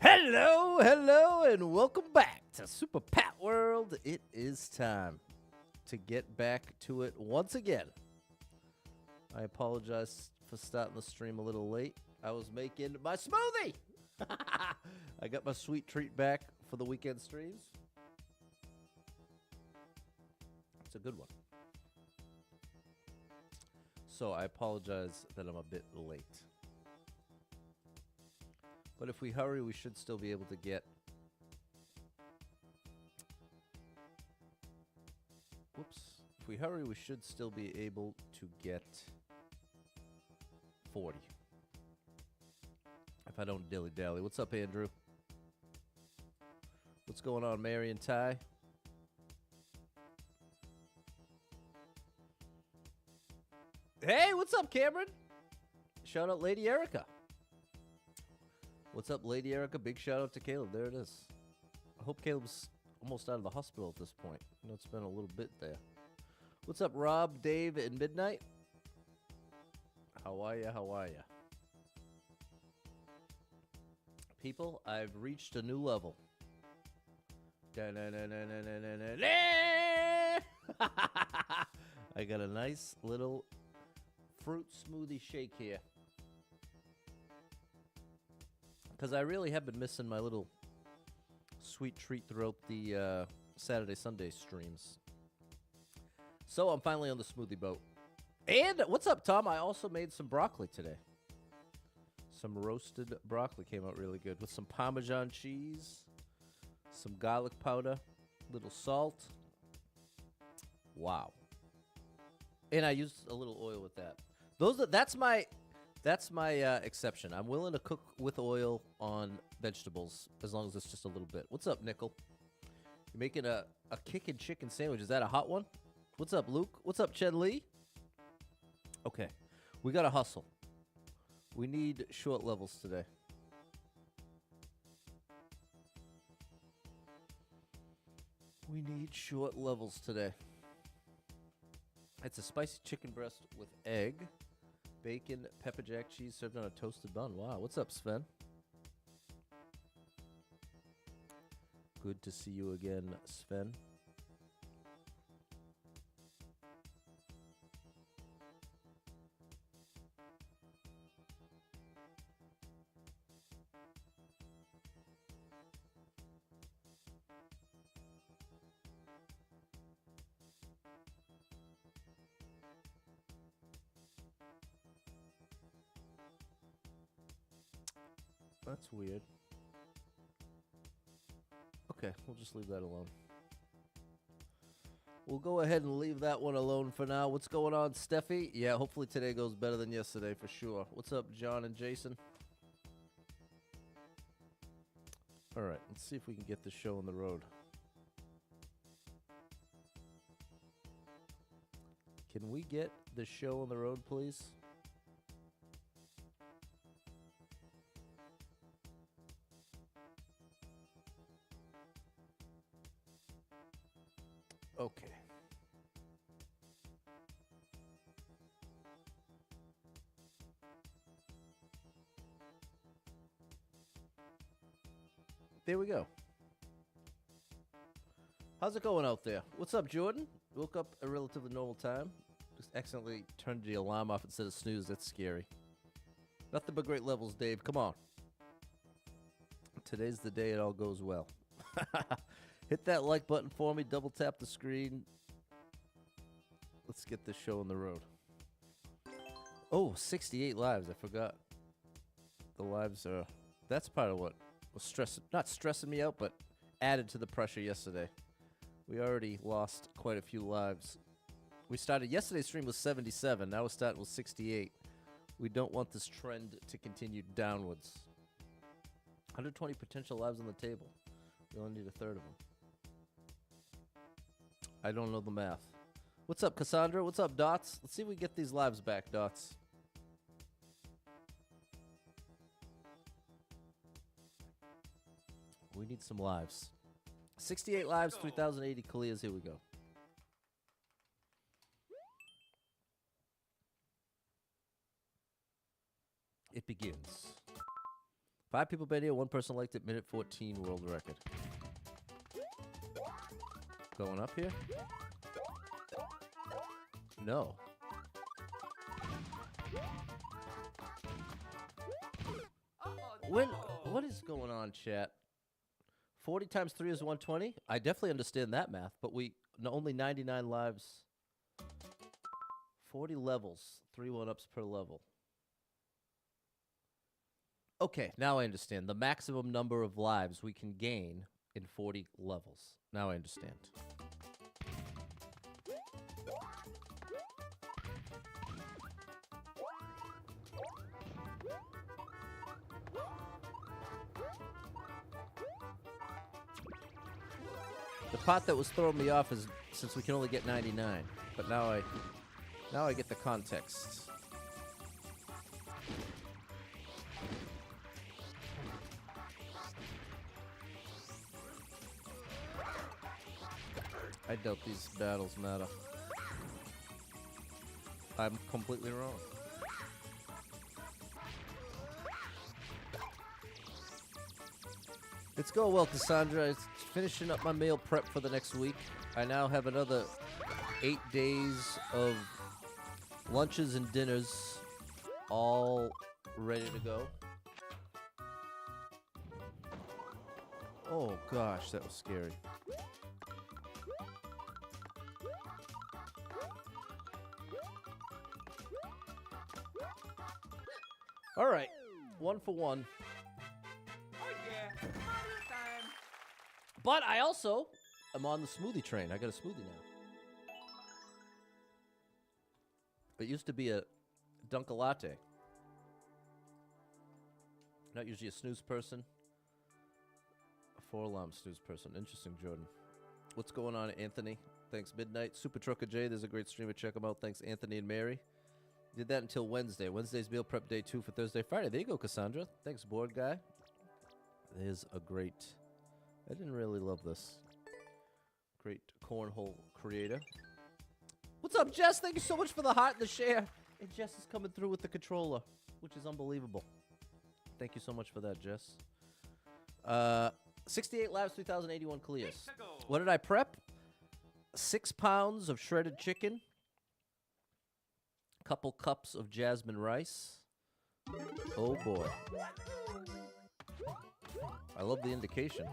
Hello, hello, and welcome back to Super Pat World. It is time to get back to it once again. I apologize for starting the stream a little late. I was making my smoothie. I got my sweet treat back for the weekend streams. It's a good one. So I apologize that I'm a bit late. But if we hurry, we should still be able to get... Whoops. If we hurry, we should still be able to get 40. If I don't dilly-dally. What's up, Andrew? What's going on, Mary and Ty? Hey, what's up, Cameron? Shout out Lady Erica. What's up, Lady Erica? Big shout out to Caleb. There it is. I hope Caleb's almost out of the hospital at this point. I know it's been a little bit there. What's up, Rob, Dave, and Midnight? How are ya? How are ya? People, I've reached a new level. I got a nice little fruit smoothie shake here. Because I really have been missing my little sweet treat throughout the Saturday, Sunday streams. So I'm finally on the smoothie boat. And what's up, Tom? I also made some broccoli today. Some roasted broccoli came out really good with some Parmesan cheese, some garlic powder, little salt. Wow. And I used a little oil with that. That's my exception. I'm willing to cook with oil on vegetables as long as it's just a little bit. What's up, Nickel? You're making a kickin' chicken sandwich. Is that a hot one? What's up, Luke? What's up, Chen Lee? Okay, we gotta hustle. We need short levels today. We need short levels today. It's a spicy chicken breast with egg, bacon, pepper jack cheese served on a toasted bun. Wow, what's up, Sven? Good to see you again, Sven. That's weird. Okay, we'll just leave that alone. We'll go ahead and leave that one alone for now. What's going on, Steffi? Yeah, hopefully today goes better than yesterday for sure. What's up, John and Jason? All right, let's see if we can get this show on the road. Can we get the show on the road, please? Okay. There we go. How's it going out there? What's up, Jordan? Woke up a relatively normal time. Just accidentally turned the alarm off instead of snooze. That's scary. Nothing but great levels, Dave. Come on. Today's the day it all goes well. Hit that like button for me. Double tap the screen. Let's get this show on the road. Oh, 68 lives. I forgot. The lives are... That's part of what was not stressing me out, but added to the pressure yesterday. We already lost quite a few lives. We started... Yesterday's stream was 77. Now we're starting with 68. We don't want this trend to continue downwards. 120 potential lives on the table. We only need a third of them. I don't know the math. What's up, Cassandra? What's up, Dots? Let's see if we get these lives back, Dots. We need some lives. 68 lives, 3,080 Kalias. Here we go. It begins. 5 people been here. 1 person liked it. Minute 14 world record. Going up here? No. When? What is going on, chat? 40 times 3 is 120? I definitely understand that math, but only 99 lives. 40 levels. 3 1-ups per level. Okay, now I understand. The maximum number of lives we can gain in 40 levels. Now I understand. The part that was throwing me off is since we can only get 99, but now I get the context. I doubt these battles matter. I'm completely wrong. It's going well, Cassandra. It's finishing up my meal prep for the next week. I now have another 8 days of lunches and dinners all ready to go. Oh gosh, that was scary. All right, 1 for 1. Oh yeah, Mario time. But I also am on the smoothie train. I got a smoothie now. It used to be a Dunkin' Latte. Not usually a snooze person. A 4-alarm snooze person. Interesting, Jordan. What's going on, Anthony? Thanks, Midnight. Super Trucker J, there's a great streamer. Check him out. Thanks, Anthony and Mary. Did that until Wednesday. Wednesday's meal prep day 2 for Thursday, Friday. There you go, Cassandra. Thanks, board guy. There's a great... I didn't really love this. Great cornhole creator. What's up, Jess? Thank you so much for the heart and the share. And Jess is coming through with the controller, which is unbelievable. Thank you so much for that, Jess. 68 lives, 3,081 clears. What did I prep? 6 pounds of shredded chicken. Couple cups of jasmine rice. Oh boy. I love the indication.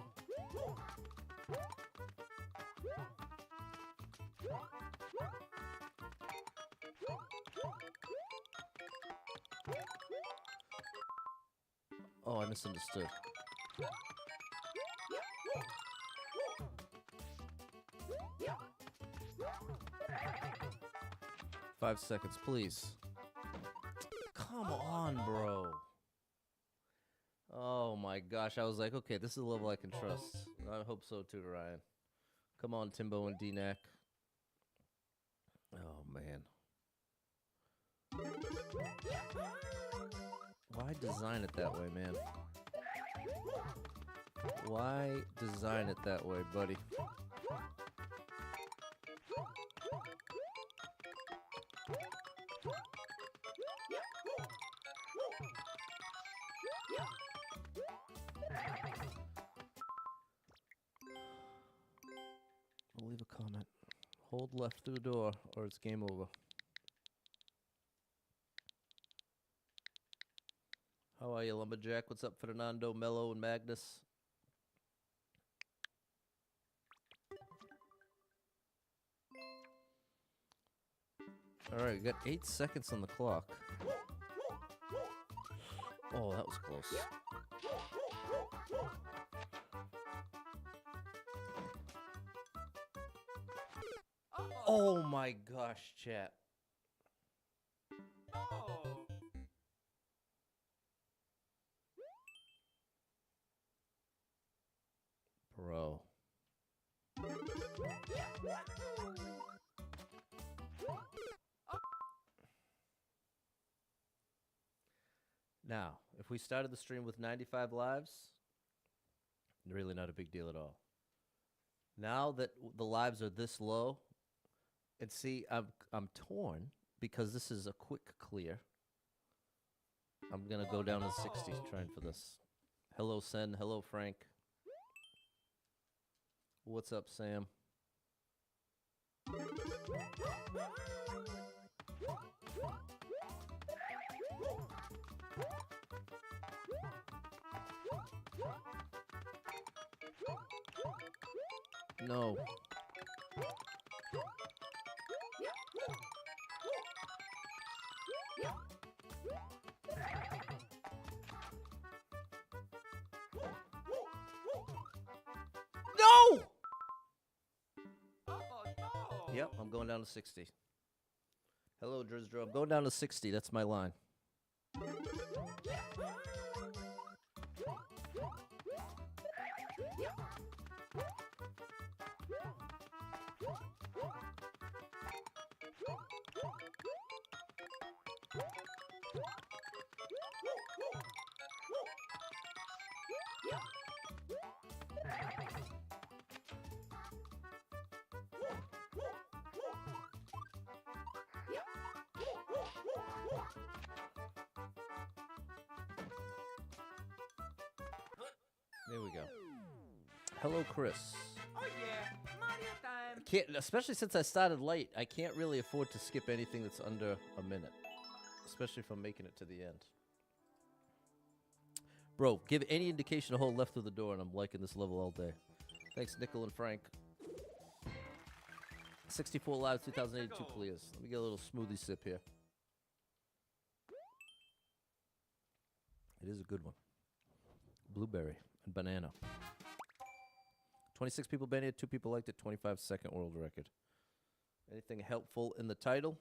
Oh, I misunderstood. Five seconds, please. Come on, bro. Oh my gosh, I was like, okay, this is a level I can trust. I hope so too, Ryan. Come on, Timbo and D-Nack. Oh, man. Why design it that way, man? Why design it that way, buddy? I'll leave a comment. Hold left through the door, or it's game over. How are you, Lumberjack? What's up, Fernando, Mello, and Magnus? All right, we got 8 seconds on the clock. Oh, that was close. Oh my gosh, chat. Oh. Bro. Now, if we started the stream with 95 lives, really not a big deal at all. Now that the lives are this low, and see, I'm torn because this is a quick clear. I'm gonna go down to 60 trying for this. Hello, Sen. Hello, Frank. What's up, Sam? No. No! Oh no! Yep, I'm going down to 60. Hello, Drizdro. I'm going down to 60. That's my line. There we go. Hello, Chris. Oh yeah, Mario time! Can't, especially since I started late, I can't really afford to skip anything that's under a minute. Especially if I'm making it to the end. Bro, give any indication to hold left of the door, and I'm liking this level all day. Thanks, Nickel and Frank. 64 lives, 2082 clears. Let me get a little smoothie sip here. It is a good one. Blueberry and banana. 26 people banned it, 2 people liked it, 25-second world record. Anything helpful in the title?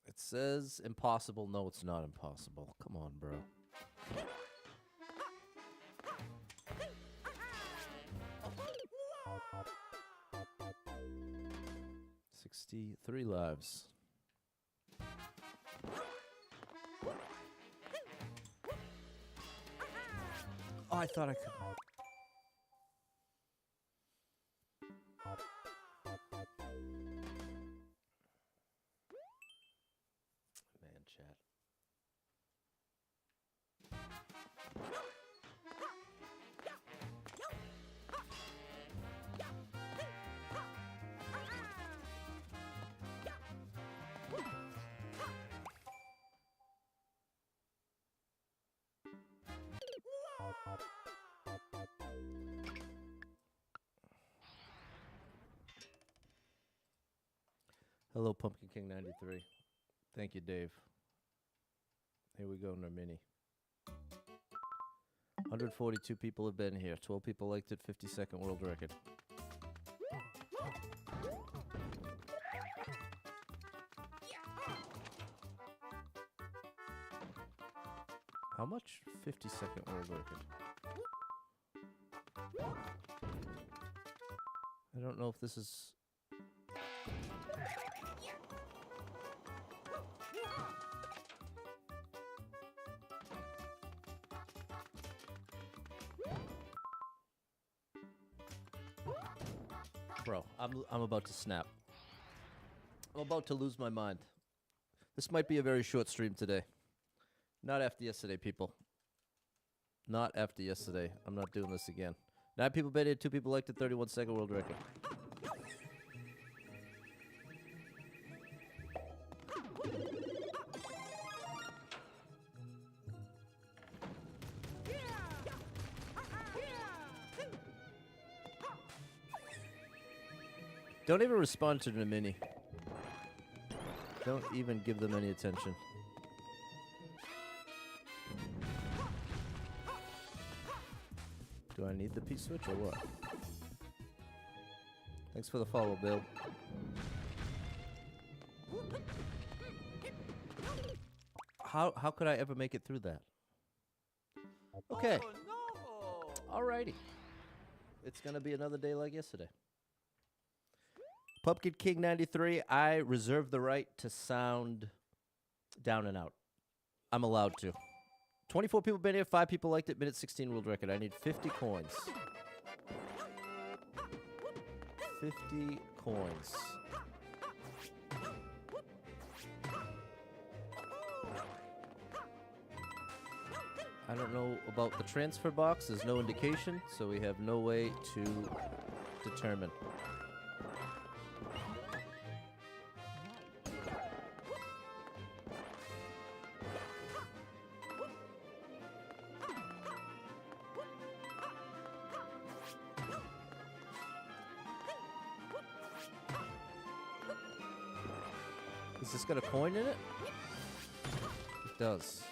It says impossible. No, it's not impossible. Come on, bro. 63 lives. Oh, I thought I could. Man, chat. Hello, Pumpkin King 93. Thank you, Dave. Here we go, Nermini. 142 people have been here. 12 people liked it. 50-second world record. How much? 50-second world record. I don't know if this is... Bro, I'm about to snap. I'm about to lose my mind. This might be a very short stream today. Not after yesterday, people. Not after yesterday. I'm not doing this again. 9 people betted, 2 people liked it, 31-second world record. Don't even respond to the mini. Don't even give them any attention. Do I need the P-switch or what? Thanks for the follow, Bill. How could I ever make it through that? Okay. Oh no! Alrighty. It's gonna be another day like yesterday. Pumpkin King 93, I reserve the right to sound down and out. I'm allowed to. 24 people been here, 5 people liked it, minute 16 world record. I need 50 coins. 50 coins. I don't know about the transfer box. There's no indication, so we have no way to determine. Is this got a coin in it? It does.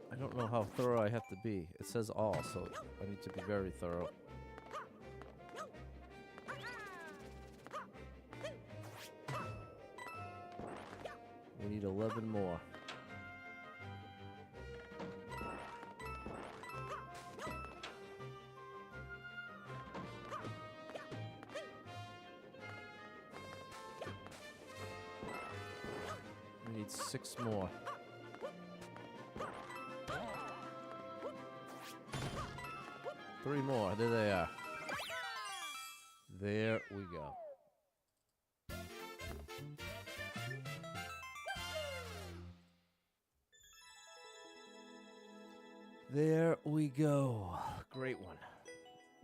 I don't know how thorough I have to be. It says all, so I need to be very thorough. We need 11 more. We need 6 more. Three more. There they are. There we go. There we go. Great one.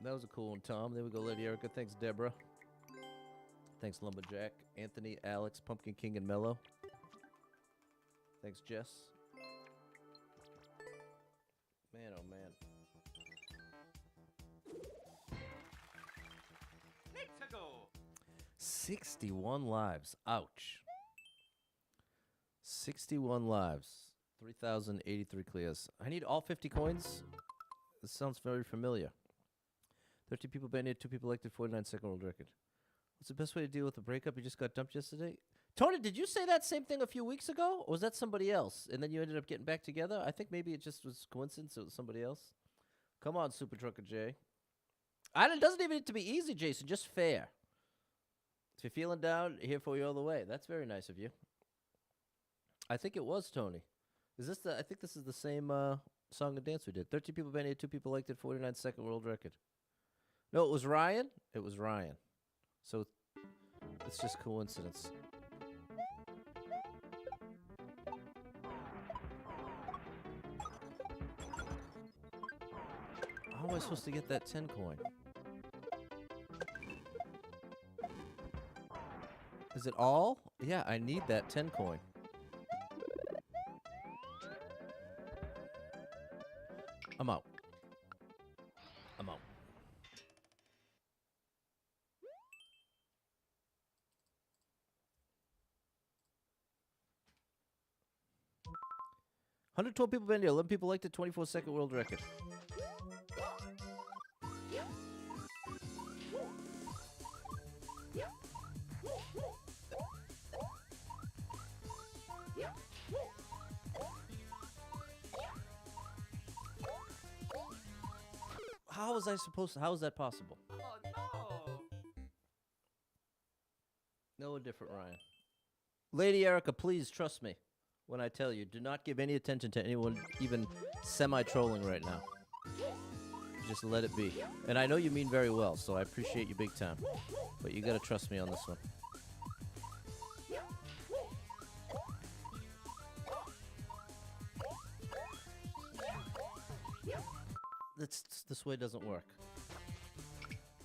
That was a cool one, Tom. There we go, Lady Erica. Thanks, Deborah. Thanks, Lumberjack. Anthony, Alex, Pumpkin King, and Mello. Thanks, Jess. Man, oh man. Let's go. 61 lives. Ouch. 61 lives. 3,083 clears. I need all 50 coins. This sounds very familiar. 30 people banned, 2 people elected, 49-second world record. What's the best way to deal with a breakup? You just got dumped yesterday? Tony, did you say that same thing a few weeks ago? Or was that somebody else? And then you ended up getting back together? I think maybe it just was coincidence. It was somebody else. Come on, Super Trucker J. It doesn't even need to be easy, Jason. Just fair. If you're feeling down, here for you all the way. That's very nice of you. I think it was Tony. Is this the? I think this is the same song and dance we did. 13 people banned, 2 people elected, 49-second world record. No, it was Ryan. It was Ryan. So it's just coincidence. How am I supposed to get that 10 coin? Is it all? Yeah, I need that 10 coin. I'm out. I'm out. $112 people been here. 11 people liked it. 24-second world record. How was I supposed to? How is that possible? Oh no. No different, Ryan. Lady Erica, please trust me when I tell you. Do not give any attention to anyone even semi-trolling right now. Just let it be. And I know you mean very well, so I appreciate you big time. But you gotta trust me on this one. This way doesn't work.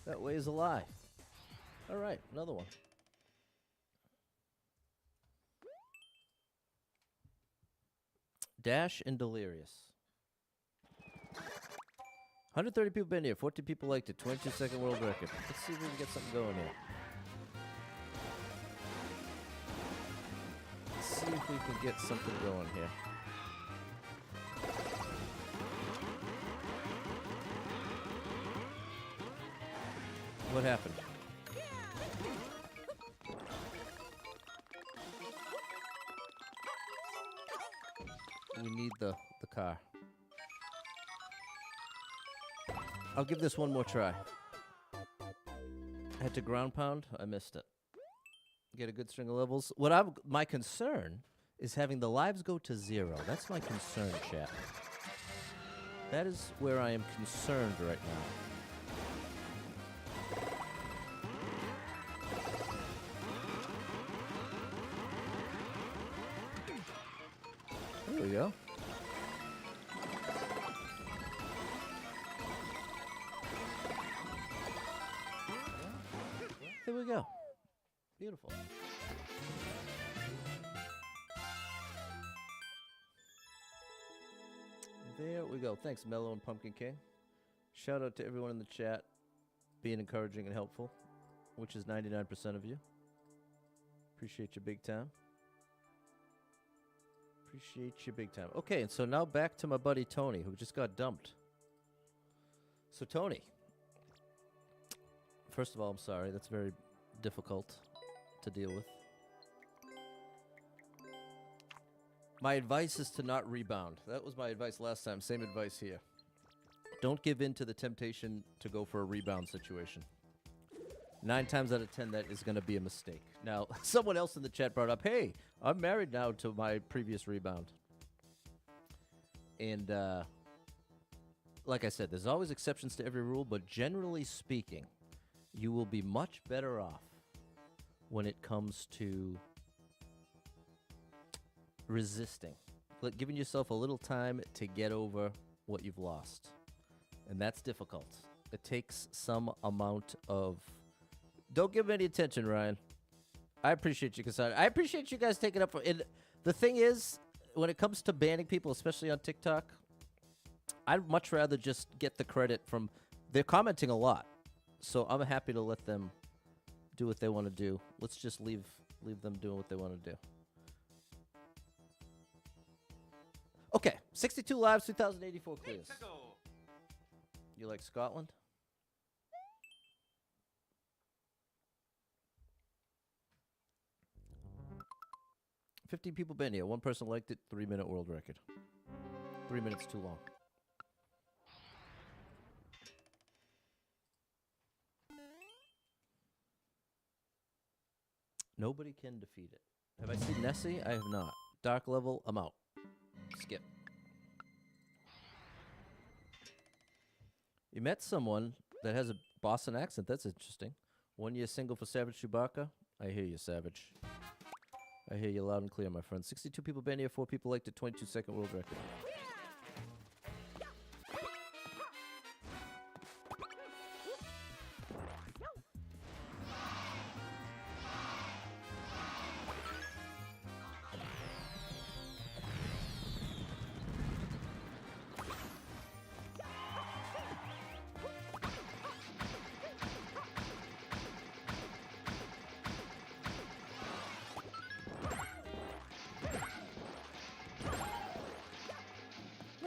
That way is a lie. All right, another one. Dash and Delirious. 130 people been here. 14 people liked it. 22-second world record. Let's see if we can get something going here. Let's see if we can get something going here. What happened? We need the car. I'll give this one more try. I had to ground pound. I missed it. Get a good string of levels. My concern is having the lives go to 0. That's my concern, chat. That is where I am concerned right now. There we go. There we go. Beautiful. There we go. Thanks, Mellow and Pumpkin King. Shout out to everyone in the chat being encouraging and helpful, which is 99% of you. Appreciate you big time. Appreciate you big time. Okay, and so now back to my buddy Tony, who just got dumped. So, Tony, first of all, I'm sorry. That's very difficult to deal with. My advice is to not rebound. That was my advice last time. Same advice here. Don't give in to the temptation to go for a rebound situation. 9 times out of 10, that is going to be a mistake. Now, someone else in the chat brought up, hey, I'm married now to my previous rebound. And like I said, there's always exceptions to every rule, but generally speaking, you will be much better off when it comes to resisting, giving yourself a little time to get over what you've lost. And that's difficult. It takes some amount of... Don't give him any attention, Ryan. I appreciate you, Cassandra. I appreciate you guys taking up for it. The thing is, when it comes to banning people, especially on TikTok, I'd much rather just get the credit from... They're commenting a lot, so I'm happy to let them do what they want to do. Let's just leave them doing what they want to do. Okay, 62 lives, 2,084 clears. You like Scotland? 15 people been here. One person liked it. 3-minute world record. 3 minutes too long. Nobody can defeat it. Have I seen Nessie? I have not. Dark level, I'm out. Skip. You met someone that has a Boston accent. That's interesting. 1 year single for Savage Chewbacca. I hear you, Savage. I hear you loud and clear, my friend. 62 people been here. 4 people liked it. 22-second world record.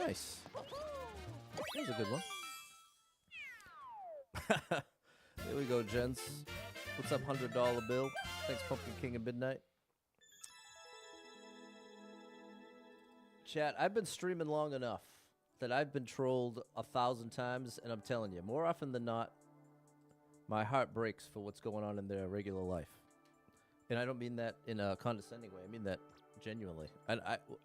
Nice. That was a good one. There we go, gents. What's up, $100 bill? Thanks, Pumpkin King of Midnight. Chat, I've been streaming long enough that I've been trolled 1,000 times, and I'm telling you, more often than not, my heart breaks for what's going on in their regular life. And I don't mean that in a condescending way. I mean that genuinely.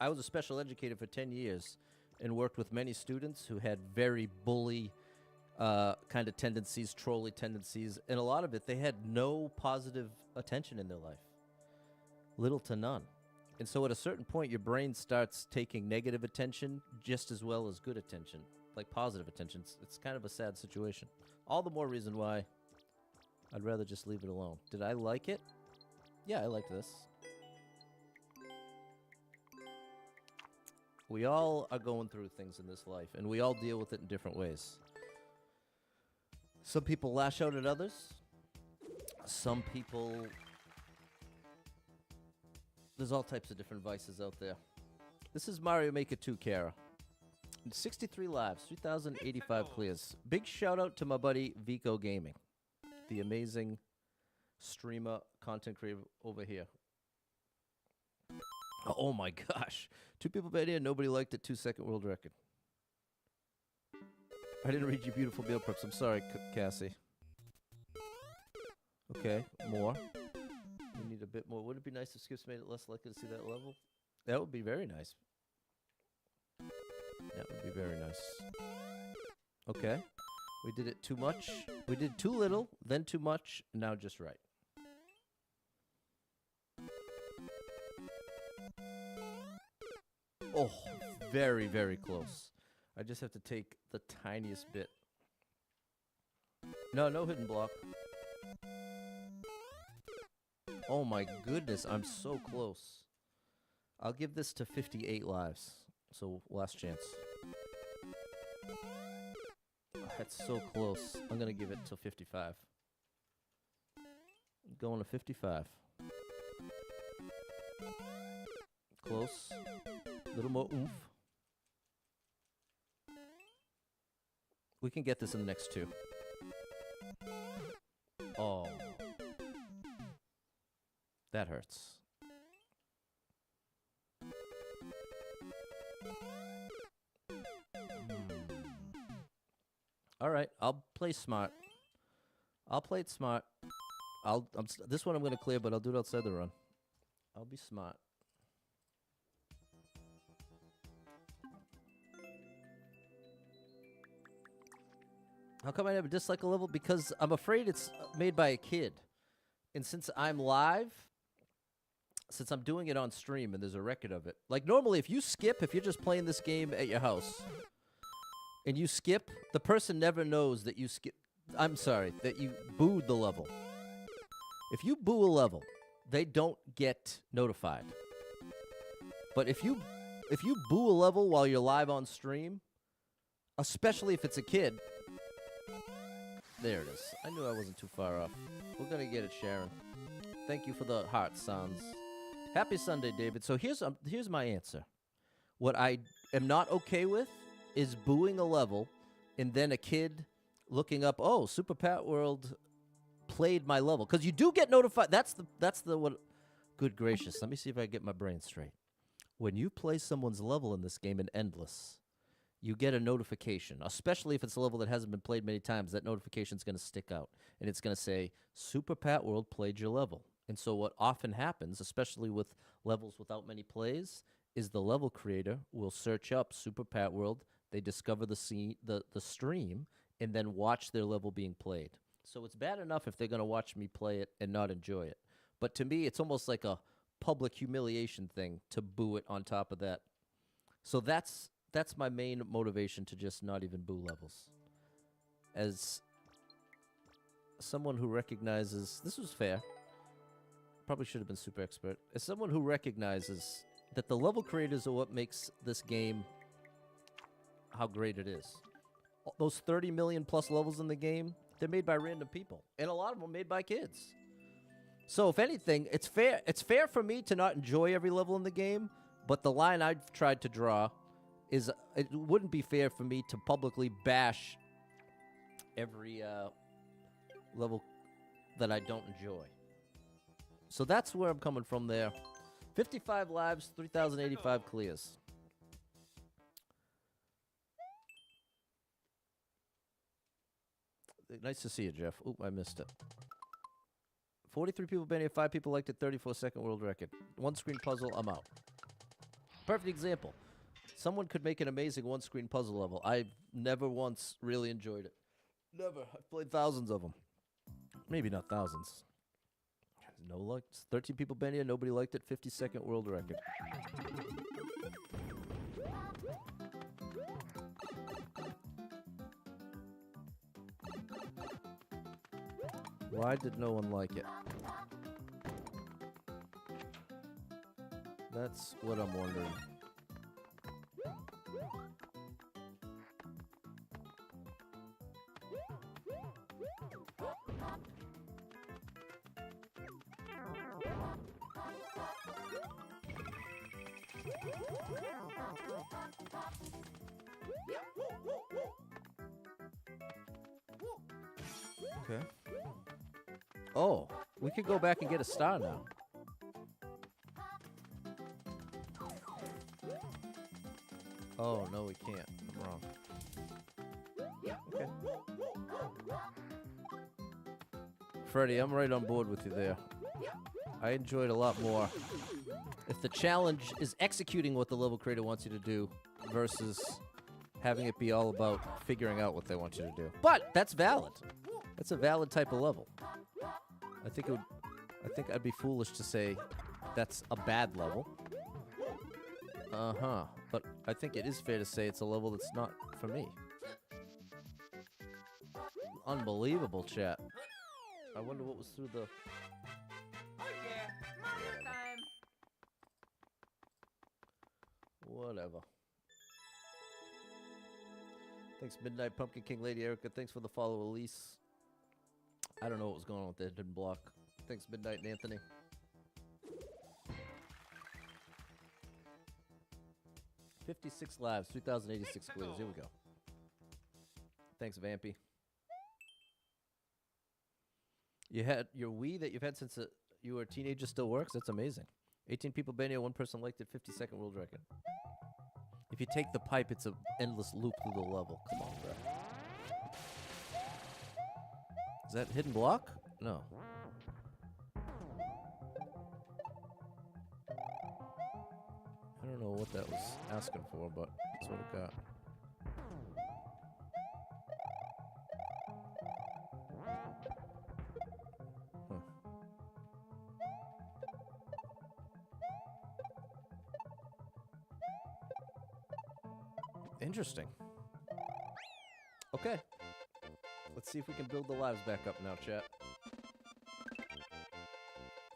I was a special educator for 10 years and worked with many students who had very bully kind of tendencies, trolly tendencies, and a lot of it, they had no positive attention in their life. Little to none. And so at a certain point, your brain starts taking negative attention just as well as good attention, like positive attention. It's kind of a sad situation. All the more reason why I'd rather just leave it alone. Did I like it? Yeah, I liked this. We all are going through things in this life, and we all deal with it in different ways. Some people lash out at others. Some people... There's all types of different vices out there. This is Mario Maker 2, Kara. 63 lives, 3,085 clears. Big shout out to my buddy Vico Gaming, the amazing streamer, content creator over here. Oh my gosh. 2 people been here, nobody liked it. 2-second world record. I didn't read your beautiful meal preps. I'm sorry, Cassie. Okay, more. We need a bit more. Would it be nice if skips made it less likely to see that level? That would be very nice. That would be very nice. Okay. We did it too much. We did too little, then too much, and now just right. Oh, very, very close. I just have to take the tiniest bit. No, no hidden block. Oh my goodness, I'm so close. I'll give this to 58 lives. So, last chance. That's so close. I'm going to give it to 55. Going to 55. Close. Little more oomph. We can get this in the next two. Oh. That hurts. All right, I'll play smart. I'll play it smart. This one I'm going to clear, but I'll do it outside the run. I'll be smart. How come I never dislike a level? Because I'm afraid it's made by a kid. And since I'm live, since I'm doing it on stream and there's a record of it. Like normally if you skip, if you're just playing this game at your house and you skip, the person never knows that you skip. I'm sorry, that you booed the level. If you boo a level, they don't get notified. But if you boo a level while you're live on stream, especially if it's a kid, there it is. I knew I wasn't too far off. We're gonna get it, Sharon. Thank you for the heart sounds. Happy Sunday, David. So here's my answer. What I am not okay with is booing a level and then a kid looking up, oh, Super Pat World played my level. Because you do get notified. That's the what. Good gracious. Let me see if I get my brain straight. When you play someone's level in this game in Endless, you get a notification, especially if it's a level that hasn't been played many times. That notification is going to stick out, and it's going to say, Super Pat World played your level. And so what often happens, especially with levels without many plays, is the level creator will search up Super Pat World, they discover the stream, and then watch their level being played. So it's bad enough if they're going to watch me play it and not enjoy it. But to me, it's almost like a public humiliation thing to boo it on top of that. So that's my main motivation to just not even boo levels. As someone who recognizes, this was fair, probably should have been super expert, as someone who recognizes that the level creators are what makes this game how great it is. Those 30 million plus levels in the game, they're made by random people, and a lot of them are made by kids. So if anything, it's fair for me to not enjoy every level in the game, but the line I've tried to draw is it wouldn't be fair for me to publicly bash every level that I don't enjoy. So that's where I'm coming from there. 55 lives, 3,085 clears. Nice to see you, Jeff. Oop, I missed it. 43 people been here, 5 people liked it, 34-second world record. One-screen puzzle, I'm out. Perfect example. Someone could make an amazing one-screen puzzle level. I've never once really enjoyed it. Never. I've played thousands of them. Maybe not thousands. No luck. 13 people been here, nobody liked it, 50-second world record. Why did no one like it? That's what I'm wondering. Okay. Oh, we could go back and get a star now. Oh, no, we can't. I'm wrong. Okay. Freddy, I'm right on board with you there. I enjoyed a lot more if the challenge is executing what the level creator wants you to do versus having it be all about figuring out what they want you to do. But that's valid. That's a valid type of level. I think I'd be foolish to say that's a bad level. But I think it is fair to say it's a level that's not for me. Unbelievable, chat. I wonder what was through the... Oh yeah, Mario time. Whatever. Thanks, Midnight Pumpkin King, Lady Erica. Thanks for the follow, Elise. I don't know what was going on with that hidden block. Thanks, Midnight and Anthony. $56 lives, 3,086 squares. Here we go. Thanks, Vampy. You had your Wii that you've had since you were a teenager still works? That's amazing. 18 people banned it, 1 person liked it, 52nd world record. If you take the pipe, it's an endless loop through the level. Come on, bro. Is that hidden block? No. I don't know what that was asking for, but that's what it got. Huh. Interesting. Okay. Let's see if we can build the lives back up now, chat.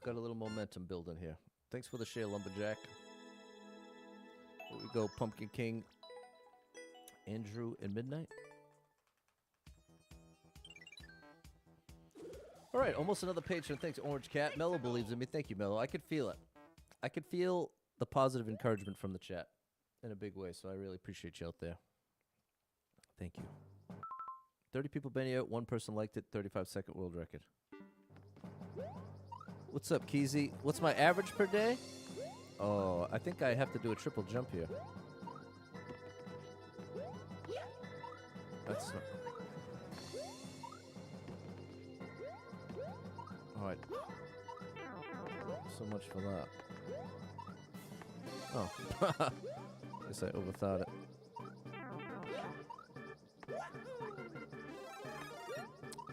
Got a little momentum building here. Thanks for the share, Lumberjack. Here we go, Pumpkin King, Andrew, and Midnight. All right, almost another patron. Thanks, Orange Cat. Mello believes in me. Thank you, Mello. I could feel it. I could feel the positive encouragement from the chat in a big way, so I really appreciate you out there. Thank you. 30 people been out, 1 person liked it, 35-second world record. What's up, Keezy? What's my average per day? Oh, I think I have to do a triple jump here. That's not... Alright. So much for that. Oh. Guess I overthought it.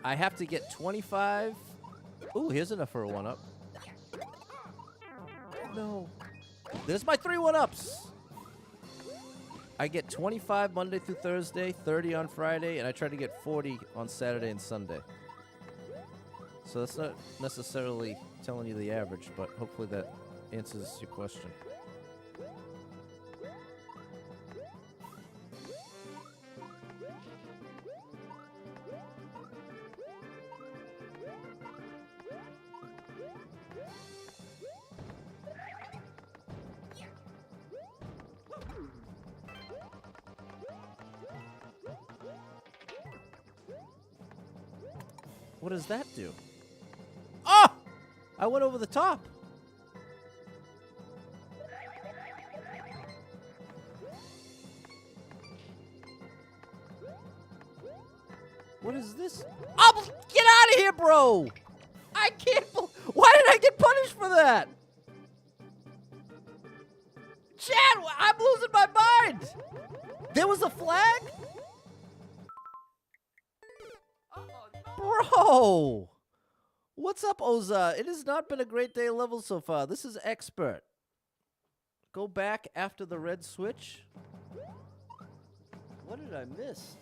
I have to get 25. Ooh, here's enough for a 1-up. No. There's my 3 1-ups. I get 25 Monday through Thursday, 30 on Friday, and I try to get 40 on Saturday and Sunday. So that's not necessarily telling you the average, but hopefully that answers your question. What does that do? Oh! I went over the top. What is this? Oh, get out of here, bro! I can't. Why did I get punished for that? Chad, I'm losing my mind. There was a flag? Bro! What's up, Oza? It has not been a great day of levels so far. This is expert. Go back after the red switch. What did I miss?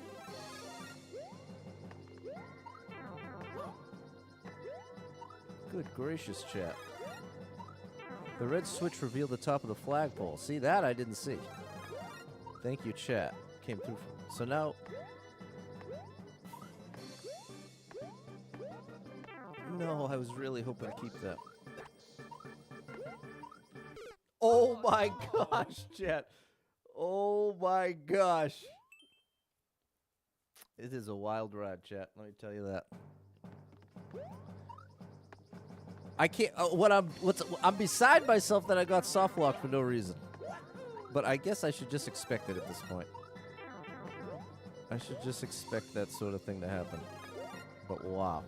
Good gracious, chat. The red switch revealed the top of the flagpole. See, that I didn't see. Thank you, chat. Came through. So now... No, I was really hoping to keep that. Oh my gosh, chat. Oh my gosh. It is a wild ride, chat. Let me tell you that. I can't. I'm beside myself that I got soft lock for no reason. But I guess I should just expect it at this point. I should just expect that sort of thing to happen. But wow.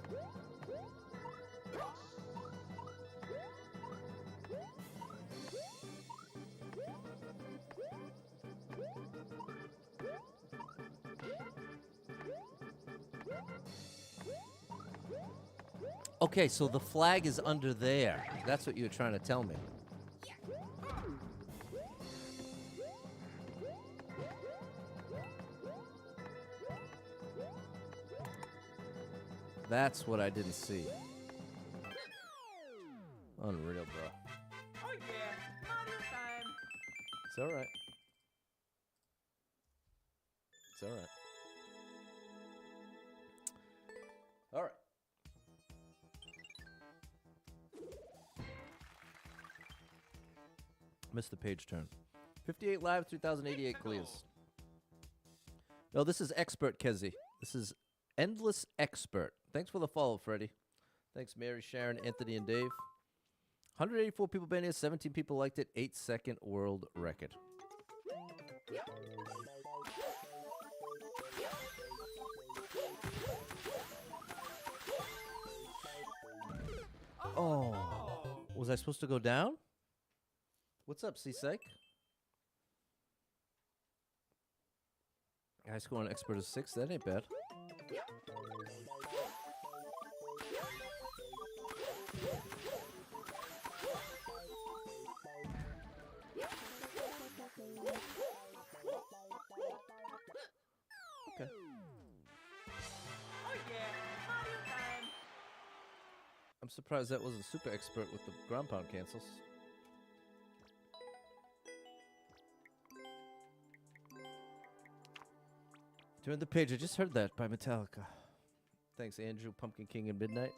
Okay, so the flag is under there. That's what you were trying to tell me. That's what I didn't see. Unreal, bro. Oh yeah, Mario time. It's all right. It's all right. All right. Missed the page turn. 58 live, 3,088 clears. No, this is Expert Kezi. This is Endless Expert. Thanks for the follow, Freddie. Thanks, Mary, Sharon, Anthony, and Dave. 184 people been here, 17 people liked it, 8-second world record. Oh, was I supposed to go down? What's up, C-Psych? High score on Expert is 6. That ain't bad. Okay. Oh yeah, Mario time. I'm surprised that wasn't super expert with the ground pound cancels. Turn the page. I just heard that by Metallica. Thanks, Andrew, Pumpkin King, and Midnight.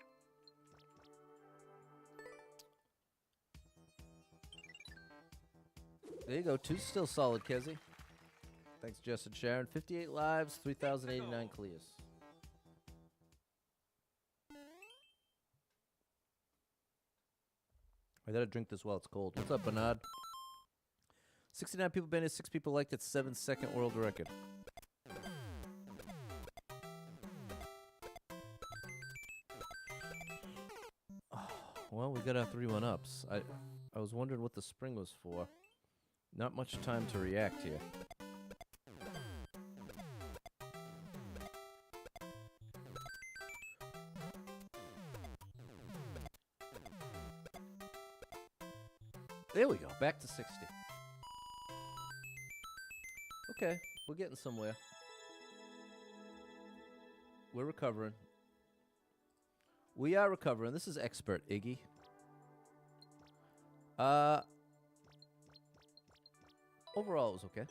There you go. 2 still solid, Kezi. Thanks, Jess and Sharon. 58 lives, 3,089 clears. I gotta drink this while it's cold. What's up, Bernard? 69 people been here, 6 people liked it, 7-second world record. Well, we got our 3 1-ups. I was wondering what the spring was for. Not much time to react here. There we go. Back to 60. Okay, we're getting somewhere. We're recovering. We are recovering. This is Expert, Iggy. Overall, it was okay.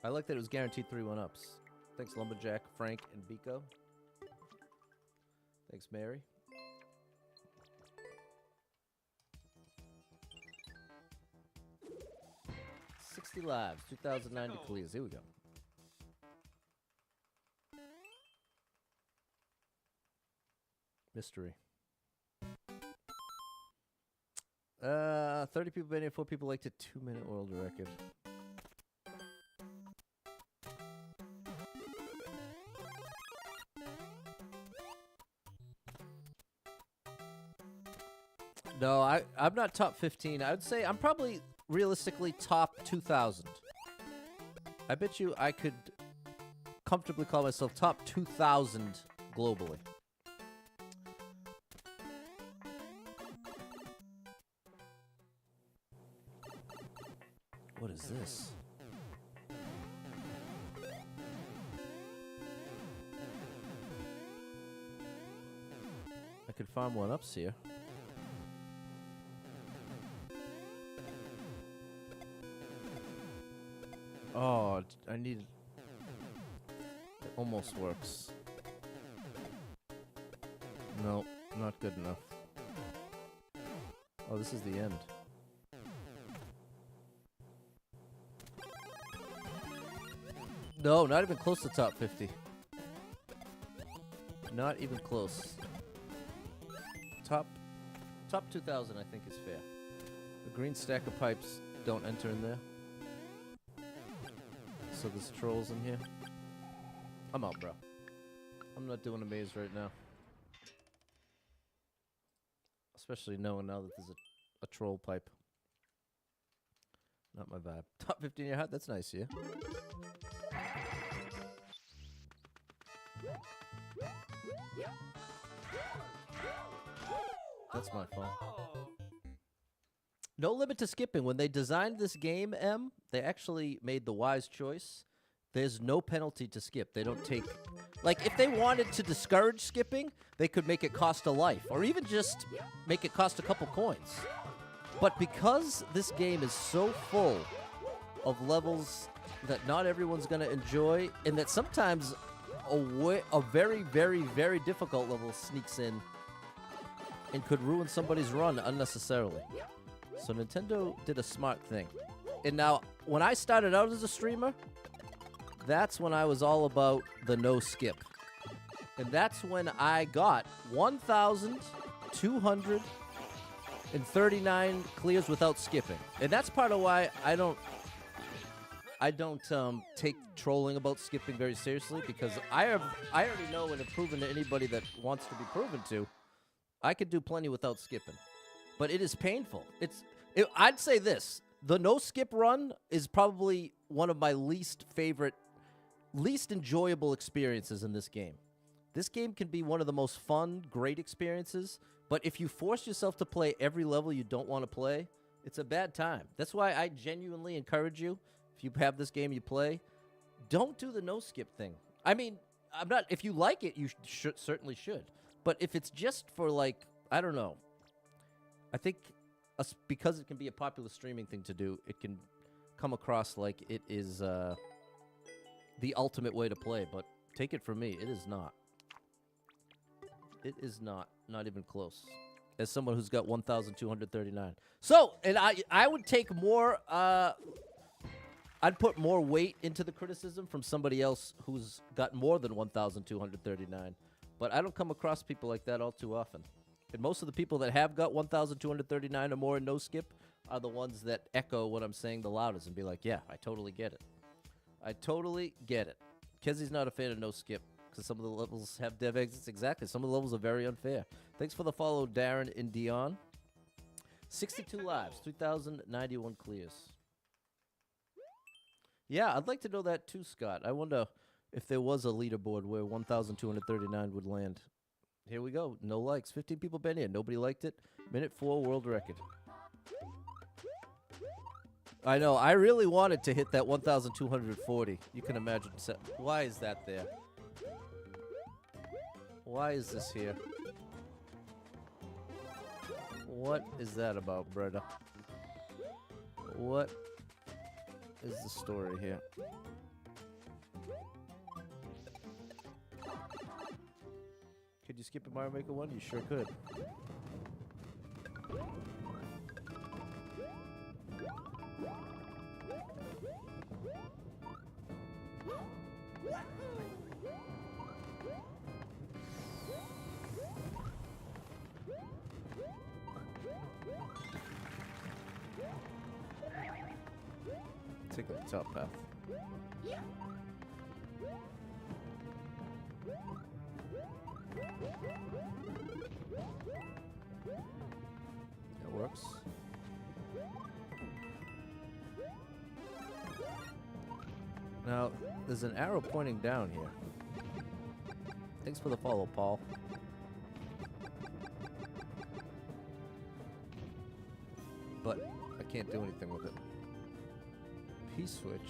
I like that it was guaranteed 3 1-ups. Thanks, Lumberjack, Frank, and Biko. Thanks, Mary. Lives, 2,090 clears. Here we go. Mystery. 30 people been here, 4 people liked it, 2-minute world record. No, I'm not top 15. I would say I'm probably realistically top 2,000. I bet you I could comfortably call myself top 2,000 globally. What is this? I could farm 1-ups here. Oh, I need... It almost works. No, not good enough. Oh, this is the end. No, not even close to top 50. Not even close. Top 2,000, I think, is fair. The green stack of pipes don't enter in there. So there's trolls in here. I'm out, bro. I'm not doing a maze right now. Especially knowing now that there's a troll pipe. Not my vibe. Top 15 in your hat? That's nice, yeah. That's my fault. No. No limit to skipping. When they designed this game, they actually made the wise choice. There's no penalty to skip. They don't take... Like, if they wanted to discourage skipping, they could make it cost a life, or even just make it cost a couple coins. But because this game is so full of levels that not everyone's going to enjoy, and that sometimes a very, very, very difficult level sneaks in and could ruin somebody's run unnecessarily. So Nintendo did a smart thing. And now, when I started out as a streamer, that's when I was all about the no skip. And that's when I got 1,239 clears without skipping. And that's part of why I don't take trolling about skipping very seriously, because I already know and have proven to anybody that wants to be proven to, I could do plenty without skipping. But it is painful. I'd say this. The no skip run is probably one of my least enjoyable experiences in this game. This game can be one of the most fun, great experiences, but if you force yourself to play every level you don't want to play, it's a bad time. That's why I genuinely encourage you, if you have this game you play, don't do the no skip thing. I mean, if you like it, you certainly should. But if it's just for, like, I don't know, I think because it can be a popular streaming thing to do, it can come across like it is the ultimate way to play, but take it from me, it is not. It is not even close. As someone who's got 1,239. So, and I would take more, I'd put more weight into the criticism from somebody else who's got more than 1,239. But I don't come across people like that all too often. And most of the people that have got 1,239 or more in no skip are the ones that echo what I'm saying the loudest and be like, yeah, I totally get it. I totally get it. Kezi's not a fan of no skip because some of the levels have dev exits. Exactly. Some of the levels are very unfair. Thanks for the follow, Darren and Dion. 62 lives, 3,091 clears. Yeah, I'd like to know that too, Scott. I wonder if there was a leaderboard where 1,239 would land. Here we go. No likes. 15 people been here. Nobody liked it. Minute 4 world record. I know. I really wanted to hit that 1,240. You can imagine. Why is that there? Why is this here? What is that about, brother? What is the story here? Could you skip a Mario Maker 1? You sure could. Take the top path. That works. Now, there's an arrow pointing down here. Thanks for the follow, Paul. But I can't do anything with it. P-switch.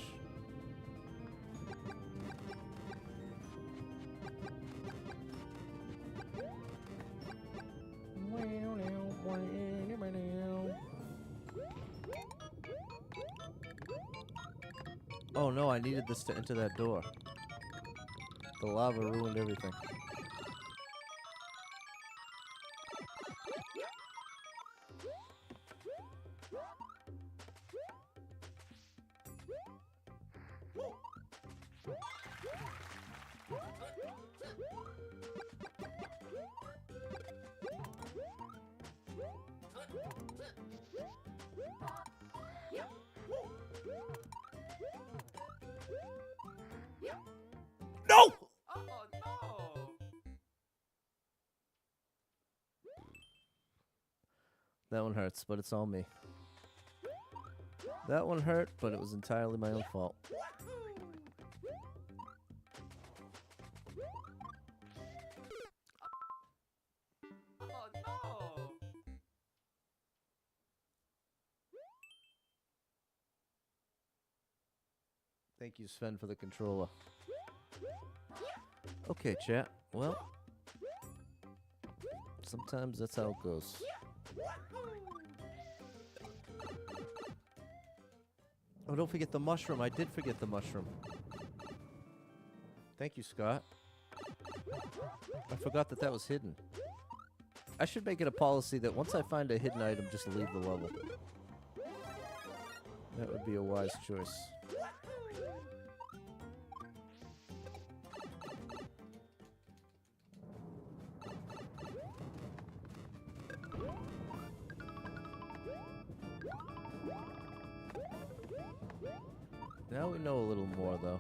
Oh no, I needed this to enter that door. The lava ruined everything. No! Oh no. That one hurts, but it's all me. That one hurt, but it was entirely my own fault. Oh no. Thank you, Sven, for the controller. Okay, chat. Well, sometimes that's how it goes. Oh, don't forget the mushroom. I did forget the mushroom. Thank you, Scott. I forgot that that was hidden. I should make it a policy that once I find a hidden item, just leave the level. That would be a wise choice. Now we know a little more, though.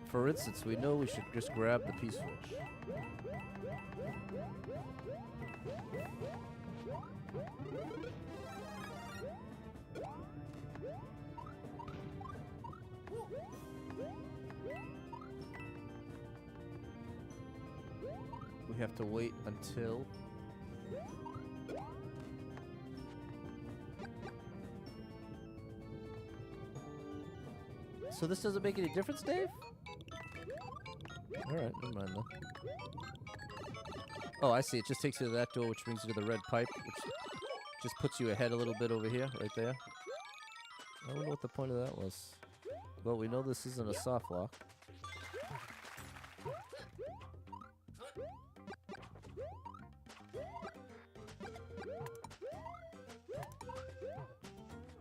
For instance, we know we should just grab the P-switch. We have to wait until... So this doesn't make any difference, Dave? Alright, never mind then. Oh, I see. It just takes you to that door, which brings you to the red pipe, which just puts you ahead a little bit over here, right there. I don't know what the point of that was. Well, we know this isn't a soft lock.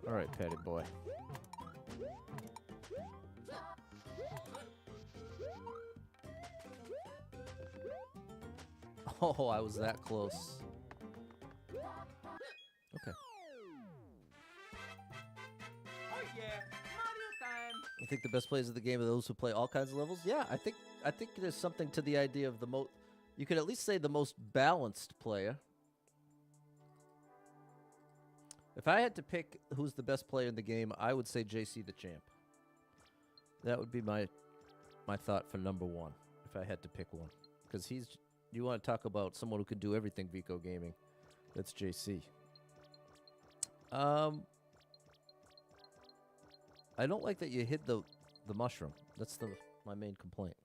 Alright, Patty boy. Oh, I was that close. Okay. Oh yeah, Mario time. I think the best players of the game are those who play all kinds of levels. Yeah, I think there's something to the idea of the most. You could at least say the most balanced player. If I had to pick who's the best player in the game, I would say JC the Champ. That would be my thought for number one, if I had to pick one. Because you want to talk about someone who can do everything Vico Gaming. That's JC. I don't like that you hid the mushroom. That's my main complaint.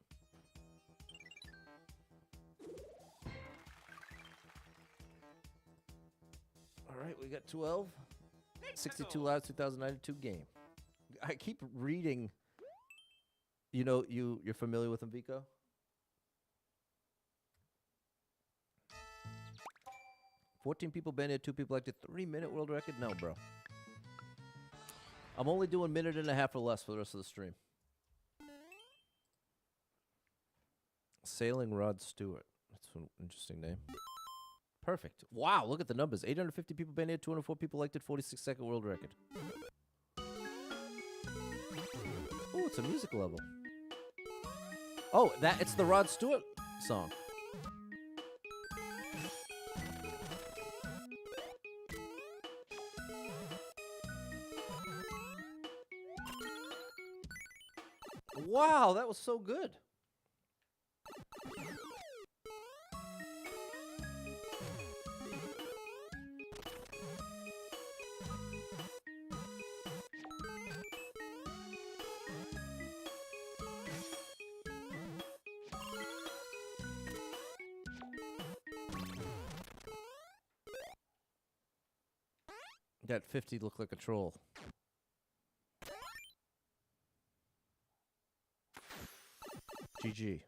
All right, we got 12. 62 lives, 2092 game. I keep reading. You know, you're familiar with him, Vico? "14 people banned it, 2 people elected, 3-minute world record? No, bro. I'm only doing 1.5 minutes or less for the rest of the stream. Sailing Rod Stewart. That's an interesting name. Perfect. Wow, look at the numbers. 850 people banned it, 204 people elected, 46-second world record. Oh, it's a music level. Oh, it's the Rod Stewart song. Wow, that was so good. That 50 looked like a troll. GG.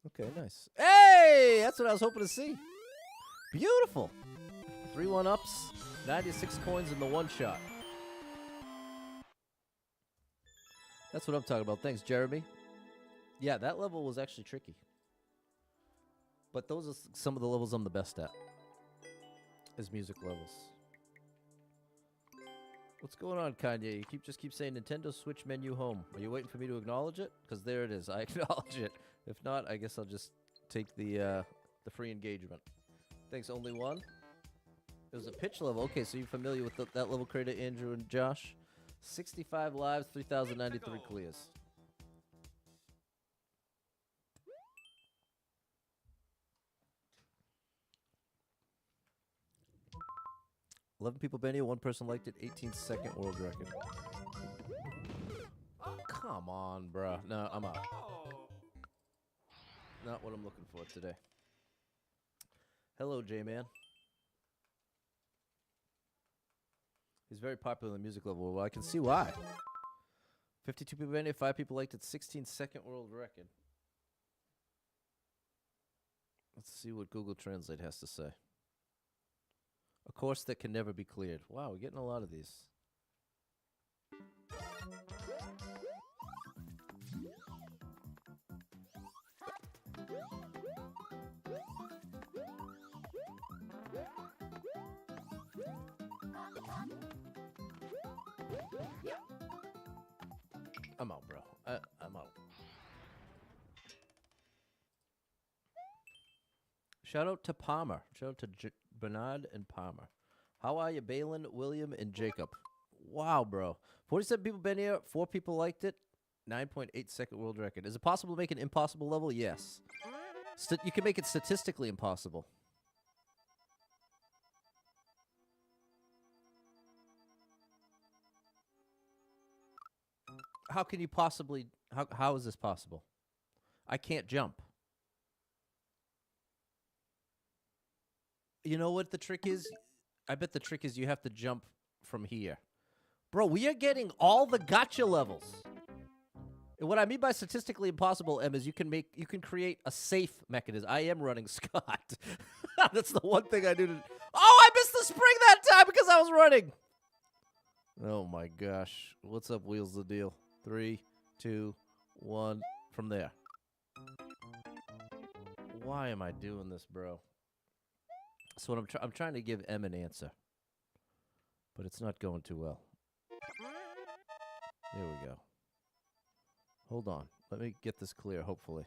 Okay, nice. Hey! That's what I was hoping to see. Beautiful. 3 1-ups, 96 coins in the one shot. That's what I'm talking about. Thanks, Jeremy. Yeah, that level was actually tricky. But those are some of the levels I'm the best at. Is music levels. What's going on, Kanye? You just keep saying Nintendo Switch menu home. Are you waiting for me to acknowledge it? Because there it is. I acknowledge it. If not, I guess I'll just take the free engagement. Thanks, only one. It was a pitch level. Okay, so you're familiar with that level creator, Andrew and Josh. 65 lives, 3,093 clears. $11 people been here. One person liked it. 18-second world record. Come on, bruh. No, I'm out. Not what I'm looking for today. Hello, J-Man. He's very popular in the music level. Well, I can see why. 52 people been here. 5 people liked it. 16-second world record. Let's see what Google Translate has to say. A course that can never be cleared. Wow, we're getting a lot of these. I'm out, bro. I'm out. Shout out to Palmer. Shout out to Bernard and Palmer. How are you, Balin, William, and Jacob? Wow, bro. 47 people been here. 4 people liked it. 9.8-second world record. Is it possible to make an impossible level? Yes. You can make it statistically impossible. How can you possibly... How is this possible? I can't jump. You know what the trick is? I bet the trick is you have to jump from here. Bro, we are getting all the gotcha levels. And what I mean by statistically impossible, Em, is you can create a safe mechanism. I am running Scott. That's the one thing I do to... Oh, I missed the spring that time because I was running. Oh my gosh. What's up, Wheels the Deal? 3, 2, 1, from there. Why am I doing this, bro? So what I'm trying to give Em an answer, but it's not going too well. There we go. Hold on. Let me get this clear, hopefully.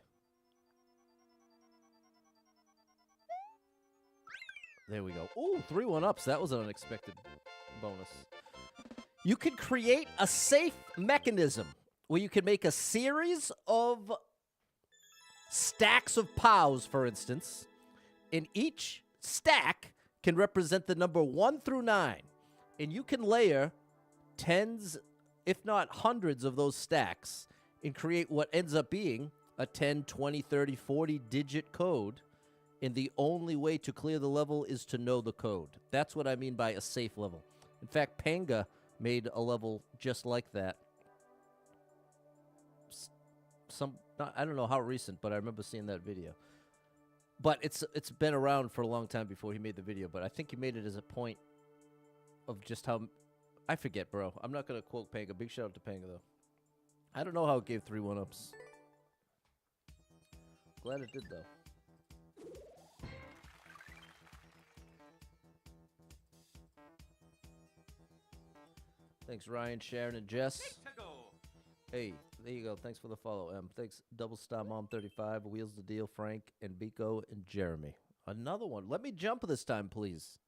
There we go. Ooh, 3 1-ups. That was an unexpected bonus. You can create a safe mechanism where you can make a series of stacks of POWs, for instance, and each stack can represent the number 1 through 9. And you can layer tens, if not hundreds of those stacks and create what ends up being a 10, 20, 30, 40 digit code. And the only way to clear the level is to know the code. That's what I mean by a safe level. In fact, Panga made a level just like that. I don't know how recent, but I remember seeing that video. But it's been around for a long time before he made the video, but I think he made it as a point of just how... I forget, bro. I'm not going to quote Panga. Big shout out to Panga, though. I don't know how it gave 3 1-ups. Glad it did, though. Thanks, Ryan, Sharon, and Jess. Hey, there you go. Thanks for the follow, Em. Thanks, Double Star Mom 35, Wheels the Deal, Frank, and Biko, and Jeremy. Another one. Let me jump this time, please.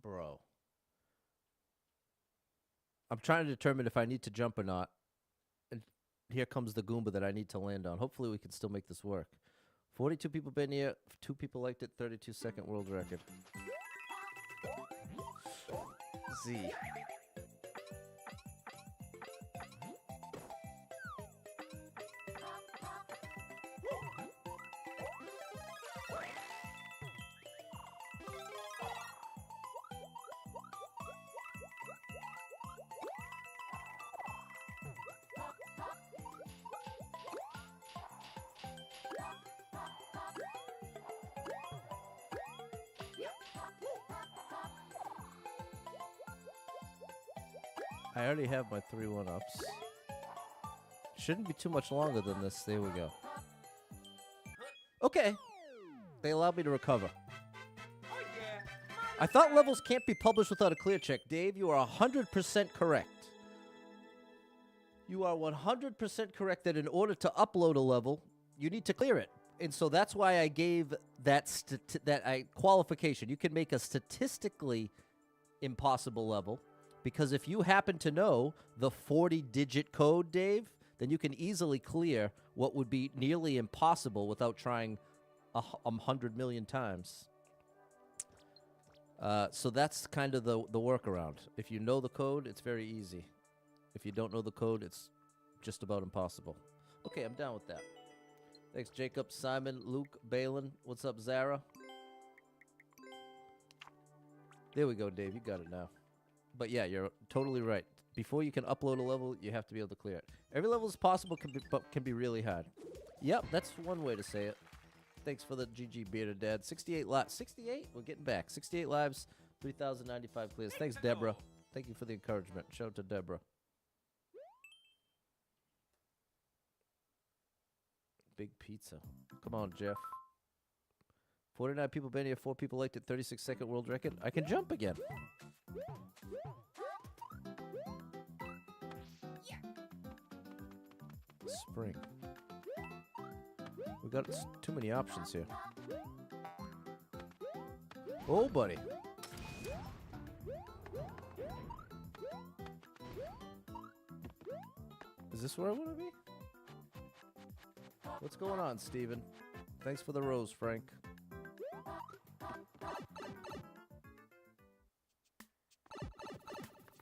Bro. I'm trying to determine if I need to jump or not. And here comes the Goomba that I need to land on. Hopefully we can still make this work. 42 people been here. 2 people liked it. 32-second world record. Z. I already have my 3 1-ups. Shouldn't be too much longer than this. There we go. Okay. They allowed me to recover. Oh yeah, I thought levels can't be published without a clear check. Dave, you are 100% correct. You are 100% correct that in order to upload a level, you need to clear it. And so that's why I gave that qualification. You can make a statistically impossible level, because if you happen to know the 40-digit code, Dave, then you can easily clear what would be nearly impossible without trying 100 million times. So that's kind of the workaround. If you know the code, it's very easy. If you don't know the code, it's just about impossible. Okay, I'm down with that. Thanks, Jacob, Simon, Luke, Balin. What's up, Zara? There we go, Dave. You got it now. But yeah, you're totally right. Before you can upload a level, you have to be able to clear it. Every level is possible, but can be really hard. Yep, that's one way to say it. Thanks for the GG Bearded Dad. 68 lives. 68? We're getting back. 68 lives, 3,095 clears. Thanks, Deborah. Thank you for the encouragement. Shout out to Deborah. Big pizza. Come on, Jeff. 49 people been here. 4 people liked it. 36-second world record. I can jump again. Spring. We got too many options here. Oh, buddy. Is this where I want to be? What's going on, Steven? Thanks for the rose, Frank.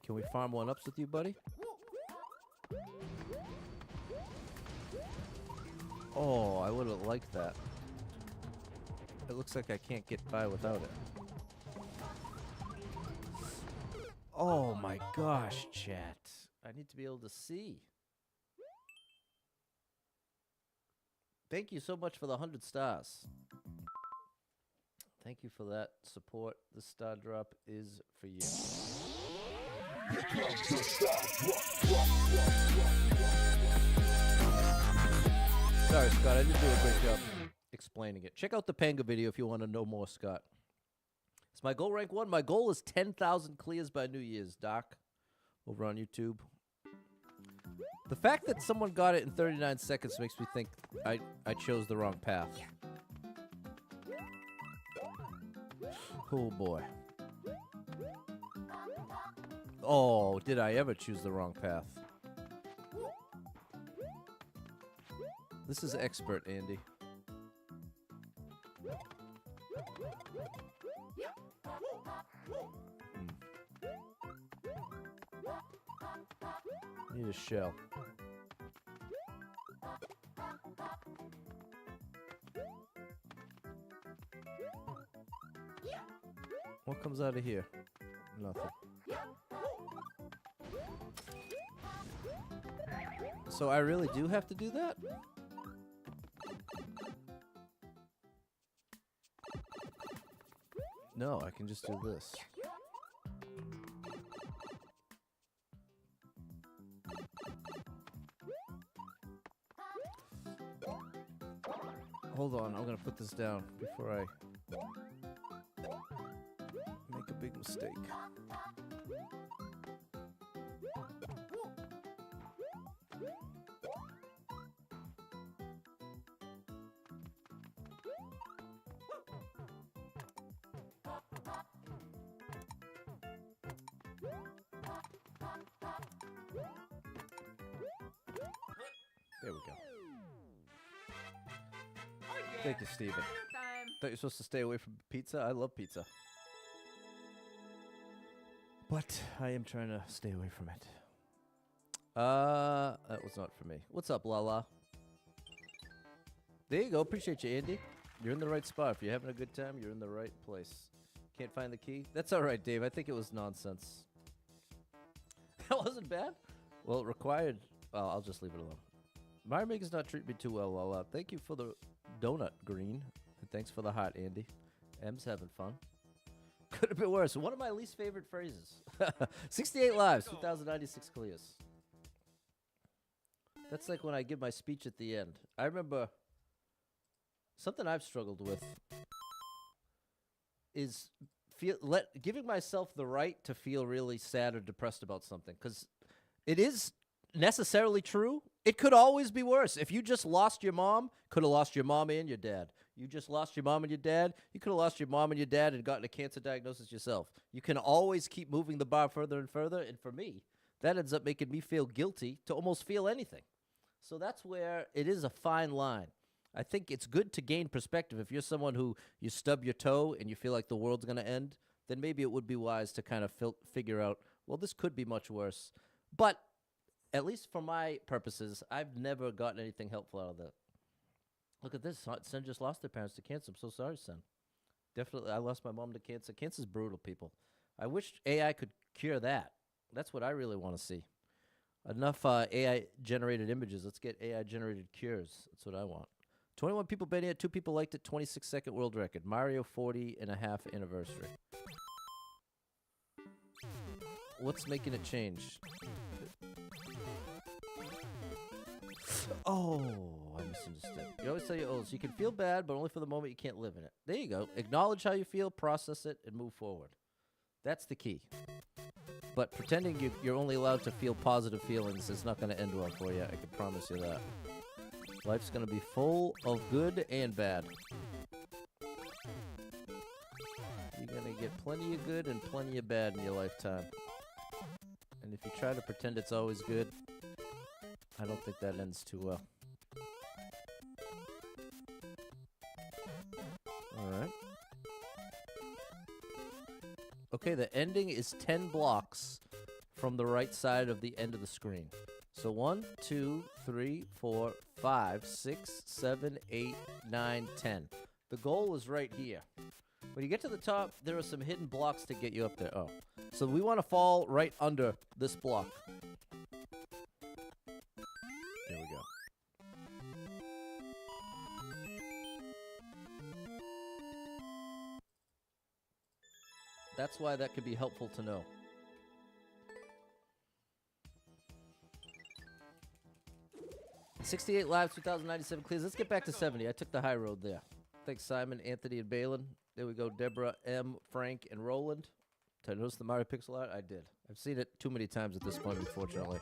Can we farm one-ups with you, buddy? Oh, I would have liked that. It looks like I can't get by without it. Oh my gosh, chat. I need to be able to see. Thank you so much for the 100 stars. Thank you for that support. This star drop is for you. Sorry, Scott. I didn't do a great job explaining it. Check out the Panga video if you want to know more, Scott. Is my goal rank 1? My goal is 10,000 clears by New Year's, Doc, over on YouTube. The fact that someone got it in 39 seconds makes me think I chose the wrong path. Oh, boy. Oh, did I ever choose the wrong path? This is expert, Andy. Need a shell. What comes out of here? Nothing. So I really do have to do that? No, I can just do this. Hold on, I'm gonna put this down before I make a big mistake. There we go. Thank you, Steven. Thought you were supposed to stay away from pizza. I love pizza. But I am trying to stay away from it. That was not for me. What's up, Lala? There you go. Appreciate you, Andy. You're in the right spot. If you're having a good time, you're in the right place. Can't find the key? That's all right, Dave. I think it was nonsense. That wasn't bad? Well, it required... Well, I'll just leave it alone. Mario Maker's not treating me too well, Lala. Thank you for the donut, Green. And thanks for the heart, Andy. M's having fun. Could have been worse. One of my least favorite phrases. 68 lives, 2,096 clears. That's like when I give my speech at the end. I remember something I've struggled with is giving myself the right to feel really sad or depressed about something, because it is necessarily true. It could always be worse. If you just lost your mom, could have lost your mom and your dad. You just lost your mom and your dad. You could have lost your mom and your dad and gotten a cancer diagnosis yourself. You can always keep moving the bar further and further. And for me, that ends up making me feel guilty to almost feel anything. So that's where it is a fine line. I think it's good to gain perspective. If you're someone who you stub your toe and you feel like the world's going to end, then maybe it would be wise to kind of figure out, well, this could be much worse. But at least for my purposes, I've never gotten anything helpful out of that. Look at this. Son just lost their parents to cancer. I'm so sorry, son. Definitely, I lost my mom to cancer. Cancer's brutal, people. I wish AI could cure that. That's what I really want to see. Enough AI-generated images. Let's get AI-generated cures. That's what I want. 21 people betting it. 2 people liked it. 26-second world record. Mario 40.5 anniversary. What's making it change? Oh, I misunderstood. You always say, oh, so you can feel bad, but only for the moment. You can't live in it. There you go. Acknowledge how you feel, process it, and move forward. That's the key. But pretending you're only allowed to feel positive feelings is not going to end well for you. I can promise you that. Life's going to be full of good and bad. You're going to get plenty of good and plenty of bad in your lifetime. And if you try to pretend it's always good, I don't think that ends too well. Alright. Okay, the ending is 10 blocks from the right side of the end of the screen. So 1, 2, 3, 4, 5, 6, 7, 8, 9, 10. The goal is right here. When you get to the top, there are some hidden blocks to get you up there. Oh. So we want to fall right under this block. There we go. That's why that could be helpful to know. $68 lives, 2,097 clears. Let's get back to 70. I took the high road there. Thanks, Simon, Anthony, and Balin. There we go. Deborah, M, Frank, and Roland. Did I notice the Mario pixel art? I did. I've seen it too many times at this point, unfortunately.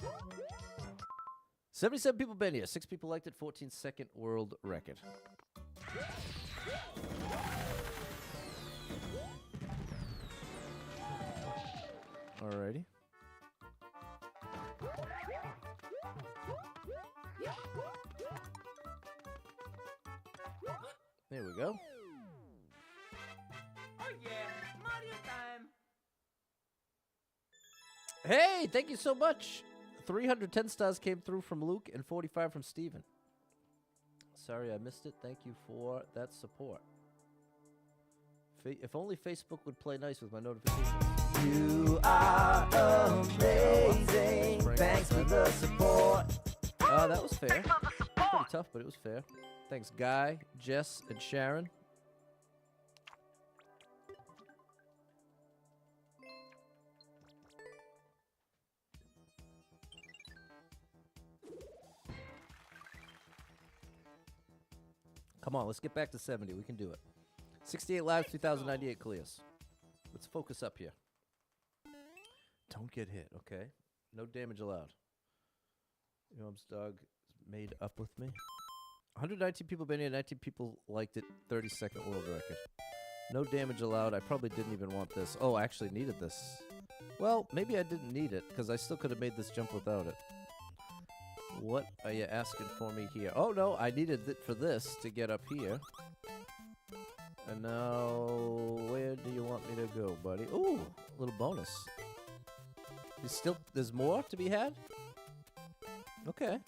77 people been here. 6 people liked it. 14-second world record. Alrighty. There we go. Oh yeah, Mario time. Hey, thank you so much. 310 stars came through from Luke and 45 from Steven. Sorry I missed it. Thank you for that support. If only Facebook would play nice with my notifications. You are amazing. Thanks for the support. That was fair. Pretty tough, but it was fair. Thanks, Guy, Jess, and Sharon. Come on, let's get back to 70. We can do it. 68 lives, 2,098 clears. Let's focus up here. Don't get hit, okay? No damage allowed. Your mom's dog is made up with me. 119 people been here, 19 people liked it. 30-second world record. No damage allowed. I probably didn't even want this. Oh, I actually needed this. Well, maybe I didn't need it, because I still could have made this jump without it. What are you asking for me here? Oh, no, I needed it for this to get up here. And now, where do you want me to go, buddy? Ooh, a little bonus. There's more to be had? Okay.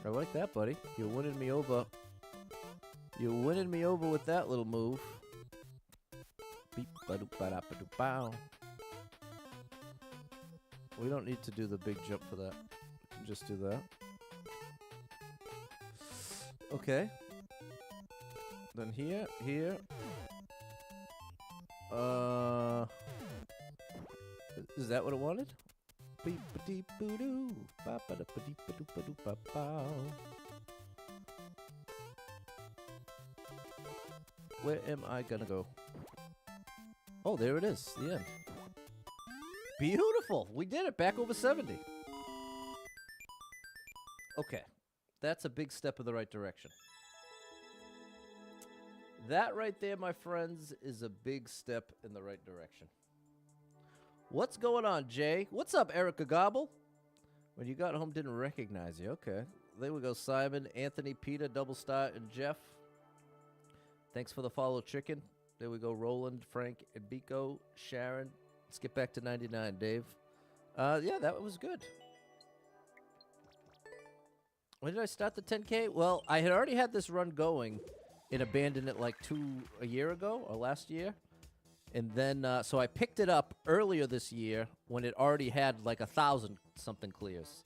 I like that, buddy. You're winning me over. You're winning me over with that little move. Beep, ba-doop-ba-da-ba-doop-bow. We don't need to do the big jump for that. We can just do that. Okay. Then here. Is that what it wanted? Beep-a-deep-boo-doo. Ba-ba-da-ba-deep-ba-doop-ba-doop-ba-bow. Where am I gonna go? Oh, there it is. The end. Beautiful. We did it. Back over 70. Okay. That's a big step in the right direction. That right there, my friends, is a big step in the right direction. What's going on, Jay? What's up, Erica Gobble? When you got home, didn't recognize you. Okay. There we go. Simon, Anthony, Peter, Double Star, and Jeff. Thanks for the follow, chicken. There we go. Roland, Frank, and Biko, Sharon. Let's get back to 99, Dave. Yeah, that was good. When did I start the 10K? Well, I had already had this run going and abandoned it like a year ago or last year. And then, so I picked it up earlier this year when it already had like 1,000 something clears.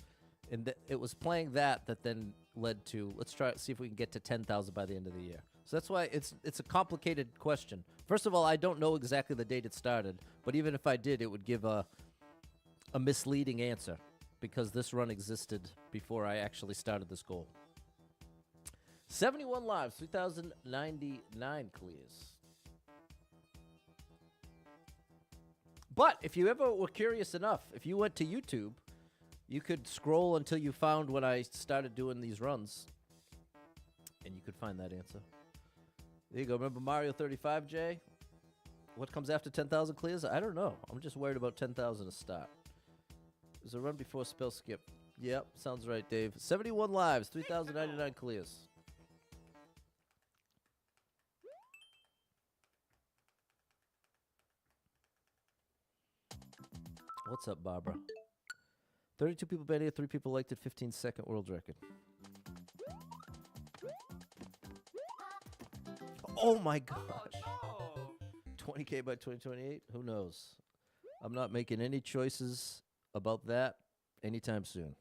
And it was playing that then led to, let's try see if we can get to 10,000 by the end of the year. So that's why it's a complicated question. First of all, I don't know exactly the date it started, but even if I did, it would give a misleading answer because this run existed before I actually started this goal. 71 lives, 3,099 clears. But if you ever were curious enough, if you went to YouTube, you could scroll until you found when I started doing these runs, and you could find that answer. There you go. Remember Mario 35, Jay? What comes after 10,000 clears? I don't know. I'm just worried about 10,000 to start. There's a run before spell skip. Yep, sounds right, Dave. 71 lives, 3,099 clears. What's up, Barbara? 32 people betting it, 3 people liked it, 15-second world record. Oh my gosh. 20K by 2028? Who knows? I'm not making any choices about that anytime soon.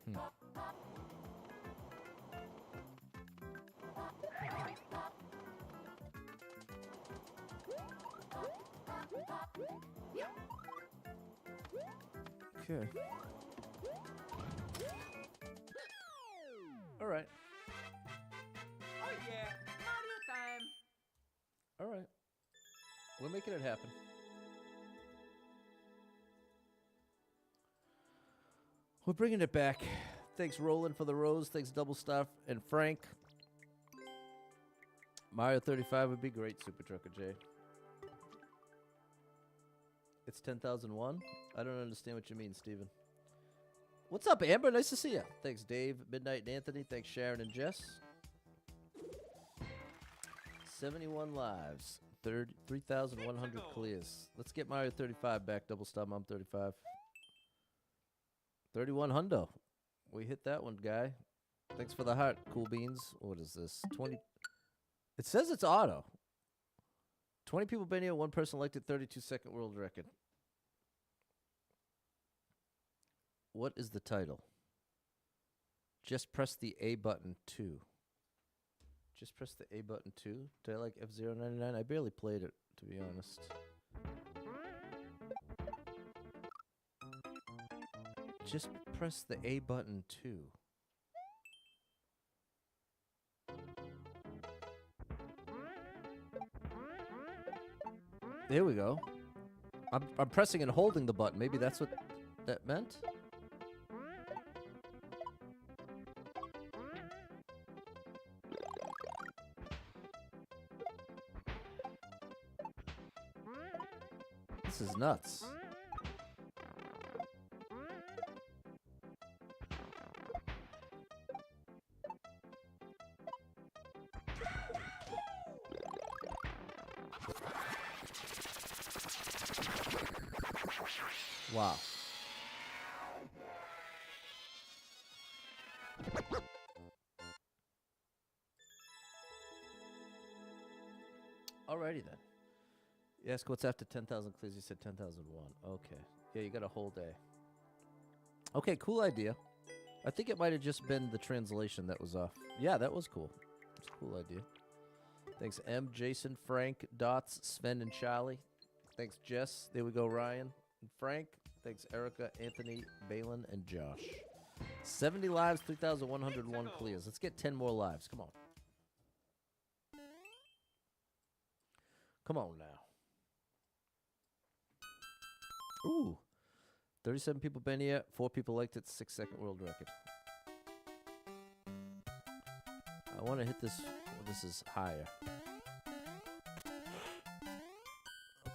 Nothing. Okay. All right. Oh yeah, Mario time. All right. We're making it happen. We're bringing it back. Thanks, Roland, for the rose. Thanks, Double Stuff and Frank. Mario 35 would be great, Super Trucker J. It's 10,001? I don't understand what you mean, Steven. What's up, Amber? Nice to see you. Thanks, Dave, Midnight, and Anthony. Thanks, Sharon and Jess. 71 lives. 3,100 clears. Let's get Mario 35 back. Double Star Mom 35. 31 hundo. We hit that one, guy. Thanks for the heart, Cool Beans. What is this? 20. It says it's auto. 20 people been here. One person elected 32-second world record. What is the title? Just press the A button 2. Just press the A button 2. Did I like F099? I barely played it, to be honest. Just press the A button 2. There we go. I'm pressing and holding the button. Maybe that's what that meant? This is nuts. Wow. Alrighty then. You ask what's after 10,000 clears, you said 10,001. Okay. Yeah, you got a whole day. Okay, cool idea. I think it might have just been the translation that was off. Yeah, that was cool. It's a cool idea. Thanks, M, Jason, Frank, Dots, Sven, and Charlie. Thanks, Jess. There we go, Ryan and Frank. Thanks, Erica, Anthony, Balin, and Josh. 70 lives, 3,101 clears. Let's get 10 more lives. Come on. Come on now. Ooh. 37 people been here. 4 people liked it. 6-second world record. I want to hit this. Oh, this is higher.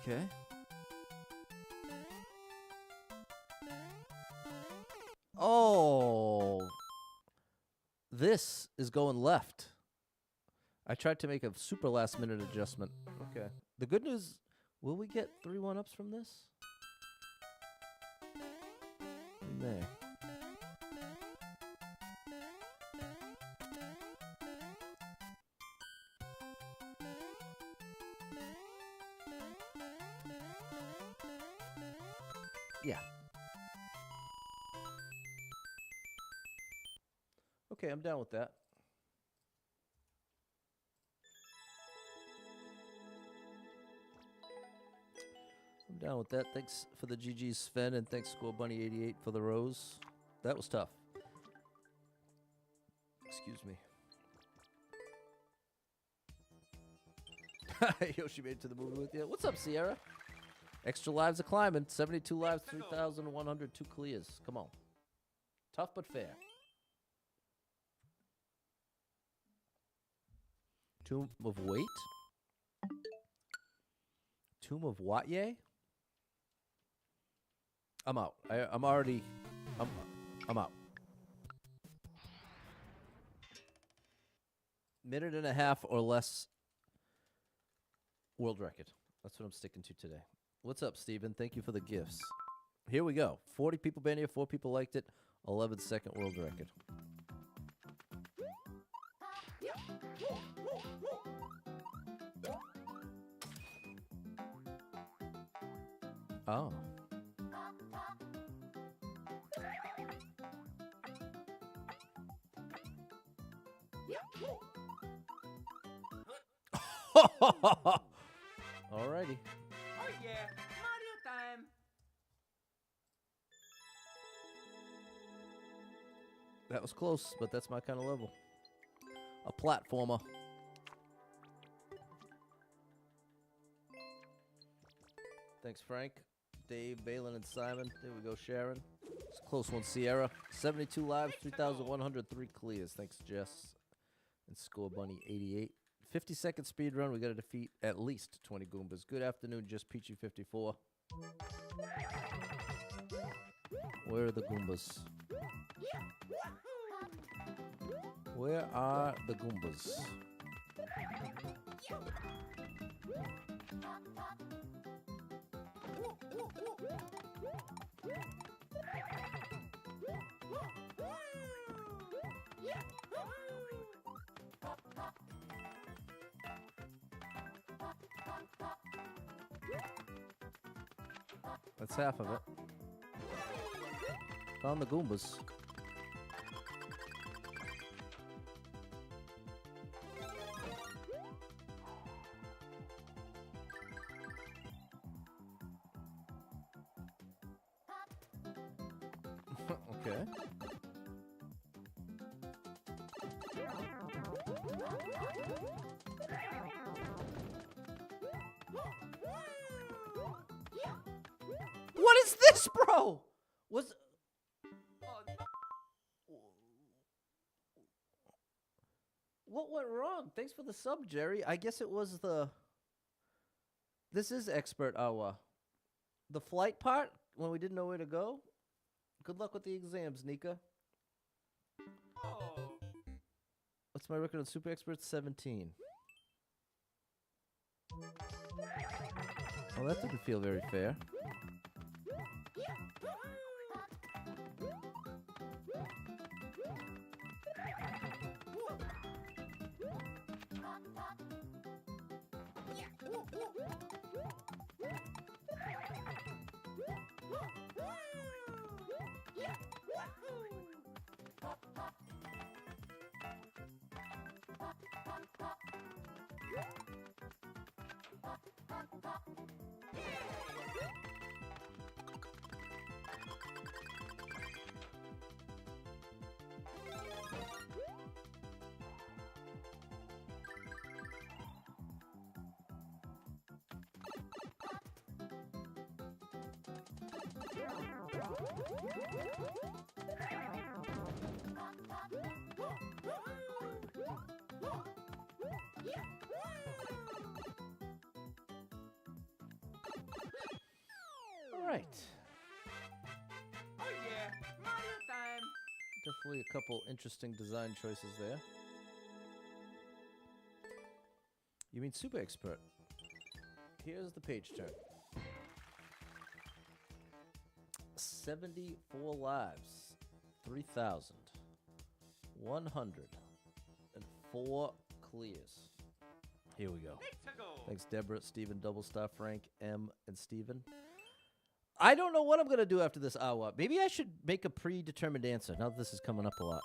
Okay. Oh. This is going left. I tried to make a super last minute adjustment. Okay. The good news, will we get 3 1-ups from this? We may. Yeah. Okay, I'm down with that. I'm down with that. Thanks for the GG Sven, and thanks Score Bunny 88 for the rose. That was tough. Excuse me. Yoshi made it to the movie with you. What's up, Sierra? Extra lives are climbing. 72 lives, 3,102 clears. Come on. Tough but fair. Tomb of Weight? Tomb of what, yay? I'm out. I'm already... I'm out. Minute and a half or less world record. That's what I'm sticking to today. What's up, Steven? Thank you for the gifts. Here we go. 40 people been here. 4 people liked it. 11-second world record. Oh. Alrighty. Oh yeah, Mario time. That was close, but that's my kind of level. A platformer. Thanks, Frank, Dave, Balin, and Simon. There we go, Sharon. It's a close one, Sierra. 72 lives, 3,103 clears. Thanks, Jess. And Score Bunny 88. 50-second speed run. We got to defeat at least 20 Goombas. Good afternoon, Just Peachy 54. Where are the Goombas? Where are the Goombas? That's half of it. Found the Goombas. Okay. What is this, bro? Was what went wrong? Thanks for the sub, Jerry. I guess it was the. This is expert hour. The flight part when we didn't know where to go. Good luck with the exams, Nika. Oh. What's my record on Super Expert? 17. Well, that didn't feel very fair. All right. Oh yeah, Mario time. Definitely a couple interesting design choices there. You mean super expert? Here's the page turn. 74 lives, 3,104 clears. Here we go. Let's go. Thanks, Deborah, Stephen, Double Star, Frank, M, and Stephen. I don't know what I'm going to do after this hour. Maybe I should make a predetermined answer now that this is coming up a lot.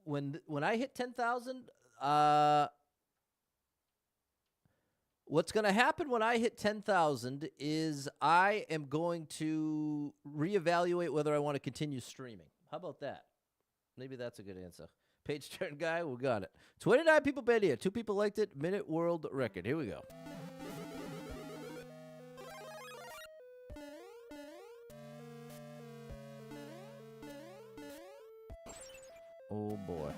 When I hit 10,000, what's going to happen when I hit 10,000 is I am going to reevaluate whether I want to continue streaming. How about that? Maybe that's a good answer. Page turn guy, we got it. 29 people been here. 2 people liked it. Minute world record. Here we go. Oh boy.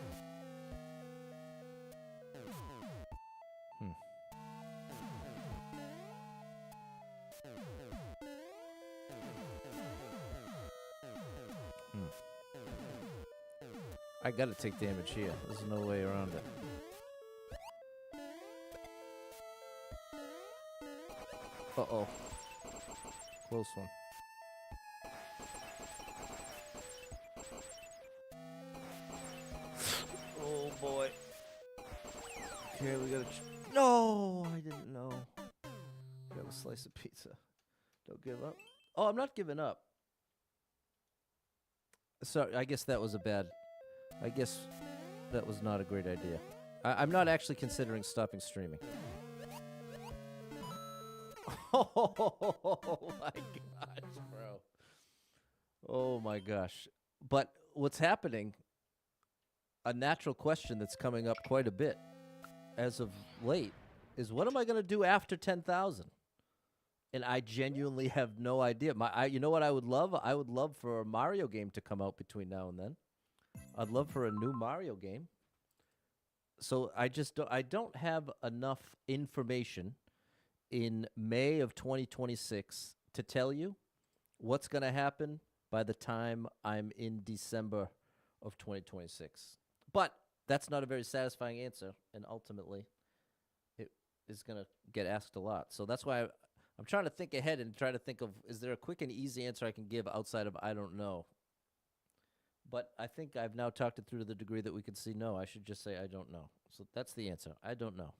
I gotta take damage here. There's no way around it. Uh-oh. Close one. Oh boy. Okay, we gotta... No! I didn't know. Grab a slice of pizza. Don't give up. Oh, I'm not giving up. Sorry, I guess that was a bad... I guess that was not a great idea. I'm not actually considering stopping streaming. Oh my gosh, bro. Oh my gosh. But what's happening, a natural question that's coming up quite a bit as of late, is what am I going to do after 10,000? And I genuinely have no idea. You know what I would love? I would love for a Mario game to come out between now and then. I'd love for a new Mario game. So I don't have enough information in May of 2026 to tell you what's going to happen by the time I'm in December of 2026. But that's not a very satisfying answer, and ultimately it is going to get asked a lot. So that's why I'm trying to think ahead and try to think of, is there a quick and easy answer I can give outside of I don't know? But I think I've now talked it through to the degree that we could see no. I should just say I don't know. So that's the answer. I don't know.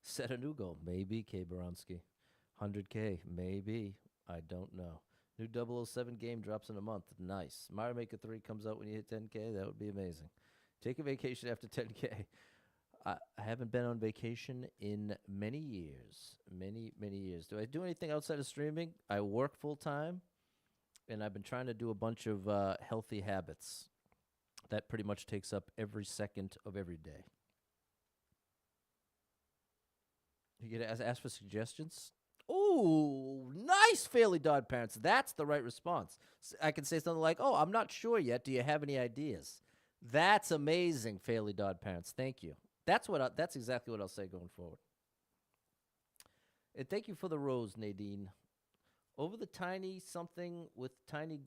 Set a new goal. Maybe, K. Baronski. 100K. Maybe. I don't know. New 007 game drops in a month. Nice. Mario Maker 3 comes out when you hit 10K. That would be amazing. Take a vacation after 10K. I haven't been on vacation in many years. Many, many years. Do I do anything outside of streaming? I work full time. And I've been trying to do a bunch of healthy habits. That pretty much takes up every second of every day. You get to ask for suggestions? Oh, nice, Fairly Dodd Parents. That's the right response. I can say something like, oh, I'm not sure yet. Do you have any ideas? That's amazing, Fairly Dodd Parents. Thank you. That's exactly what I'll say going forward. And thank you for the rose, Nadine. Over the tiny something with 2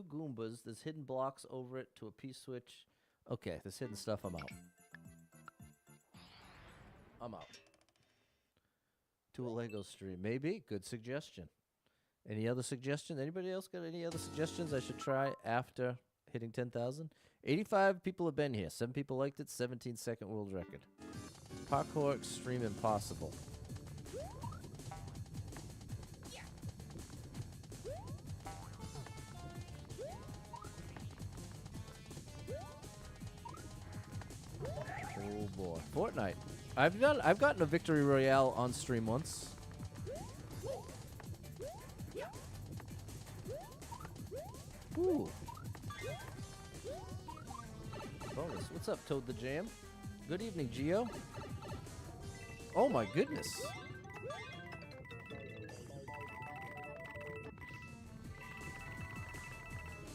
Goombas, there's hidden blocks over it to a P-switch. Okay, this hidden stuff, I'm out. I'm out. To a Lego stream. Maybe. Good suggestion. Any other suggestions? Anybody else got any other suggestions I should try after hitting 10,000? 85 people have been here. 7 people liked it. 17-second world record. Parkour Extreme Impossible. Oh boy. Fortnite. I've gotten a victory royale on stream once. Ooh. Bonus. What's up, Toad the Jam? Good evening, Geo. Oh my goodness.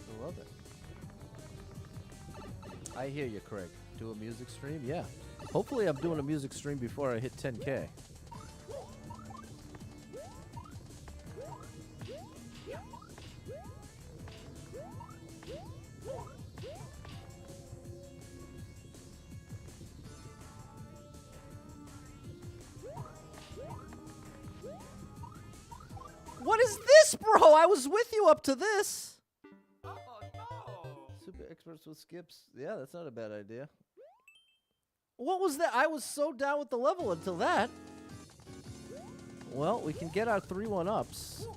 I love it. I hear you, Craig. Do a music stream? Yeah. Hopefully I'm doing a music stream before I hit 10K. What is this, bro? I was with you up to this. Oh no! Super experts with skips. Yeah, that's not a bad idea. What was that? I was so down with the level until that. Well, we can get our 3 1-ups.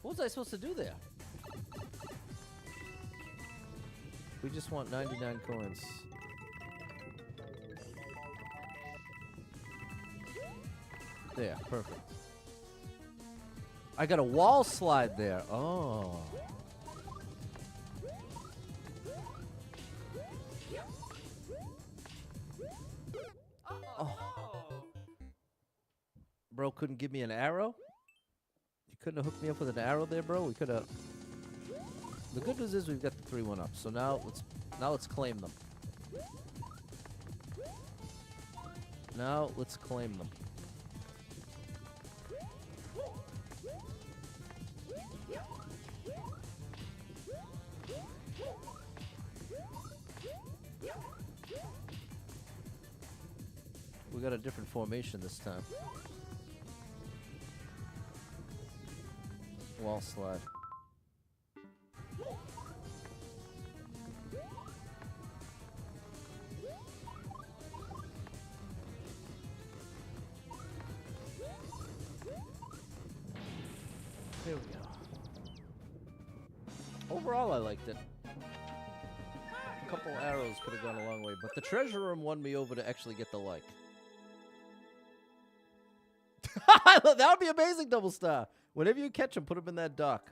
What was I supposed to do there? We just want 99 coins. There, perfect. I got a wall slide there. Oh. Bro couldn't give me an arrow? You couldn't have hooked me up with an arrow there, bro? We could have. The good news is we've got the 3 1-ups. So now let's claim them. Now let's claim them. We got a different formation this time. Wall slide. There we go. Overall, I liked it. A couple arrows could have gone a long way, but the treasure room won me over to actually get the like. That would be amazing, Double Star. Whenever you catch him, put him in that dock.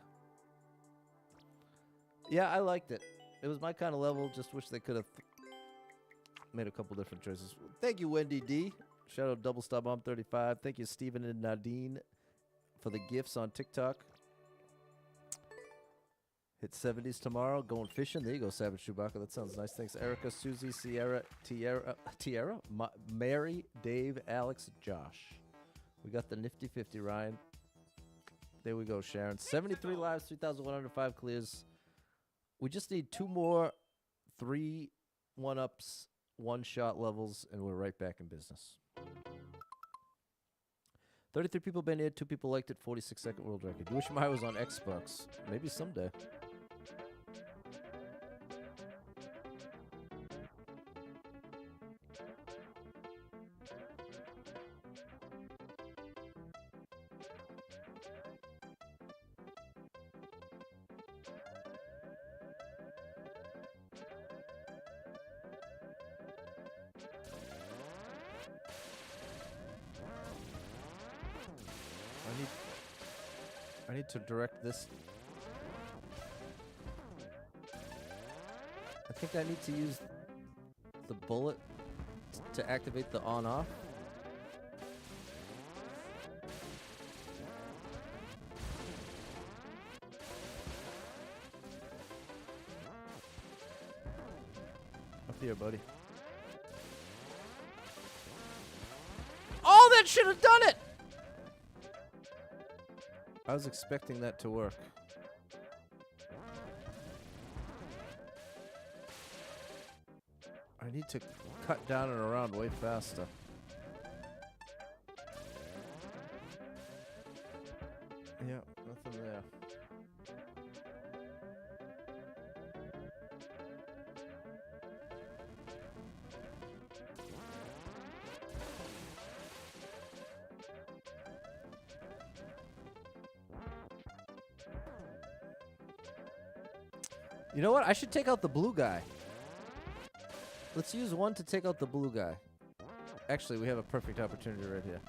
Yeah, I liked it. It was my kind of level. Just wish they could have made a couple different choices. Thank you, Wendy D. Shout out Double Star Bomb 35. Thank you, Steven and Nadine, for the gifts on TikTok. Hit 70s tomorrow. Going fishing. There you go, Savage Chewbacca. That sounds nice. Thanks, Erica, Susie, Sierra, Tiara, Mary, Dave, Alex, Josh. We got the nifty 50, Ryan. There we go, Sharon. 73 lives, 3,105 clears. We just need 2 more 3 1-ups, 1-shot levels, and we're right back in business. 33 people been here, 2 people liked it, 46-second world record. You wish mine was on Xbox. Maybe someday. I need to direct this. I think I need to use the bullet to activate the on-off. Up here, buddy. Oh, that should have done it! I was expecting that to work. I need to cut down and around way faster. Yeah, nothing there. You know what? I should take out the blue guy. Let's use one to take out the blue guy. Actually, we have a perfect opportunity right here.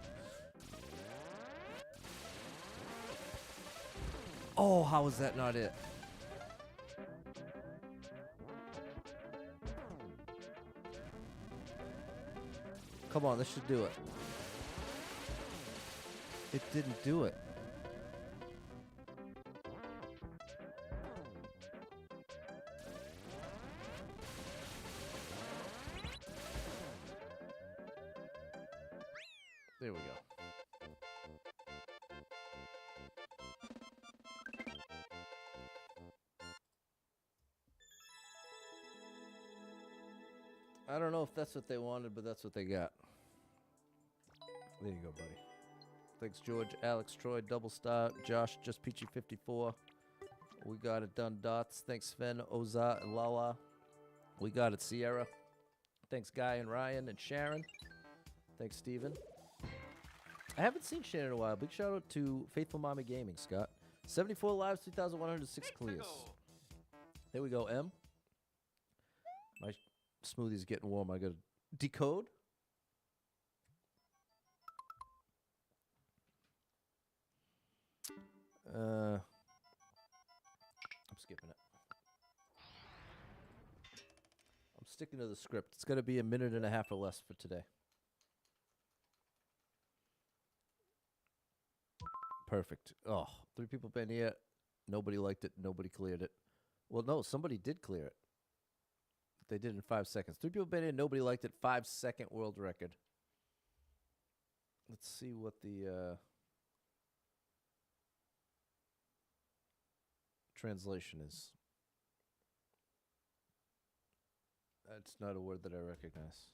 Oh, how is that not it? Come on, this should do it. It didn't do it. There we go. I don't know if that's what they wanted, but that's what they got. There you go, buddy. Thanks, George, Alex, Troy, Double Star, Josh, Just Peachy 54. We got it done, Dots. Thanks, Sven, Oza, and Lala. We got it, Sierra. Thanks, Guy and Ryan and Sharon. Thanks, Steven. I haven't seen Sharon in a while. Big shout out to Faithful Mommy Gaming, Scott. 74 lives, 2,106 clears. There we go, M. My smoothie's getting warm. I gotta decode. I'm skipping it. I'm sticking to the script. It's gonna be a minute and a half or less for today. Perfect. Oh, 3 people been here. Nobody liked it. Nobody cleared it. Well, no, somebody did clear it. They did in 5 seconds. 3 people been here. Nobody liked it. 5-second world record. Let's see what the translation is. That's not a word that I recognize.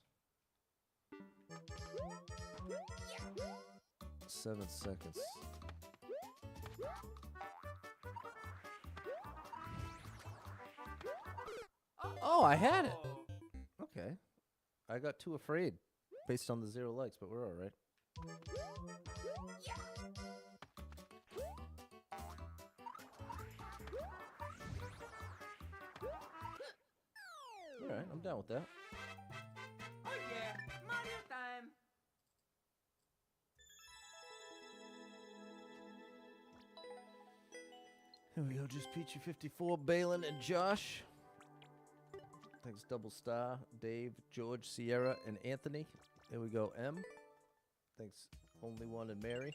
7 seconds. Oh, I had it. Okay. I got too afraid based on the 0 likes, but we're all right. All right, I'm down with that. Oh yeah, Mario time. Here we go, Just Peachy 54, Balin and Josh. Thanks, Double Star, Dave, George, Sierra, and Anthony. There we go, M. Thanks, Only One and Mary.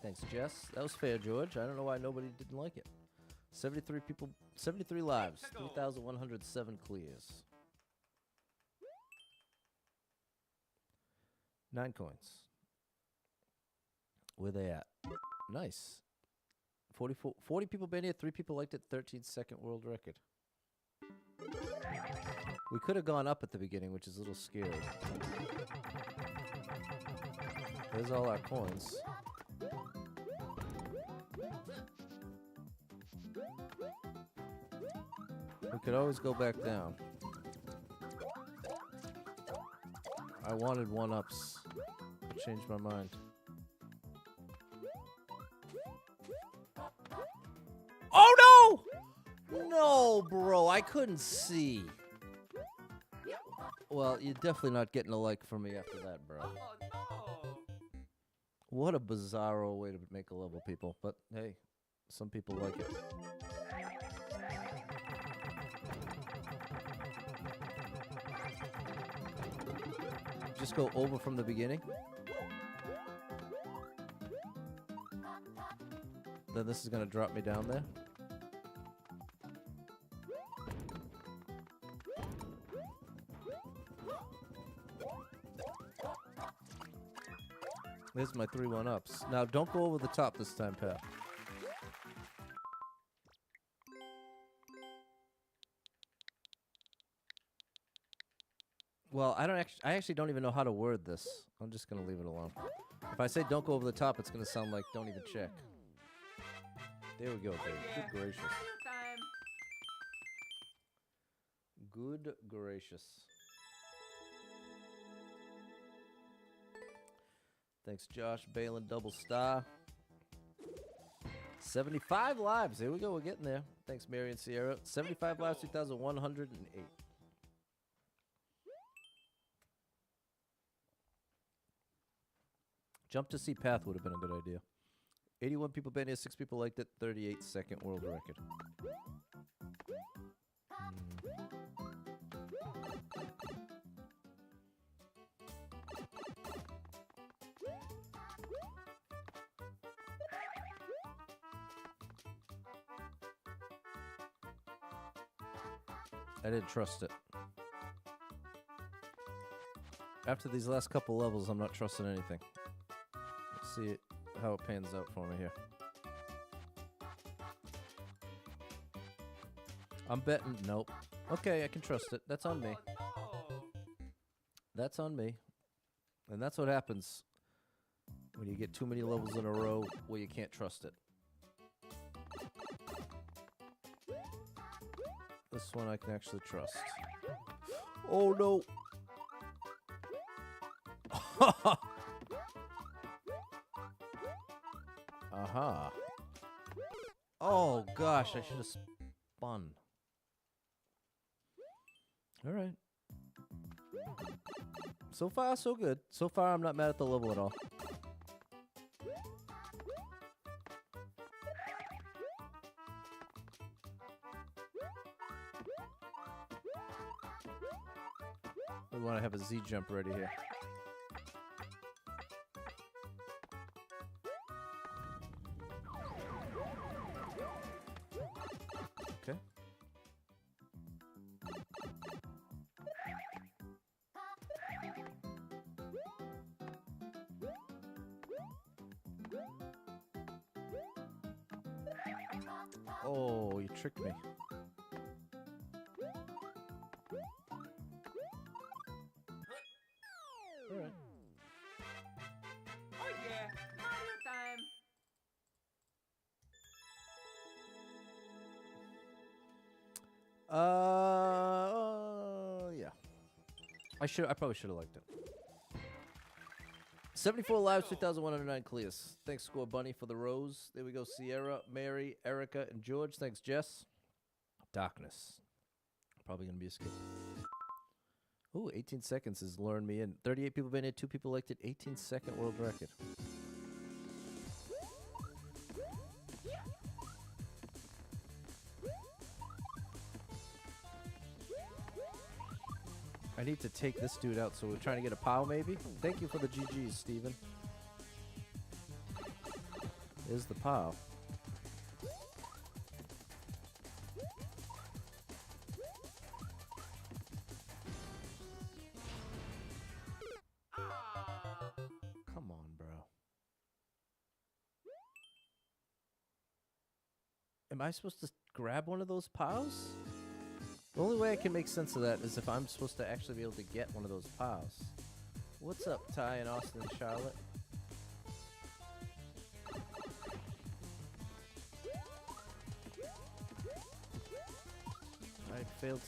Thanks, Jess. That was fair, George. I don't know why nobody didn't like it. 73 people, 73 lives, 3,107 clears. 9 coins. Where they at? Nice. 40 people been here, 3 people liked it, 13-second world record. We could have gone up at the beginning, which is a little scary. There's all our coins. We could always go back down. I wanted 1-ups. I changed my mind. Oh no! No, bro, I couldn't see. Well, you're definitely not getting a like from me after that, bro. Oh no. What a bizarro way to make a level, people. But hey, some people like it. Just go over from the beginning. Then this is going to drop me down there. There's my 3 1-ups. Now, don't go over the top this time, Pat. Well, I actually don't even know how to word this. I'm just gonna leave it alone. If I say don't go over the top, it's gonna sound like don't even check. There we go, Dave. Good gracious. Mario time. Good gracious. Thanks, Josh. Balin, Double Star. 75 lives. Here we go. We're getting there. Thanks, Mary and Sierra. 75 lives, 2,108. Jump to see path would have been a good idea. 81 people been here, 6 people liked it, 38-second world record. I didn't trust it. After these last couple levels, I'm not trusting anything. Let's see how it pans out for me here. I'm betting nope. Okay, I can trust it. That's on me. That's on me. And that's what happens when you get too many levels in a row where you can't trust it. This one I can actually trust. Oh no! Aha. Oh gosh, I should have spun. Alright. So far, so good. So far, I'm not mad at the level at all. We want to have a Z jump ready here. Okay. Oh, you tricked me. Alright. Oh yeah, Mario time. Yeah. I probably should have liked it. 74 lives, 2,109 clears. Thanks, Score Bunny, for the rose. There we go. Sierra, Mary, Erica, and George. Thanks, Jess. Darkness. Probably going to be a skip. Ooh, 18 seconds has lured me in. 38 people been in, 2 people liked it. 18-second world record. I need to take this dude out, so we're trying to get a POW maybe? Thank you for the GGs, Steven. There's the POW. Come on, bro. Am I supposed to grab one of those POWs? The only way I can make sense of that is if I'm supposed to actually be able to get one of those POWs. What's up, Ty and Austin and Charlotte? I failed.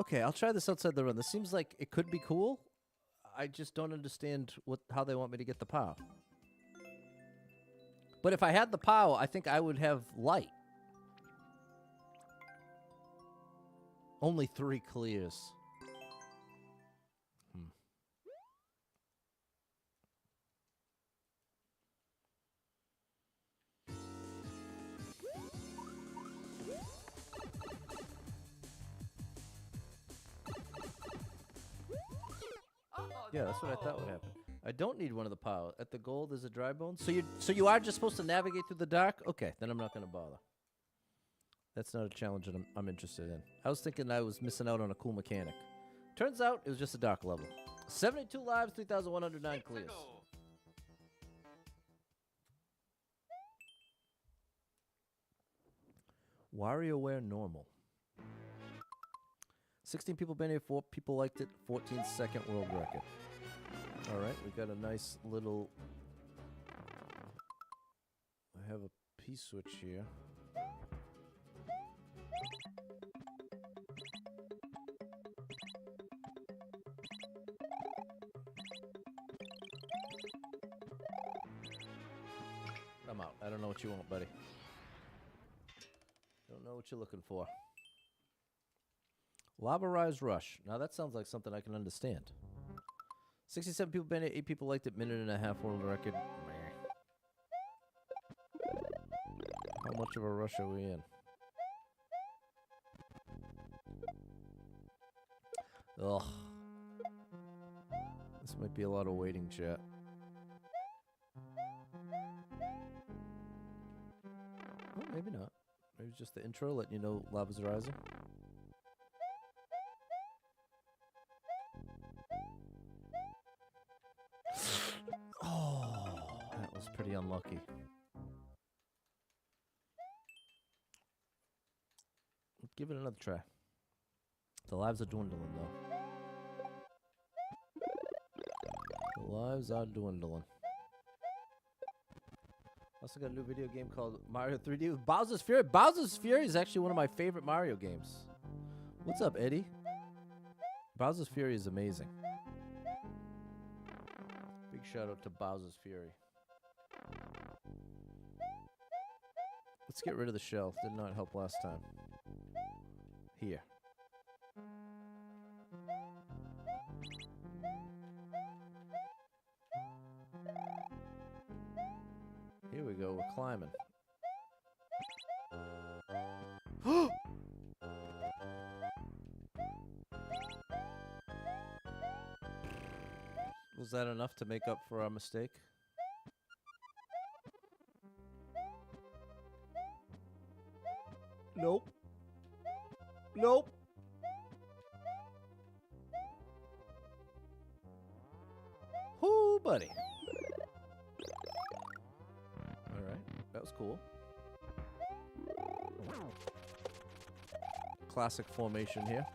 Okay, I'll try this outside the run. This seems like it could be cool. I just don't understand how they want me to get the POW. But if I had the POW, I think I would have light. Only 3 clears. Yeah, that's what I thought would happen. I don't need one of the POW. At the goal, there's a dry bone. So you are just supposed to navigate through the dark? Okay, then I'm not going to bother. That's not a challenge that I'm interested in. I was thinking I was missing out on a cool mechanic. Turns out it was just a dark level. 72 lives, 3,109 clears. WarioWare normal. 16 people been here, 4 people liked it, 14-second world record. All right, we got a nice little... I have a P-switch here. I'm out. I don't know what you want, buddy. Don't know what you're looking for. Lava Rise Rush. Now that sounds like something I can understand. 67 people banned it, 8 people liked it, minute and a half world record. Meh. How much of a rush are we in? Ugh. This might be a lot of waiting, chat. Oh, maybe not. Maybe it's just the intro letting you know lava's rising. Oh, that was pretty unlucky. Give it another try. The lives are dwindling, though. The lives are dwindling. Also got a new video game called Mario 3D with Bowser's Fury. Bowser's Fury is actually one of my favorite Mario games. What's up, Eddie? Bowser's Fury is amazing. Big shout out to Bowser's Fury. Let's get rid of the shelf. Did not help last time. Here. Here we go, we're climbing. Was that enough to make up for our mistake? Nope. Nope. Whoo, buddy. Alright, that was cool. Classic formation here.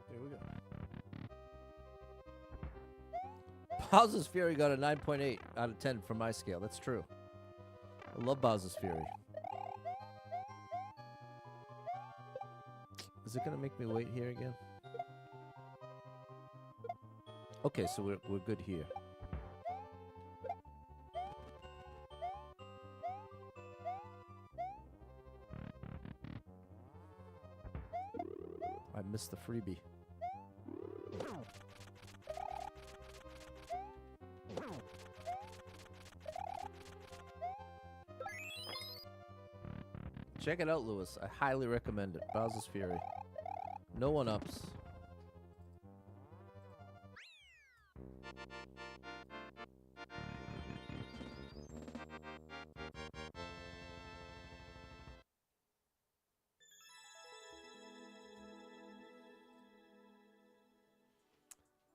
There we go. Bowser's Fury got a 9.8 out of 10 from my scale. That's true. I love Bowser's Fury. Is it gonna make me wait here again? Okay, so we're good here. I missed the freebie. Check it out, Lewis. I highly recommend it. Bowser's Fury. No one-ups.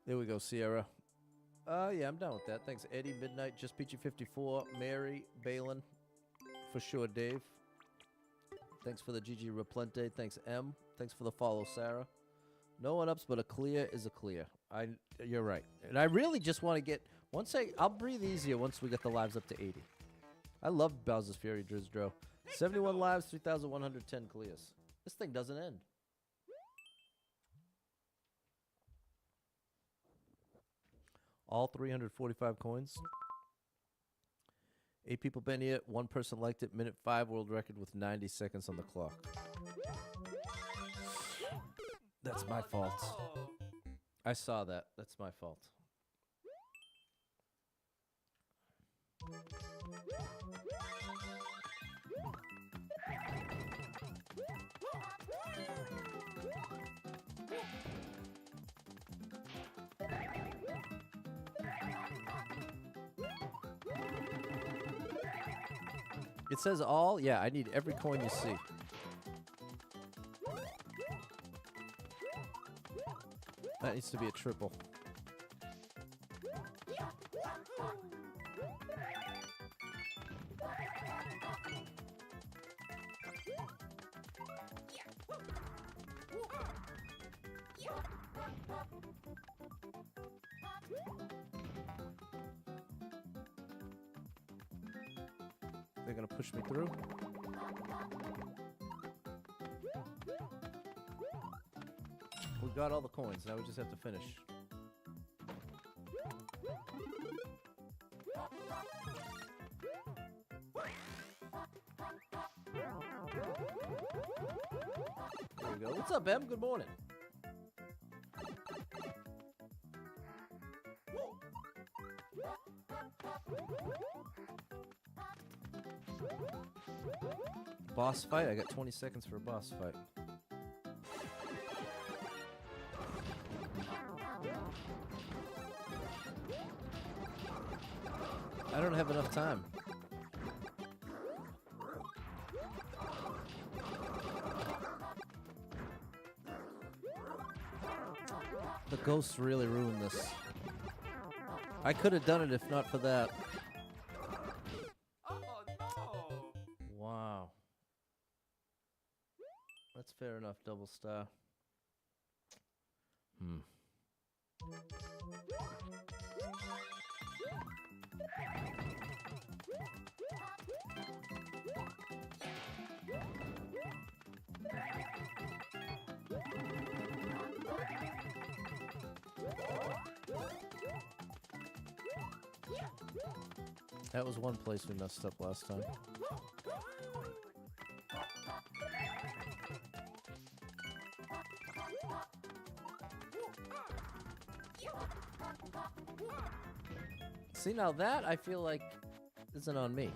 There we go, Sierra. Yeah, I'm down with that. Thanks, Eddie, Midnight, Just Peachy 54, Mary, Balin, for sure, Dave. Thanks for the GG Replente. Thanks, M. Thanks for the follow, Sarah. No one-ups, but a clear is a clear. You're right. And I really just want to get... I'll breathe easier once we get the lives up to 80. I love Bowser's Fury, Drizdro. 71 lives, 3,110 clears. This thing doesn't end. All 345 coins. 8 people been here. 1 person liked it. Minute 5 world record with 90 seconds on the clock. That's my fault. I saw that. That's my fault. It says all? Yeah, I need every coin you see. That needs to be a triple. They're gonna push me through. We're got all the coins. Now we just have to finish. There we go. What's up, Em? Good morning. Boss fight? I got 20 seconds for a boss fight. I don't have enough time. The ghosts really ruined this. I could have done it if not for that. Oh no! Wow. That's fair enough, double star. That was one place we messed up last time. See, now that I feel like isn't on me.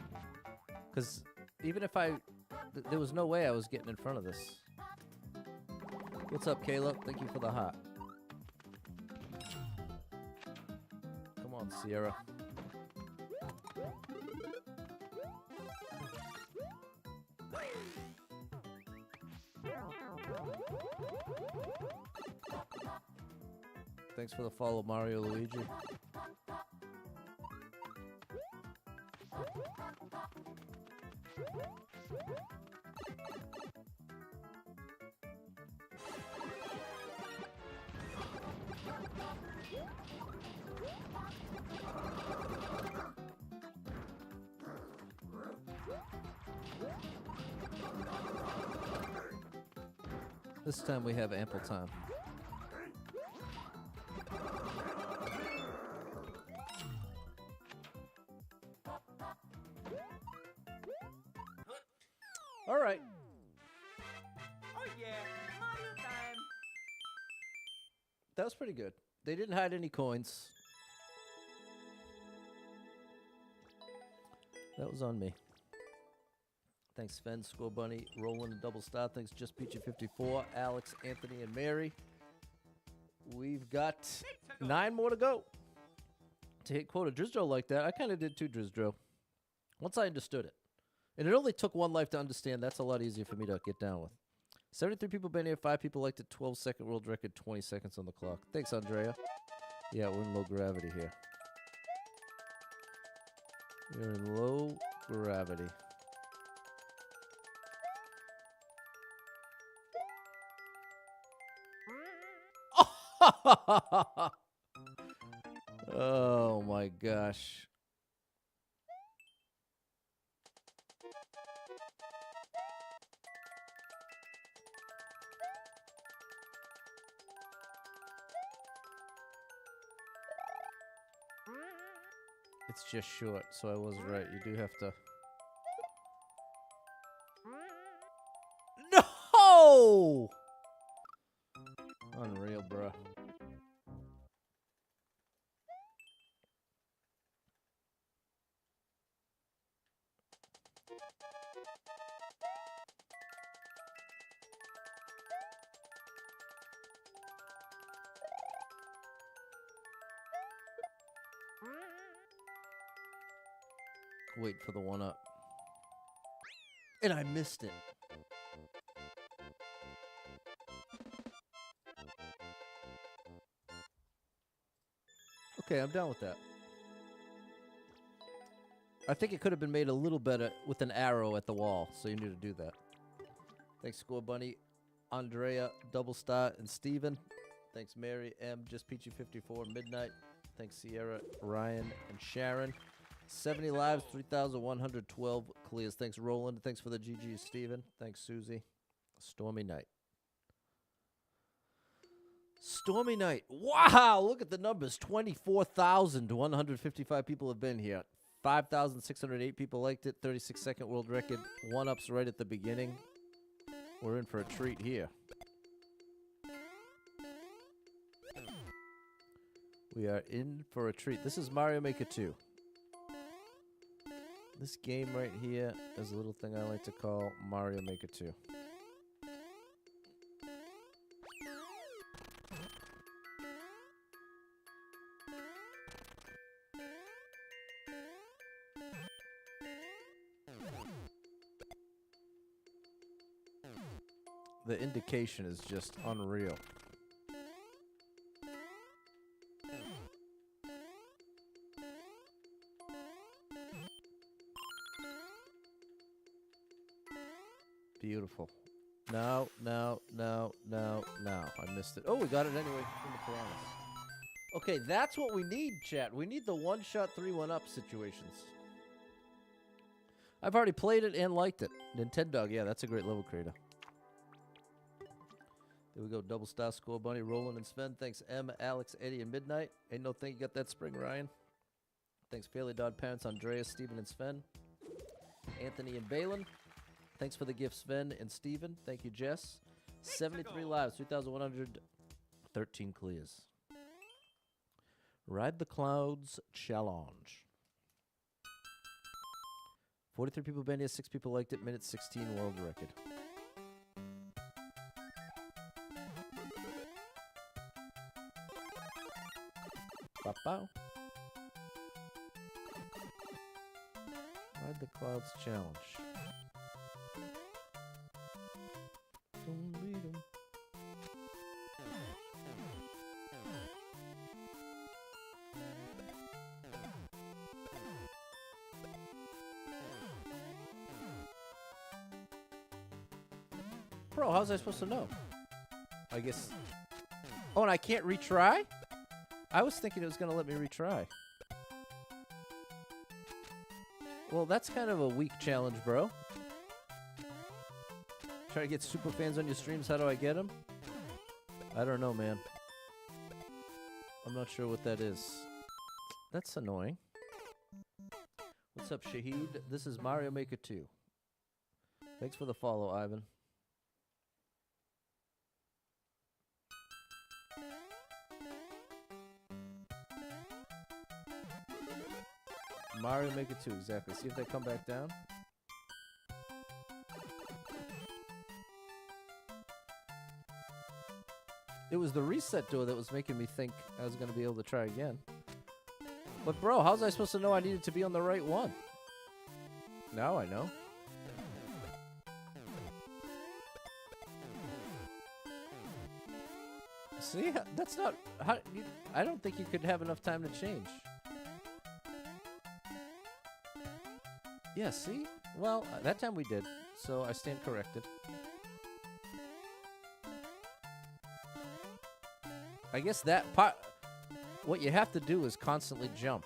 Because even if there was no way I was getting in front of this. What's up, Caleb? Thank you for the heart. Come on, Sierra. Thanks for the follow, Mario Luigi. This time we have ample time. All right. Oh yeah, Mario time! That was pretty good. They didn't hide any coins. That was on me. Thanks, Sven, Score Bunny, Roland, and Double Star. Thanks, Just Peachy 54, Alex, Anthony, and Mary. We've got 9 more to go to hit quota. Drizdro like that. I kind of did too, Drizdro. Once I understood it. And it only took 1 life to understand. That's a lot easier for me to get down with. 73 people been here. 5 people liked it. 12-second world record. 20 seconds on the clock. Thanks, Andrea. Yeah, we're in low gravity here. We're in low gravity. Oh my gosh. It's just short, so I was right. You do have to... No! Unreal, bruh. Wait for the 1-up. And I missed it. Okay, I'm done with that. I think it could have been made a little better with an arrow at the wall, so you need to do that. Thanks, Score Bunny, Andrea, Double Star, and Steven. Thanks, Mary, M, Just Peachy 54, Midnight. Thanks, Sierra, Ryan, and Sharon. 70 lives, 3,112 clears. Thanks, Roland. Thanks for the GG, Steven. Thanks, Susie. Stormy night. Stormy night. Wow, look at the numbers. 24,155 people have been here. 5,608 people liked it. 36-second world record. One-ups right at the beginning. We're in for a treat here. We are in for a treat. This is Mario Maker 2. This game right here is a little thing I like to call Mario Maker 2. The indication is just unreal. Beautiful. No. I missed it. Oh, we got it anyway from the piranhas. Okay, that's what we need, chat. We need the one-shot 3-1-up situations. I've already played it and liked it. Nintendo, yeah, that's a great level creator. There we go. Double star score, Bunny, Roland, and Sven. Thanks, M, Alex, Eddie, and Midnight. Ain't no thing you got that spring, Ryan. Thanks, Fairly Dod Parents, Andreas, Steven, and Sven. Anthony and Balin. Thanks for the gift, Sven and Steven. Thank you, Jess. 73 lives, 3,113 clears. Ride the Clouds Challenge. 43 people been here, 6 people liked it. Minute 16 world record. Bow. Ride the Clouds Challenge. Don't beat 'em. Bro, how's I supposed to know? I guess. Oh, and I can't retry? I was thinking it was going to let me retry. Well, that's kind of a weak challenge, bro. Try to get super fans on your streams. How do I get them? I don't know, man. I'm not sure what that is. That's annoying. What's up, Shahid? This is Mario Maker 2. Thanks for the follow, Ivan. Mario Maker 2, exactly. See if they come back down. It was the reset door that was making me think I was going to be able to try again. But bro, how was I supposed to know I needed to be on the right one? Now I know. See, that's not... I don't think you could have enough time to change. Yeah, see? Well, that time we did, so I stand corrected. I guess that part... What you have to do is constantly jump.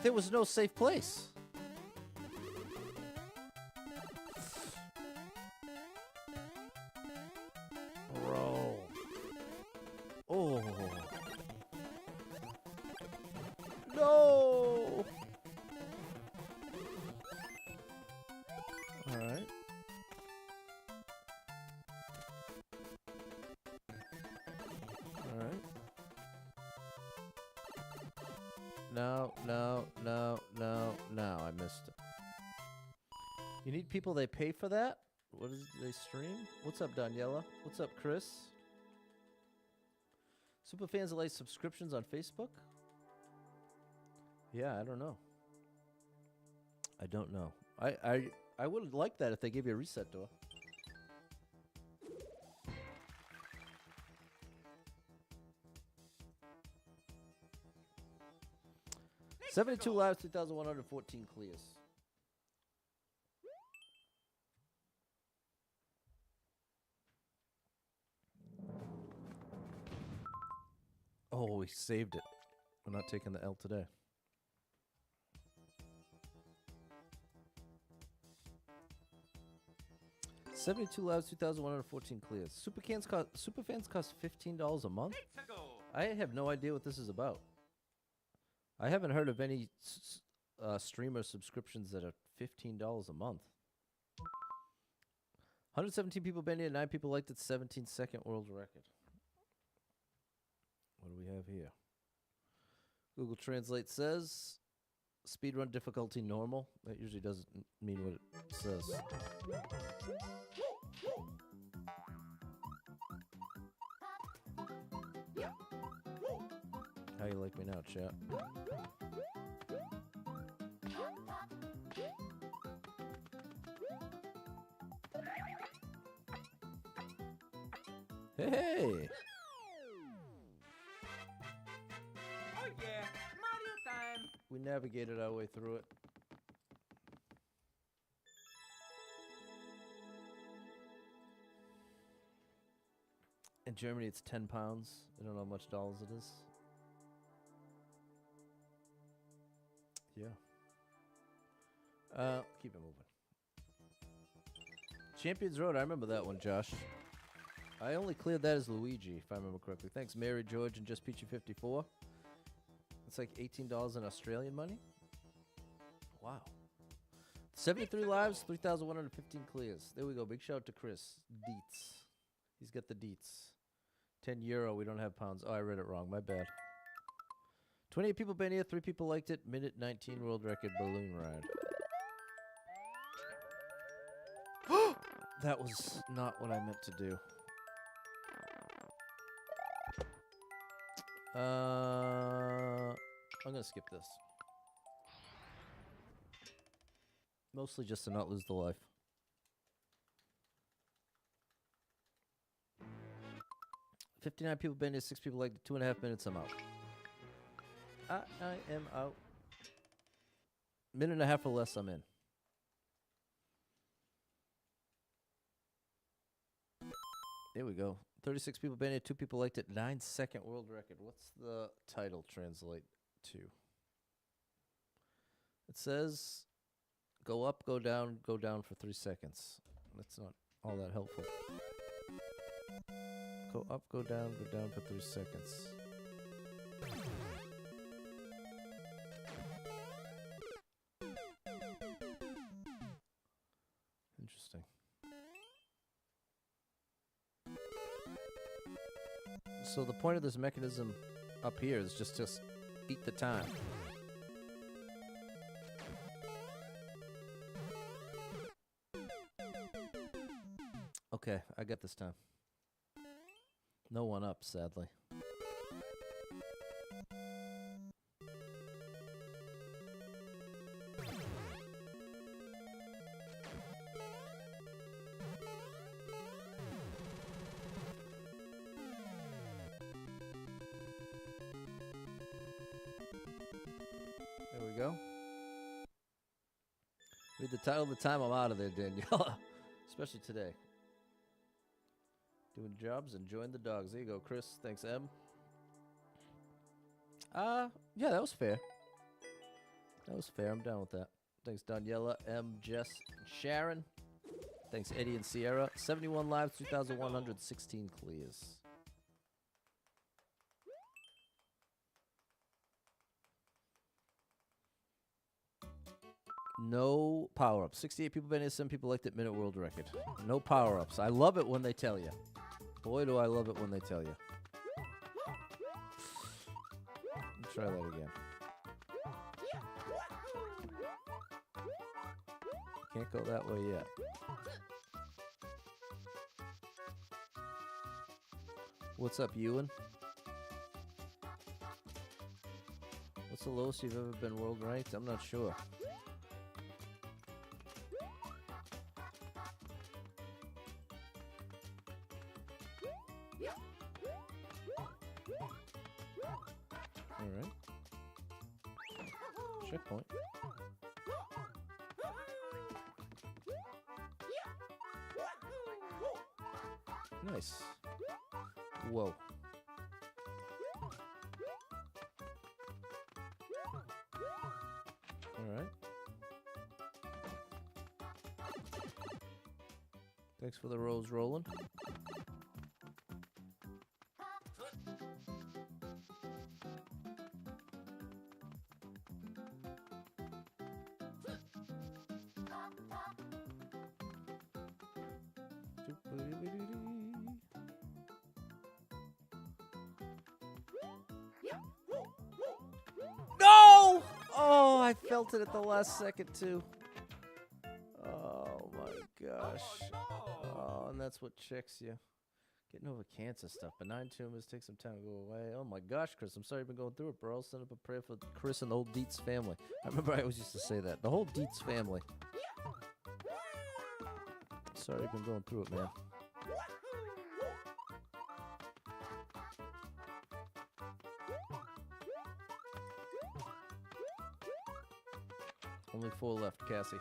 There was no safe place. Bro. Oh. No. All right. All right. No, I missed it. You need people they pay for that? What is they stream? What's up, Daniela? What's up, Chris? Superfans that like subscriptions on Facebook? Yeah, I don't know. I don't know. I would like that if they gave you a reset door. Let's 72 go. lives, 2,114 clears. Oh, we saved it. We're not taking the L today. 72 lives, 2,114 clears. Superfans cost $15 a month? Let's go. I have no idea what this is about. I haven't heard of any streamer subscriptions that are $15 a month. 117 people been here, 9 people liked it, 17-second world record. What do we have here? Google Translate says speedrun difficulty normal. That usually doesn't mean what it says. How you like me now, chat? Hey! Oh yeah, Mario time. We navigated our way through it. In Germany, it's 10 pounds. I don't know how much dollars it is. Yeah. Keep it moving. Champions Road, I remember that one, Josh. I only cleared that as Luigi, if I remember correctly. Thanks, Mary George and Just Peachy 54. It's like $18 in Australian money. Wow. 73 lives, 3,115 clears. There we go. Big shout out to Chris. Deets. He's got the deets. €10. We don't have pounds. Oh, I read it wrong. My bad. 28 people been here. 3 people liked it. Minute 19 world record balloon ride. That was not what I meant to do. I'm going to skip this. Mostly just to not lose the life. $59 people been here, 6 people liked it, 2.5 minutes, I'm out. I am out. Minute and a half or less, I'm in. There we go. 36 people been here, 2 people liked it, 9-second world record. What's the title translate to? It says, go up, go down for 3 seconds. That's not all that helpful. Go up, go down for 3 seconds. Interesting. So the point of this mechanism up here is just to eat the time. Okay, I got this time. No one up, sadly. There we go. Read the title of the time, I'm out of there, Daniela. Especially today. Doing jobs, enjoying the dogs. There you go, Chris. Thanks, M. Yeah, that was fair. That was fair. I'm down with that. Thanks, Daniela, M, Jess, and Sharon. Thanks, Eddie and Sierra. 71 lives, 2,116 clears. No power-ups. 68 people been here, 7 people liked it, minute world record. No power-ups. I love it when they tell you. Boy, do I love it when they tell you. Let's try that again. Can't go that way yet. What's up, Ewan? What's the lowest you've ever been world ranked? I'm not sure. Alright. Checkpoint. Nice. Whoa. Alright. Thanks for the rose rolling. No! Oh, I felt it at the last second, too. Oh, my gosh. Oh, and that's what checks you. Getting over cancer stuff. Benign tumors take some time to go away. Oh, my gosh, Chris. I'm sorry you've been going through it, bro. I'll send up a prayer for Chris and the whole Dietz family. I remember I always used to say that. The whole Dietz family. Sorry you've been going through it, man. Only 4 left, Cassie.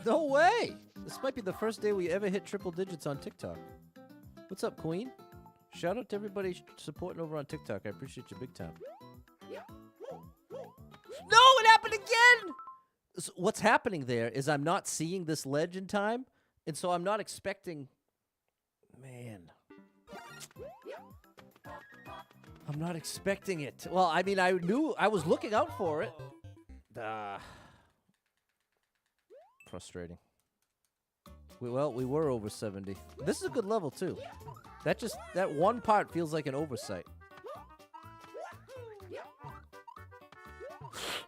No way! This might be the first day we ever hit triple digits on TikTok. What's up, Queen? Shout out to everybody supporting over on TikTok. I appreciate you big time. No, it happened again! So what's happening there is I'm not seeing this ledge in time, and so I'm not expecting... Man. I'm not expecting it. Well, I mean, I knew I was looking out for it. Frustrating. We were over 70. This is a good level, too. That one part feels like an oversight.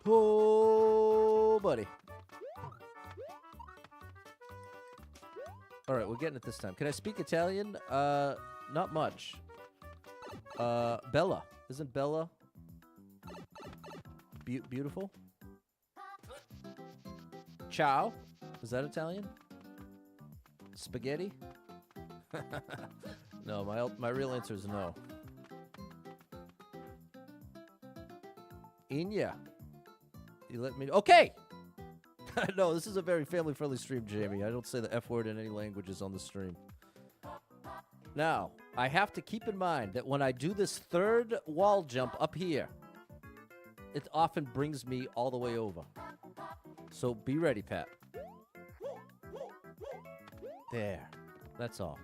Oh, buddy. All right, we're getting it this time. Can I speak Italian? Not much. Bella. Isn't Bella beautiful? Ciao. Is that Italian? Spaghetti? No, my real answer is no. Inya. You let me... Okay! No, this is a very family-friendly stream, Jamie. I don't say the F word in any languages on the stream. Now, I have to keep in mind that when I do this third wall jump up here, it often brings me all the way over. So be ready, Pat. There. That's all.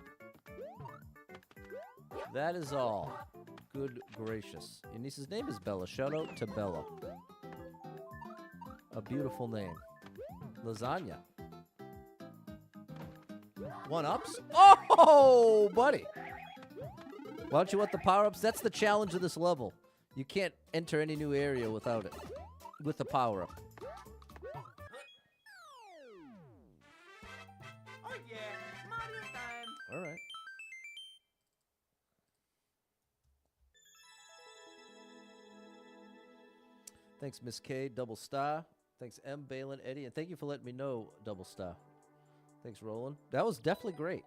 That is all. Good gracious. Your niece's name is Bella. Shout out to Bella. A beautiful name. Lasagna. 1-ups? Oh, buddy. Why don't you want the power-ups? That's the challenge of this level. You can't enter any new area without it. With the power-up. Oh yeah, Mario time. All right. Thanks, Miss K. Double star. Thanks, M. Balin, Eddie. And thank you for letting me know, Double star. Thanks, Roland. That was definitely great.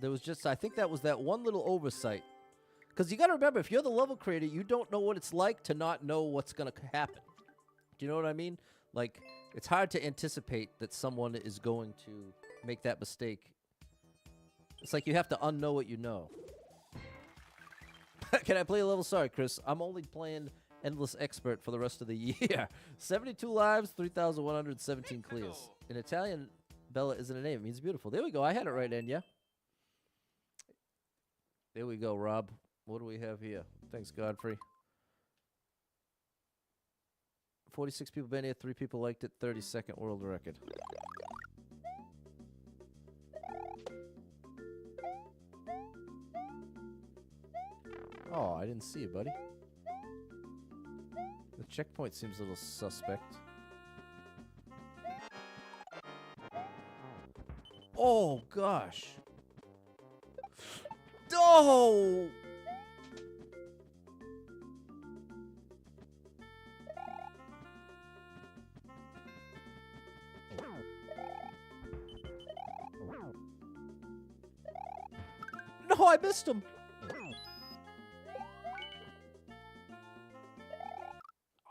There was just, I think that was that one little oversight. Because you got to remember, if you're the level creator, you don't know what it's like to not know what's going to happen. Do you know what I mean? Like, it's hard to anticipate that someone is going to make that mistake. It's like you have to unknow what you know. Can I play a level? Sorry, Chris. I'm only playing Endless Expert for the rest of the year. 72 lives, 3,117 clears. In Italian, Bella isn't a name. It means beautiful. There we go. I had it right, Enya. There we go, Rob. What do we have here? Thanks, Godfrey. 46 people been here. 3 people liked it. 32nd world record. Oh, I didn't see you, buddy. The checkpoint seems a little suspect. Oh, gosh. Oh! No, I missed him.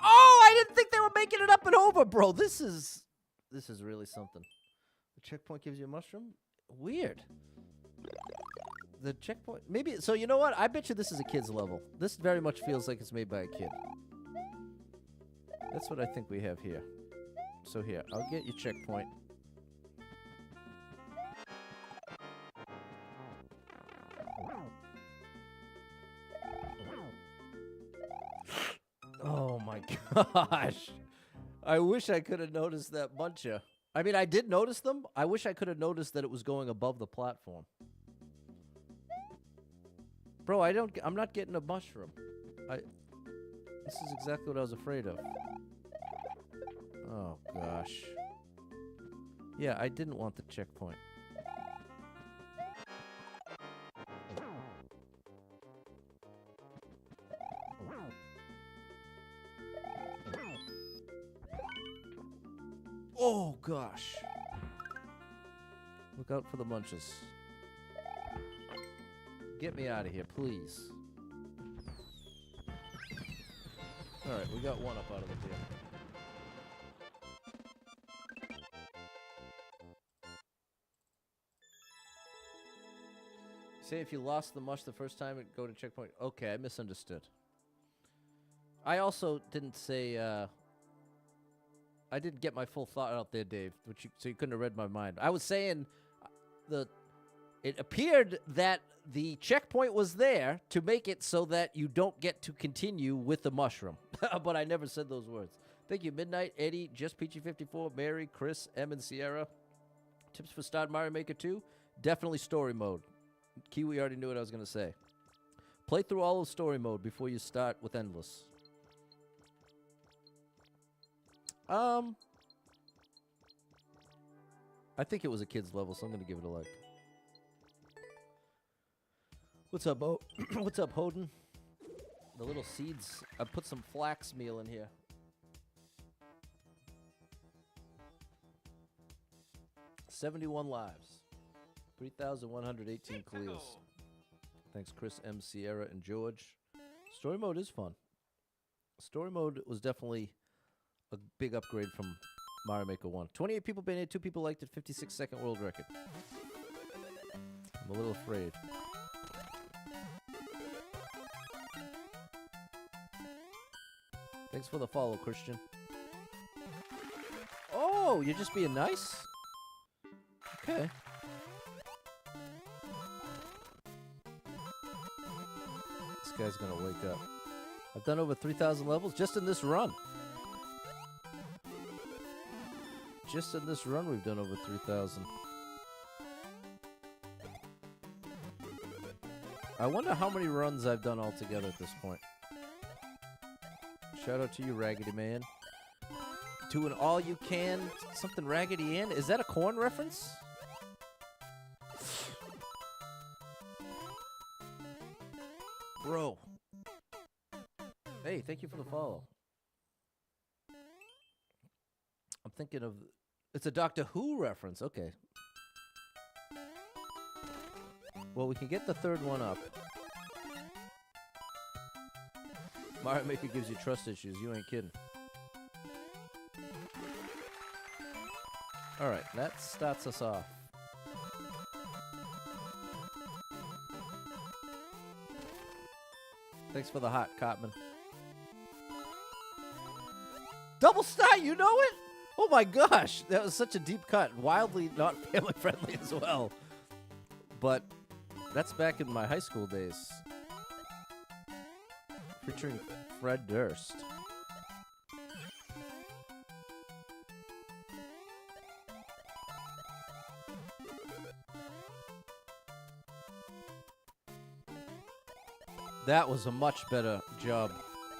Oh, I didn't think they were making it up and over, bro. This is really something. The checkpoint gives you a mushroom? Weird. The checkpoint. Maybe. So you know what? I bet you this is a kid's level. This very much feels like it's made by a kid. That's what I think we have here. So here, I'll get your checkpoint. Oh my gosh. I wish I could have noticed that muncher. I mean, I did notice them. I wish I could have noticed that it was going above the platform. Bro, I'm not getting a mushroom. This is exactly what I was afraid of. Oh gosh. Yeah, I didn't want the checkpoint. Oh gosh. Look out for the munches. Get me out of here, please. Alright, we got one up out of the deal. Say if you lost the mush the first time, go to checkpoint. Okay, I misunderstood. I also didn't say, I didn't get my full thought out there, Dave, so you couldn't have read my mind. I was saying it appeared that the checkpoint was there to make it so that you don't get to continue with the mushroom. But I never said those words. Thank you, Midnight, Eddie, Just Peachy54, Mary, Chris, M, and Sierra. Tips for Start Mario Maker 2? Definitely story mode. Kiwi already knew what I was going to say. Play through all of story mode before you start with Endless. I think it was a kid's level, so I'm going to give it a like. What's up, Bo? What's up, Hoden? The little seeds. I put some flax meal in here. $71 lives. 3,118 clears. Thanks, Chris, M, Sierra, and George. Story mode is fun. Story mode was definitely a big upgrade from Mario Maker 1. 28 people been in, 2 people liked it, 56-second world record. I'm a little afraid. Thanks for the follow, Christian. Oh, you're just being nice? Okay. This guy's gonna wake up. I've done over 3,000 levels just in this run. Just in this run, we've done over 3,000. I wonder how many runs I've done altogether at this point. Shout out to you, Raggedy Man. To an all-you-can something Raggedy Ann? Is that a corn reference? Bro. Hey, thank you for the follow. I'm thinking of... It's a Doctor Who reference. Okay. Well, we can get the third one up. Mario Maker gives you trust issues. You ain't kidding. Alright, that starts us off. Thanks for the hot, Cotman. Double star, you know it? Oh my gosh, that was such a deep cut. Wildly not family friendly as well. But that's back in my high school days. Featuring Fred Durst. That was a much better job,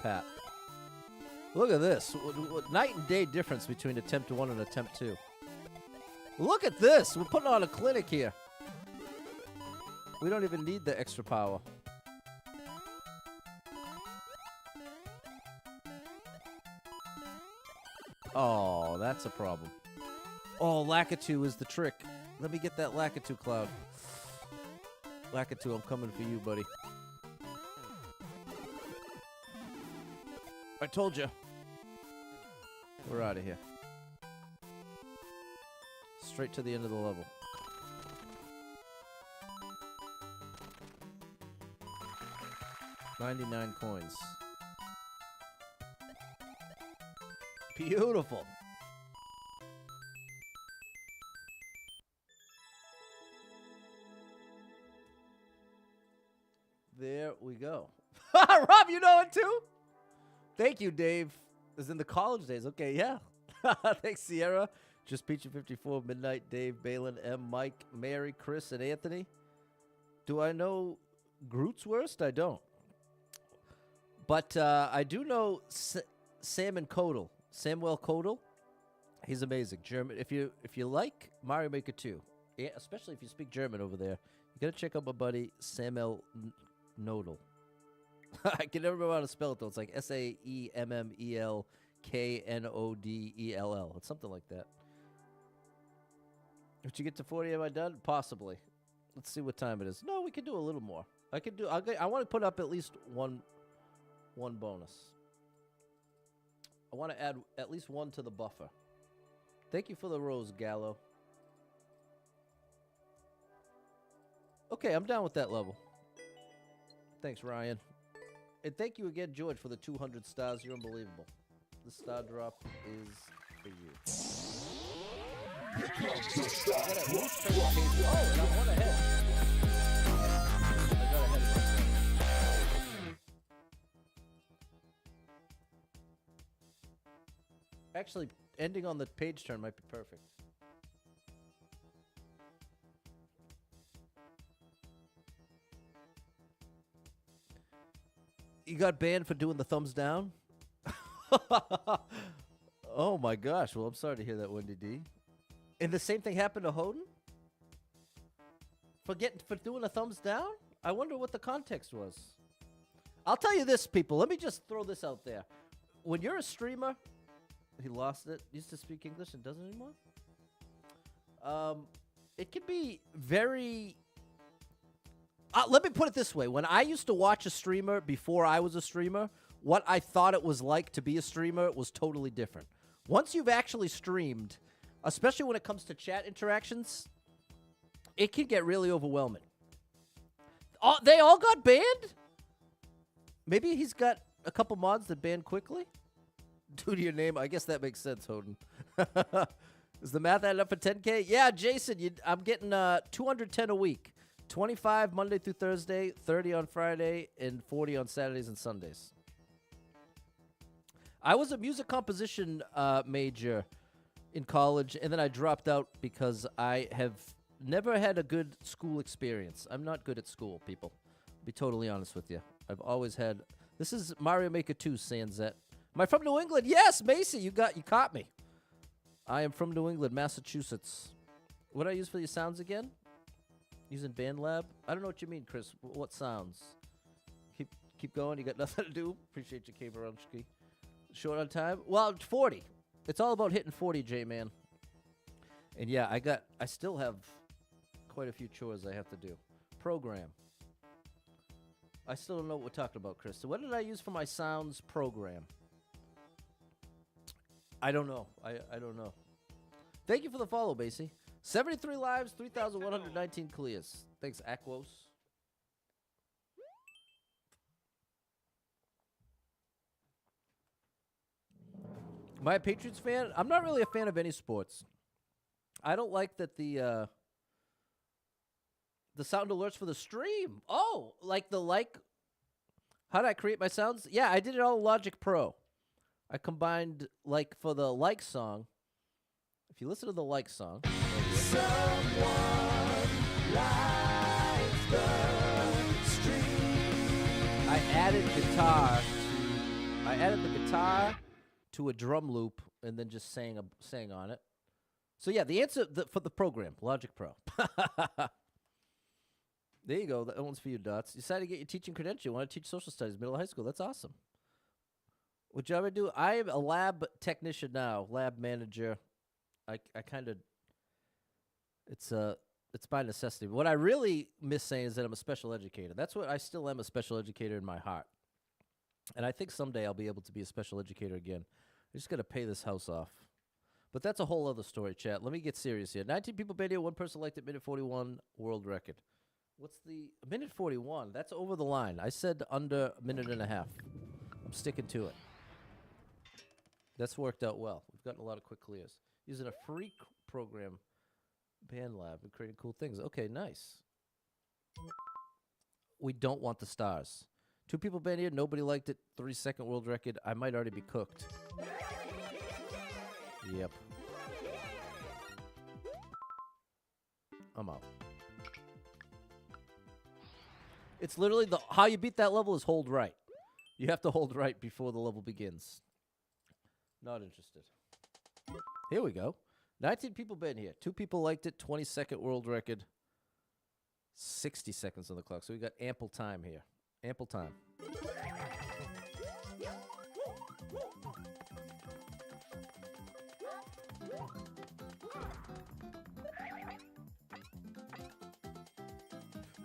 Pat. Look at this. Night and day difference between attempt 1 and attempt 2. Look at this. We're putting on a clinic here. We don't even need the extra power. Oh, that's a problem. Oh, Lakitu is the trick. Let me get that Lakitu cloud. Lakitu, I'm coming for you, buddy. I told you. We're out of here. Straight to the end of the level. 99 coins. Beautiful. There we go. Rob, you know it too? Thank you, Dave. It was in the college days. Okay, yeah. Thanks, Sierra. Just Peachy 54, Midnight, Dave, Balin, M, Mike, Mary, Chris, and Anthony. Do I know Groot's worst? I don't. But I do know Samuel Kodal. He's amazing. German. If you like Mario Maker 2, especially if you speak German over there, you gotta check out my buddy Samuel Nodal. I can never remember how to spell it though. It's like SAEMMELKNODELL. It's something like that. If you get to 40, am I done? Possibly. Let's see what time it is. No, we can do a little more. I want to put up at least one bonus. I want to add at least one to the buffer. Thank you for the rose, Gallo. Okay, I'm down with that level. Thanks, Ryan. And thank you again, George, for the 200 stars. You're unbelievable. The star drop is for you. I got and I'm one ahead. I got ahead of myself. Actually, ending on the page turn might be perfect. You got banned for doing the thumbs down? Oh my gosh. Well, I'm sorry to hear that, Wendy D. And the same thing happened to Hoden? For doing a thumbs down? I wonder what the context was. I'll tell you this, people. Let me just throw this out there. When you're a streamer, he lost it. He used to speak English and doesn't anymore. It can be very... let me put it this way. When I used to watch a streamer before I was a streamer, what I thought it was like to be a streamer was totally different. Once you've actually streamed, especially when it comes to chat interactions, it can get really overwhelming. They all got banned? Maybe he's got a couple mods that ban quickly? Due to your name, I guess that makes sense, Hoden. Is the math adding up for 10K? Yeah, Jason, I'm getting 210 a week. 25 Monday through Thursday, 30 on Friday, and 40 on Saturdays and Sundays. I was a music composition major in college, and then I dropped out because I have never had a good school experience. I'm not good at school, people. I'll be totally honest with you. I've always had... This is Mario Maker 2, Sanzet. Am I from New England? Yes, Macy, you caught me. I am from New England, Massachusetts. What do I use for these sounds again? Using BandLab? I don't know what you mean, Chris. What sounds? Keep going. You got nothing to do? Appreciate you, K. Baronski. Short on time? Well, 40. It's all about hitting 40, J-Man. And yeah, I still have quite a few chores I have to do. Program. I still don't know what we're talking about, Chris. So what did I use for my sounds program? I don't know. I don't know. Thank you for the follow, Basie. 73 lives, 3,119 clears. Thanks, Aquos. Am I a Patriots fan? I'm not really a fan of any sports. I don't like that the sound alerts for the stream. Oh, how did I create my sounds? Yeah, I did it all in Logic Pro. I combined, for the song. If you listen to the song. Someone likes the stream. I added the guitar to a drum loop and then just sang on it. So yeah, the answer for the program, Logic Pro. There you go. That one's for you, Dots. You decided to get your teaching credential. You want to teach social studies, middle high school. That's awesome. What job I do? I am a lab technician now, lab manager. I kind of, it's by necessity. What I really miss saying is that I'm a special educator. That's what I still am, a special educator in my heart. And I think someday I'll be able to be a special educator again. I just got to pay this house off. But that's a whole other story, chat. Let me get serious here. 19 people been here. One person liked it, minute 41, world record. What's the a minute 41? That's over the line. I said under a minute and a half. I'm sticking to it. That's worked out well. We've gotten a lot of quick clears. Using a free program, Band Lab, and creating cool things. Okay, nice. We don't want the stars. 2 people been here. Nobody liked it. 3-second world record. I might already be cooked. Yep. I'm out. It's literally how you beat that level is hold right. You have to hold right before the level begins. Not interested. Here we go. 19 people been here. 2 people liked it. 22nd world record. 60 seconds on the clock. So we got ample time here. Ample time.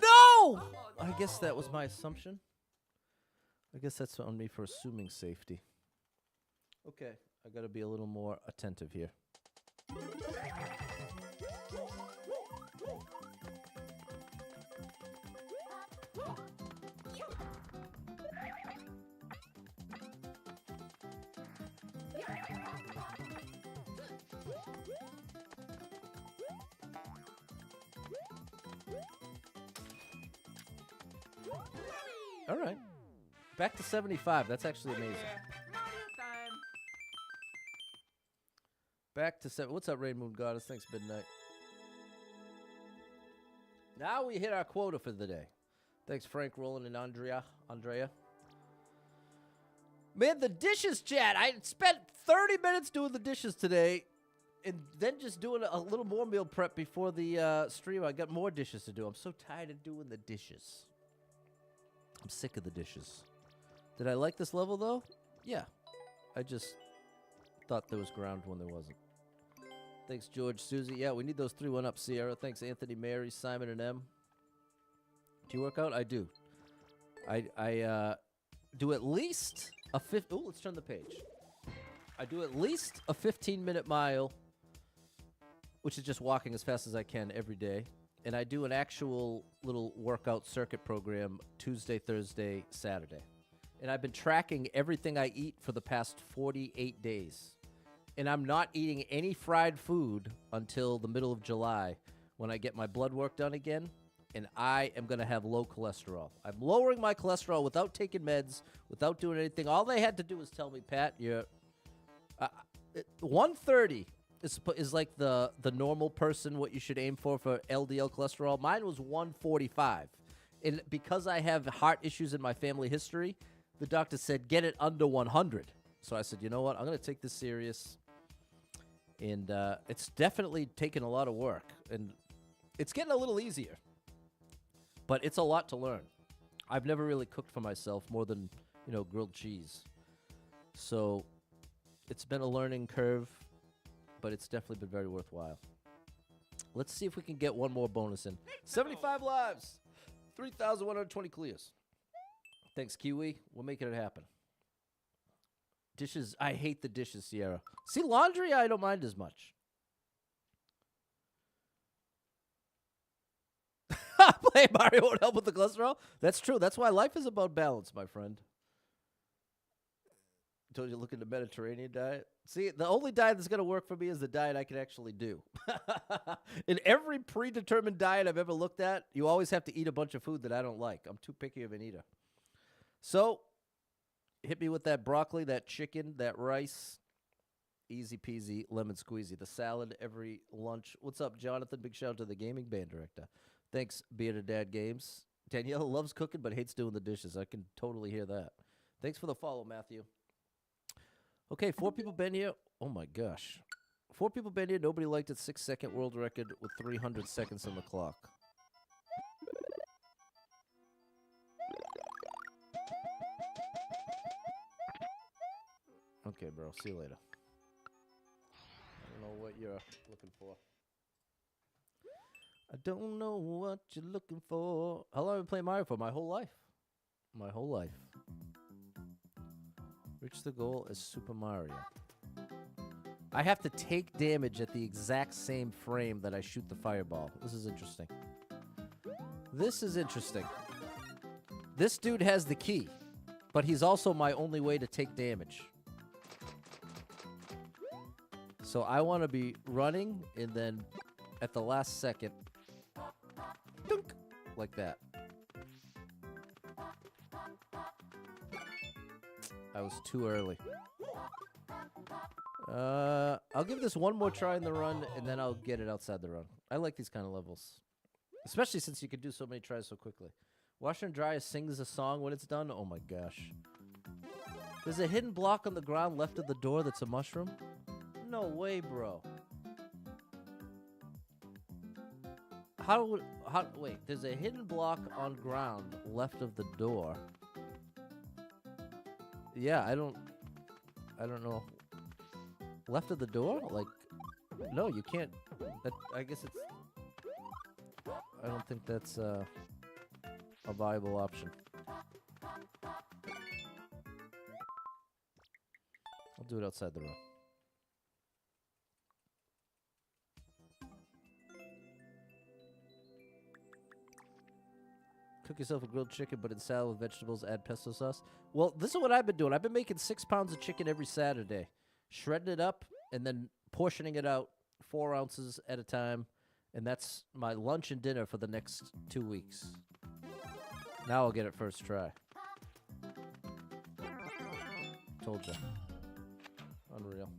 No! I guess that was my assumption. I guess that's on me for assuming safety. Okay, I gotta be a little more attentive here. All right. Back to 75. That's actually Oh, amazing. yeah. Mario time. Back to 7. What's up, Rain Moon Goddess? Thanks, Midnight. Now we hit our quota for the day. Thanks, Frank, Roland, and Andrea. Man, the dishes, chat. I spent 30 minutes doing the dishes today, and then just doing a little more meal prep before the stream. I got more dishes to do. I'm so tired of doing the dishes. I'm sick of the dishes. Did I like this level, though? Yeah. I just thought there was ground when there wasn't. Thanks, George, Susie. Yeah, we need those 3 1-up, Sierra. Thanks, Anthony, Mary, Simon, and M. Do you work out? I do. I do at least a Oh, let's turn the page. I do at least a 15-minute mile, which is just walking as fast as I can every day. And I do an actual little workout circuit program Tuesday, Thursday, Saturday. And I've been tracking everything I eat for the past 48 days. And I'm not eating any fried food until the middle of July when I get my blood work done again. And I am going to have low cholesterol. I'm lowering my cholesterol without taking meds, without doing anything. All they had to do was tell me, Pat, you're 130 is like the normal person, what you should aim for LDL cholesterol. Mine was 145. And because I have heart issues in my family history, the doctor said, get it under 100. So I said, you know what? I'm going to take this serious. And it's definitely taken a lot of work. And it's getting a little easier. But it's a lot to learn. I've never really cooked for myself more than, grilled cheese. So it's been a learning curve, but it's definitely been very worthwhile. Let's see if we can get one more bonus in. 75 lives, 3,120 clears. Thanks, Kiwi. We're making it happen. Dishes, I hate the dishes, Sierra. See, laundry, I don't mind as much. Playing Mario won't help with the cholesterol? That's true. That's why life is about balance, my friend. Told you, look at the Mediterranean diet. See, the only diet that's going to work for me is the diet I can actually do. In every predetermined diet I've ever looked at, you always have to eat a bunch of food that I don't like. I'm too picky of an eater. So, hit me with that broccoli, that chicken, that rice. Easy peasy, lemon squeezy. The salad every lunch. What's up, Jonathan? Big shout out to the gaming band director. Thanks, Bearded Dad Games. Danielle loves cooking but hates doing the dishes. I can totally hear that. Thanks for the follow, Matthew. Okay, 4 people been here. Oh, my gosh. 4 people been here. Nobody liked it. 6-second world record with 300 seconds on the clock. Okay, bro. See you later. I don't know what you're looking for. I don't know what you're looking for. How long have I been playing Mario for? My whole life. My whole life. Reach the goal as Super Mario. I have to take damage at the exact same frame that I shoot the fireball. This is interesting. This is interesting. This dude has the key, but he's also my only way to take damage. So I want to be running, and then at the last second, dunk, like that. I was too early. I'll give this one more try in the run, and then I'll get it outside the run. I like these kind of levels, especially since you can do so many tries so quickly. Washer and Dryer sings a song when it's done. Oh my gosh. There's a hidden block on the ground left of the door that's a mushroom? No way, bro. Wait, there's a hidden block on ground left of the door. Yeah, I don't know. Left of the door? Like, no, you can't. I guess it's. I don't think that's a viable option. I'll do it outside the room. Cook yourself a grilled chicken, but in salad with vegetables, add pesto sauce. Well, this is what I've been doing. I've been making 6 pounds of chicken every Saturday. Shredding it up and then portioning it out 4 ounces at a time. And that's my lunch and dinner for the next 2 weeks. Now I'll get it first try. Told you. Unreal.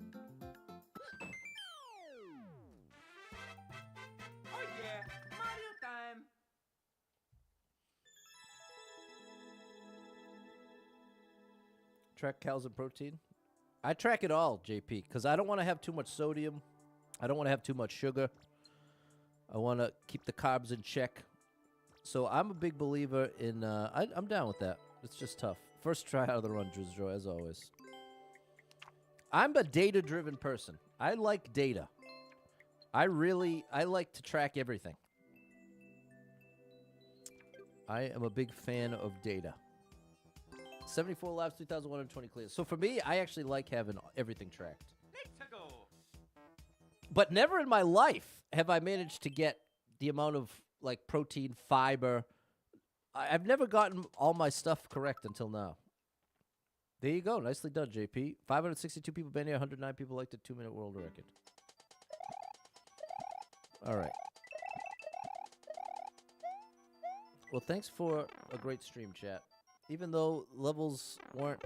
Oh yeah, Mario time. Track calories and protein. I track it all, JP, because I don't want to have too much sodium. I don't want to have too much sugar. I want to keep the carbs in check. So I'm a big believer in... I'm down with that. It's just tough. First try out of the run, Drizzro, as always. I'm a data-driven person. I like data. I like to track everything. I am a big fan of data. 74 lives, 3,120 clears. So for me, I actually like having everything tracked. Let's go. But never in my life have I managed to get the amount of like protein, fiber. I've never gotten all my stuff correct until now. There you go. Nicely done, JP. 562 people been here. 109 people liked it. 2-minute world record. All right. Well, thanks for a great stream, chat. Even though levels weren't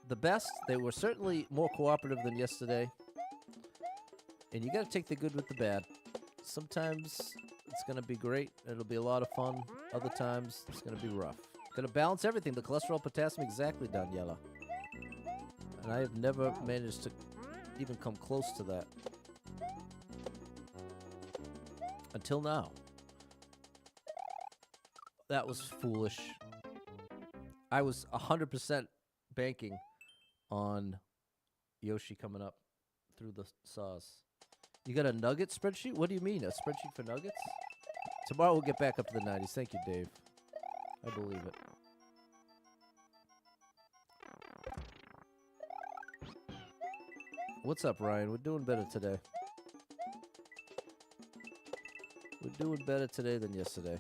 the best, they were certainly more cooperative than yesterday. And you got to take the good with the bad. Sometimes it's going to be great. It'll be a lot of fun. Other times, it's going to be rough. Going to balance everything. The cholesterol, potassium, exactly, Daniela. And I have never managed to even come close to that. Until now. That was foolish. I was 100% banking on Yoshi coming up through the sauce. You got a nugget spreadsheet? What do you mean, a spreadsheet for nuggets? Tomorrow we'll get back up to the 90s. Thank you, Dave. I believe it. What's up, Ryan? We're doing better today. We're doing better today than yesterday.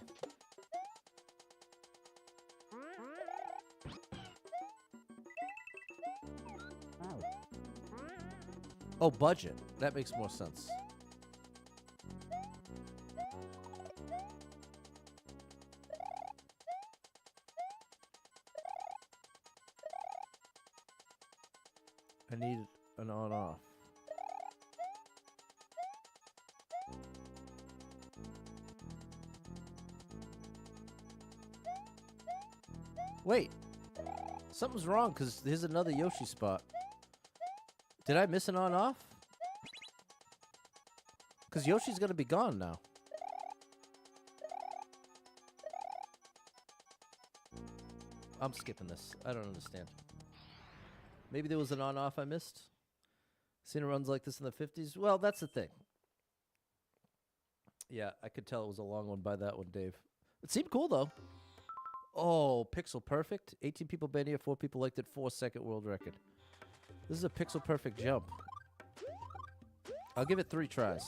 Oh, budget. That makes more sense. I need an on-off. Wait. Something's wrong, because here's another Yoshi spot. Did I miss an on-off? Because Yoshi's going to be gone now. I'm skipping this. I don't understand. Maybe there was an on-off I missed. Seen runs like this in the 50s. Well, that's the thing. Yeah, I could tell it was a long one by that one, Dave. It seemed cool, though. Oh, pixel perfect. 18 people been here. 4 people liked it. 4-second world record. This is a pixel perfect jump. I'll give it 3 tries.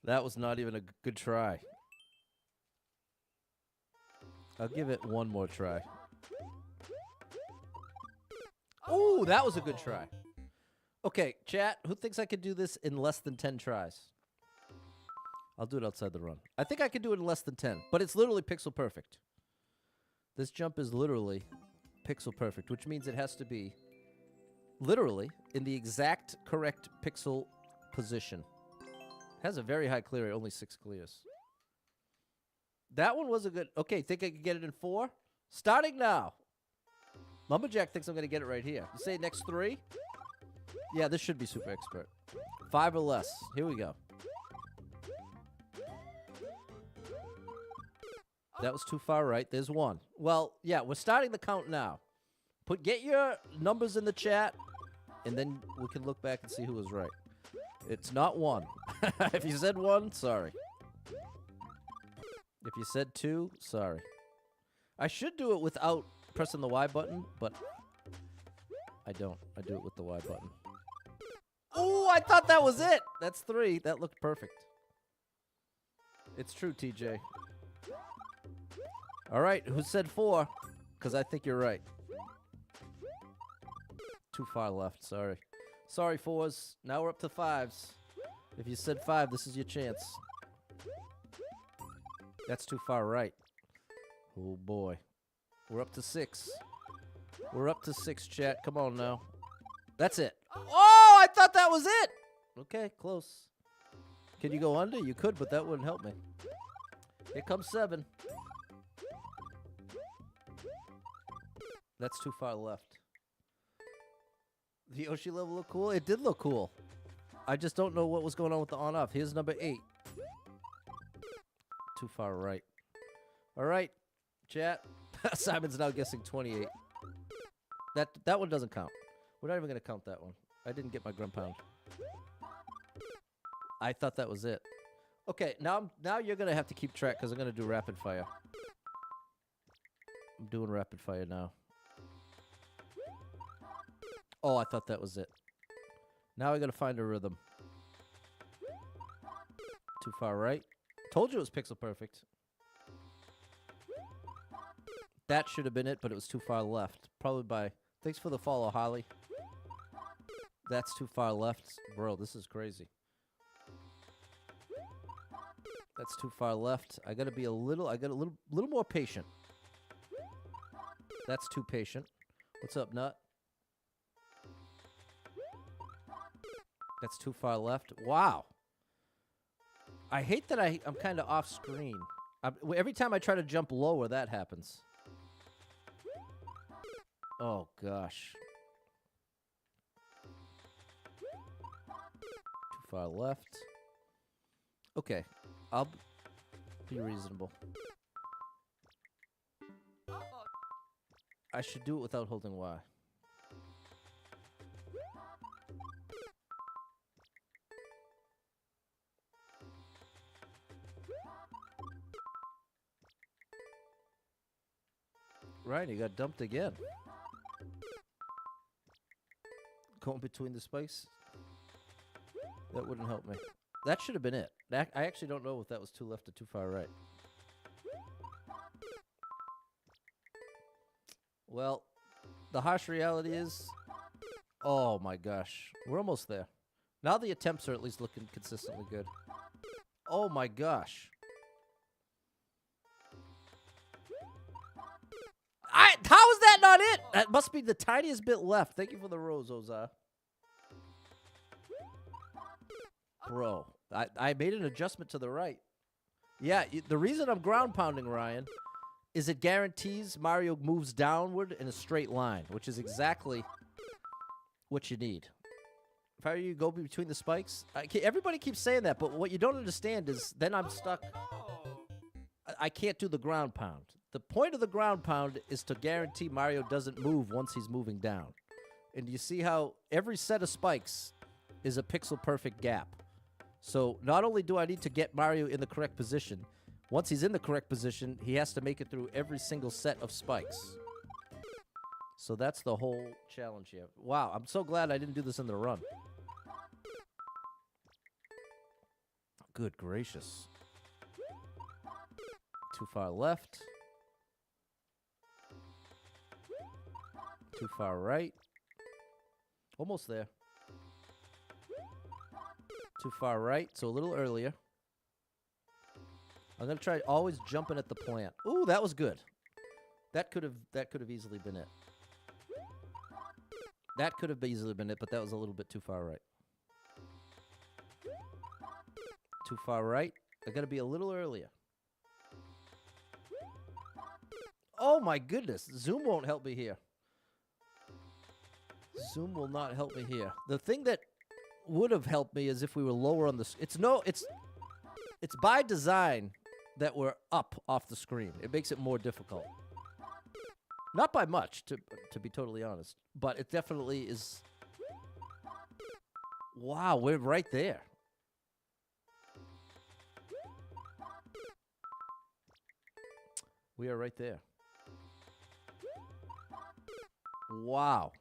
That was not even a good try. I'll give it one more try. Oh, that was a good try. Okay, chat, who thinks I could do this in less than 10 tries? I'll do it outside the run. I think I could do it in less than 10, but it's literally pixel perfect. This jump is literally pixel perfect, which means it has to be literally in the exact correct pixel position. It has a very high clear rate, only 6 clears. That one was a good... Okay, think I could get it in 4? Starting now. Lumberjack thinks I'm going to get it right here. You say next 3? Yeah, this should be super expert. 5 or less. Here we go. That was too far right. There's 1. Well, yeah, we're starting the count now. Get your numbers in the chat, and then we can look back and see who was right. It's not 1. If you said 1, sorry. If you said 2, sorry. I should do it without pressing the Y button, but I don't. I do it with the Y button. Oh, I thought that was it. That's 3. That looked perfect. It's true, TJ. All right, who said 4? Because I think you're right. Too far left, sorry. Sorry, 4s. Now we're up to 5s. If you said 5, this is your chance. That's too far right. Oh, boy. We're up to 6. We're up to 6, chat. Come on now. That's it. Oh, I thought that was it. Okay, close. Can you go under? You could, but that wouldn't help me. Here comes 7. That's too far left. The Yoshi level looked cool? It did look cool. I just don't know what was going on with the on-off. Here's number 8. Too far right. All right, chat. Simon's now guessing 28. That one doesn't count. We're not even going to count that one. I didn't get my ground pound. I thought that was it. Okay, now you're going to have to keep track because I'm going to do rapid fire. I'm doing rapid fire now. Oh, I thought that was it. Now I got to find a rhythm. Too far right. Told you it was pixel perfect. That should have been it, but it was too far left. Probably by... Thanks for the follow, Holly. That's too far left. Bro, this is crazy. That's too far left. I got to be a little... I got a little more patient. That's too patient. What's up, Nut? That's too far left. Wow. I hate that I'm kind of off screen. Every time I try to jump lower, that happens. Oh, gosh. Too far left. Okay. I'll be reasonable. I should do it without holding Y. Right, he got dumped again. Going between the spikes. That wouldn't help me. That should have been it. I actually don't know if that was too left or too far right. Well, the harsh reality is... Oh my gosh. We're almost there. Now the attempts are at least looking consistently good. Oh my gosh. How is that not it? That must be the tiniest bit left. Thank you for the rose, Ozar. Bro, I made an adjustment to the right. Yeah, the reason I'm ground pounding, Ryan, is it guarantees Mario moves downward in a straight line, which is exactly what you need. If I were you, go between the spikes. Everybody keeps saying that, but what you don't understand is then I'm stuck. I can't do the ground pound. The point of the ground pound is to guarantee Mario doesn't move once he's moving down. And you see how every set of spikes is a pixel perfect gap. So not only do I need to get Mario in the correct position, once he's in the correct position, he has to make it through every single set of spikes. So that's the whole challenge here. Wow, I'm so glad I didn't do this in the run. good gracious. Too far left. Too far right. Almost there. Too far right, so a little earlier. I'm gonna try always jumping at the plant. Ooh, that was good. That could have easily been it. That could have easily been it, but that was a little bit too far right. Too far right. I gotta be a little earlier. Oh my goodness, Zoom won't help me here. Zoom will not help me here. The thing that would have helped me is if we were lower on the. It's by design that we're up off the screen. It makes it more difficult. Not by much, to be totally honest, but it definitely is. Wow, we're right there. We are right there. Wow.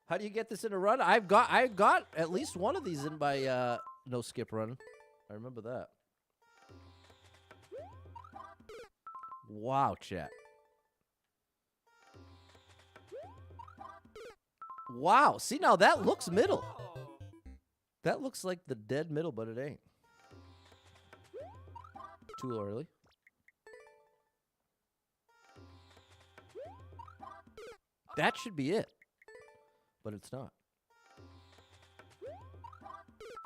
How do you get this in a run? I got at least one of these in my no skip run. I remember that. Wow, chat. Wow. See, now that looks middle. That looks like the dead middle, but it ain't. Too early. That should be it. But it's not.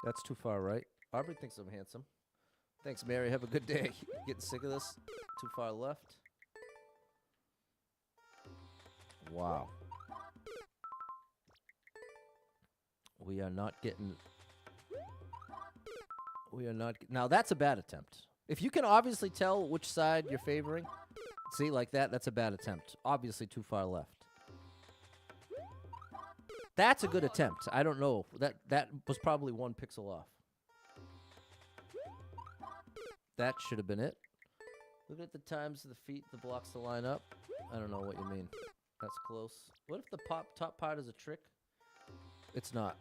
That's too far right. Aubrey thinks I'm handsome. Thanks, Mary. Have a good day. Getting sick of this? Too far left. Wow. We are not getting... We are not... Now, that's a bad attempt. If you can obviously tell which side you're favoring, see, like that, that's a bad attempt. Obviously too far left. That's a good attempt. I don't know. That was probably 1 pixel off. That should have been it. Look at the times of the feet, the blocks to line up. I don't know what you mean. That's close. What if the top part is a trick? It's not.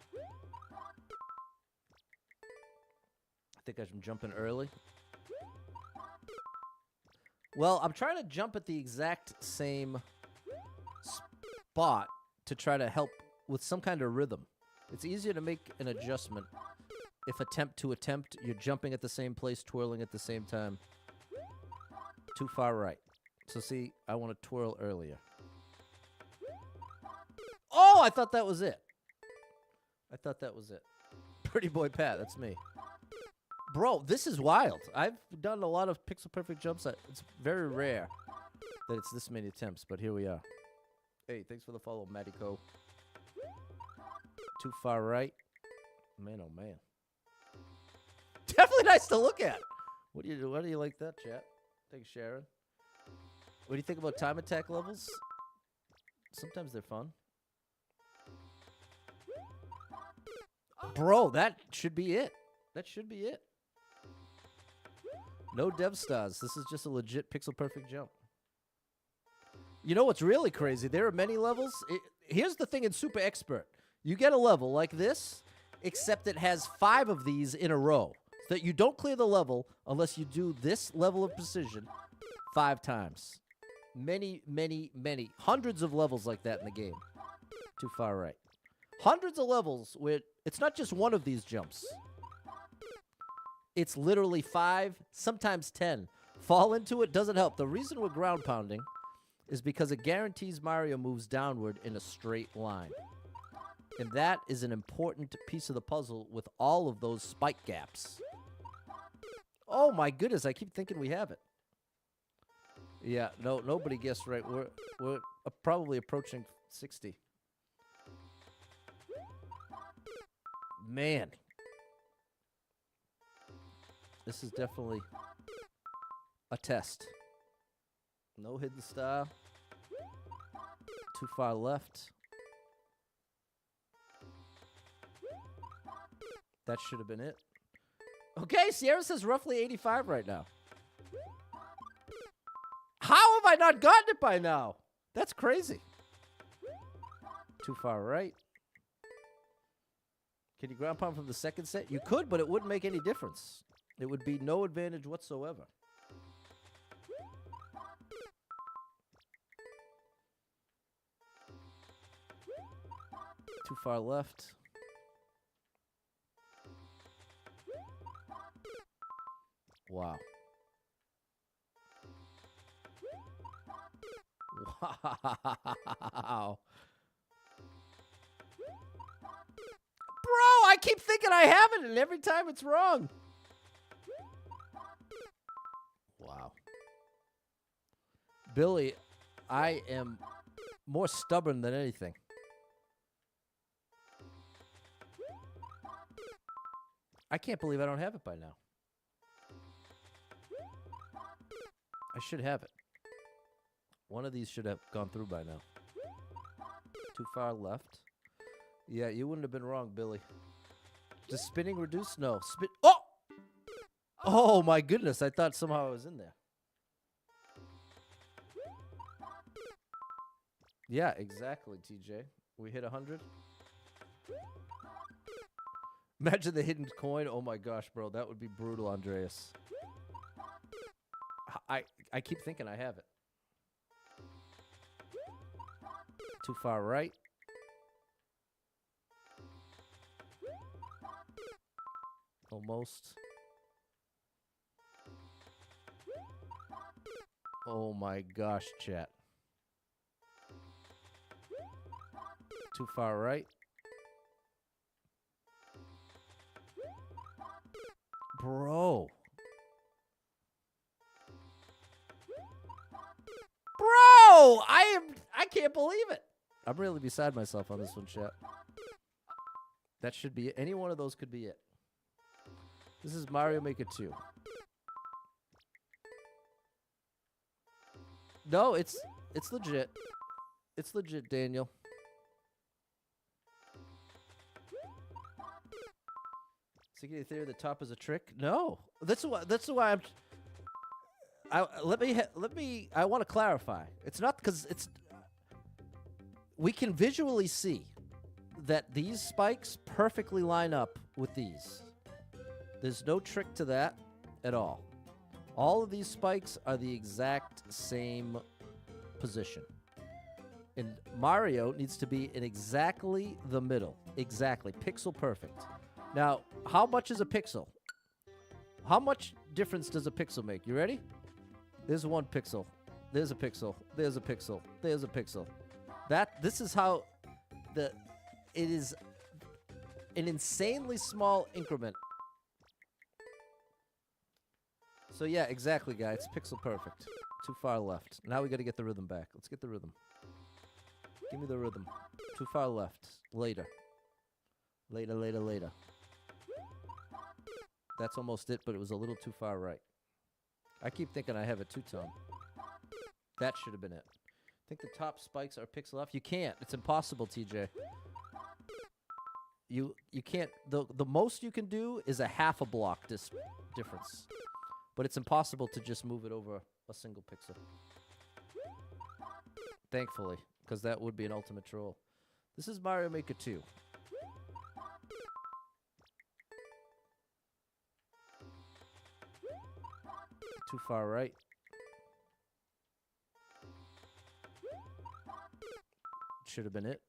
I think I'm jumping early. Well, I'm trying to jump at the exact same spot to try to help with some kind of rhythm. It's easier to make an adjustment if attempt to attempt, you're jumping at the same place, twirling at the same time. Too far right. So see, I want to twirl earlier. Oh, I thought that was it. I thought that was it. Pretty boy Pat, that's me. Bro, this is wild. I've done a lot of pixel perfect jumps. It's very rare that it's this many attempts, but here we are. Hey, thanks for the follow, Matty-Co. Too far right. Man, oh man. Definitely nice to look at. What do you like that, chat? Thanks, Sharon. What do you think about time attack levels? Sometimes they're fun. Bro, that should be it. That should be it. No dev stars. This is just a legit pixel perfect jump. You know what's really crazy? There are many levels. Here's the thing in Super Expert. You get a level like this, except it has 5 of these in a row. So that you don't clear the level unless you do this level of precision 5 times. Many, many, many. Hundreds of levels like that in the game. Too far right. Hundreds of levels where it's not just one of these jumps. It's literally 5, sometimes 10. Fall into it doesn't help. The reason we're ground pounding is because it guarantees Mario moves downward in a straight line. And that is an important piece of the puzzle with all of those spike gaps. Oh my goodness, I keep thinking we have it. Yeah, no, nobody guessed right. We're probably approaching 60. Man. This is definitely a test. No hidden star. Too far left. That should have been it. Okay, Sierra says roughly 85 right now. How have I not gotten it by now? That's crazy. Too far right. Can you ground pound from the second set? You could, but it wouldn't make any difference. It would be no advantage whatsoever. Too far left. Wow. Wow. Bro, I keep thinking I have it, and every time it's wrong. Wow. Billy, I am more stubborn than anything. I can't believe I don't have it by now. I should have it. One of these should have gone through by now. Too far left. Yeah, you wouldn't have been wrong, Billy. Does spinning reduce? No. Spin. Oh! Oh, my goodness. I thought somehow I was in there. Yeah, exactly, TJ. We hit 100. Imagine the hidden coin. Oh, my gosh, bro. That would be brutal, Andreas. I keep thinking I have it. Too far right. Almost. Oh my gosh, chat. Too far right. Bro. Bro! I can't believe it. I'm really beside myself on this one, chat. That should be it. Any one of those could be it. This is Mario Maker 2. No, it's legit. It's legit, Daniel. Security theory, the top is a trick? No. That's why I want to clarify. It's not because it's we can visually see that these spikes perfectly line up with these. There's no trick to that at all. All of these spikes are the exact same position. And Mario needs to be in exactly the middle. Exactly. Pixel perfect. Now, how much is a pixel? How much difference does a pixel make? You ready? There's 1 pixel. There's a pixel. There's a pixel. There's a pixel. This is how it is an insanely small increment. So yeah, exactly, guys. Pixel perfect. Too far left. Now we got to get the rhythm back. Let's get the rhythm. Give me the rhythm. Too far left. Later. Later, later, later. That's almost it, but it was a little too far right. I keep thinking I have it too, Tom. That should have been it. I think the top spikes are pixel off. You can't. It's impossible, TJ. You can't. The most you can do is a half a block difference. But it's impossible to just move it over a single pixel. Thankfully, because that would be an ultimate troll. This is Mario Maker 2. Too far right. Should have been it.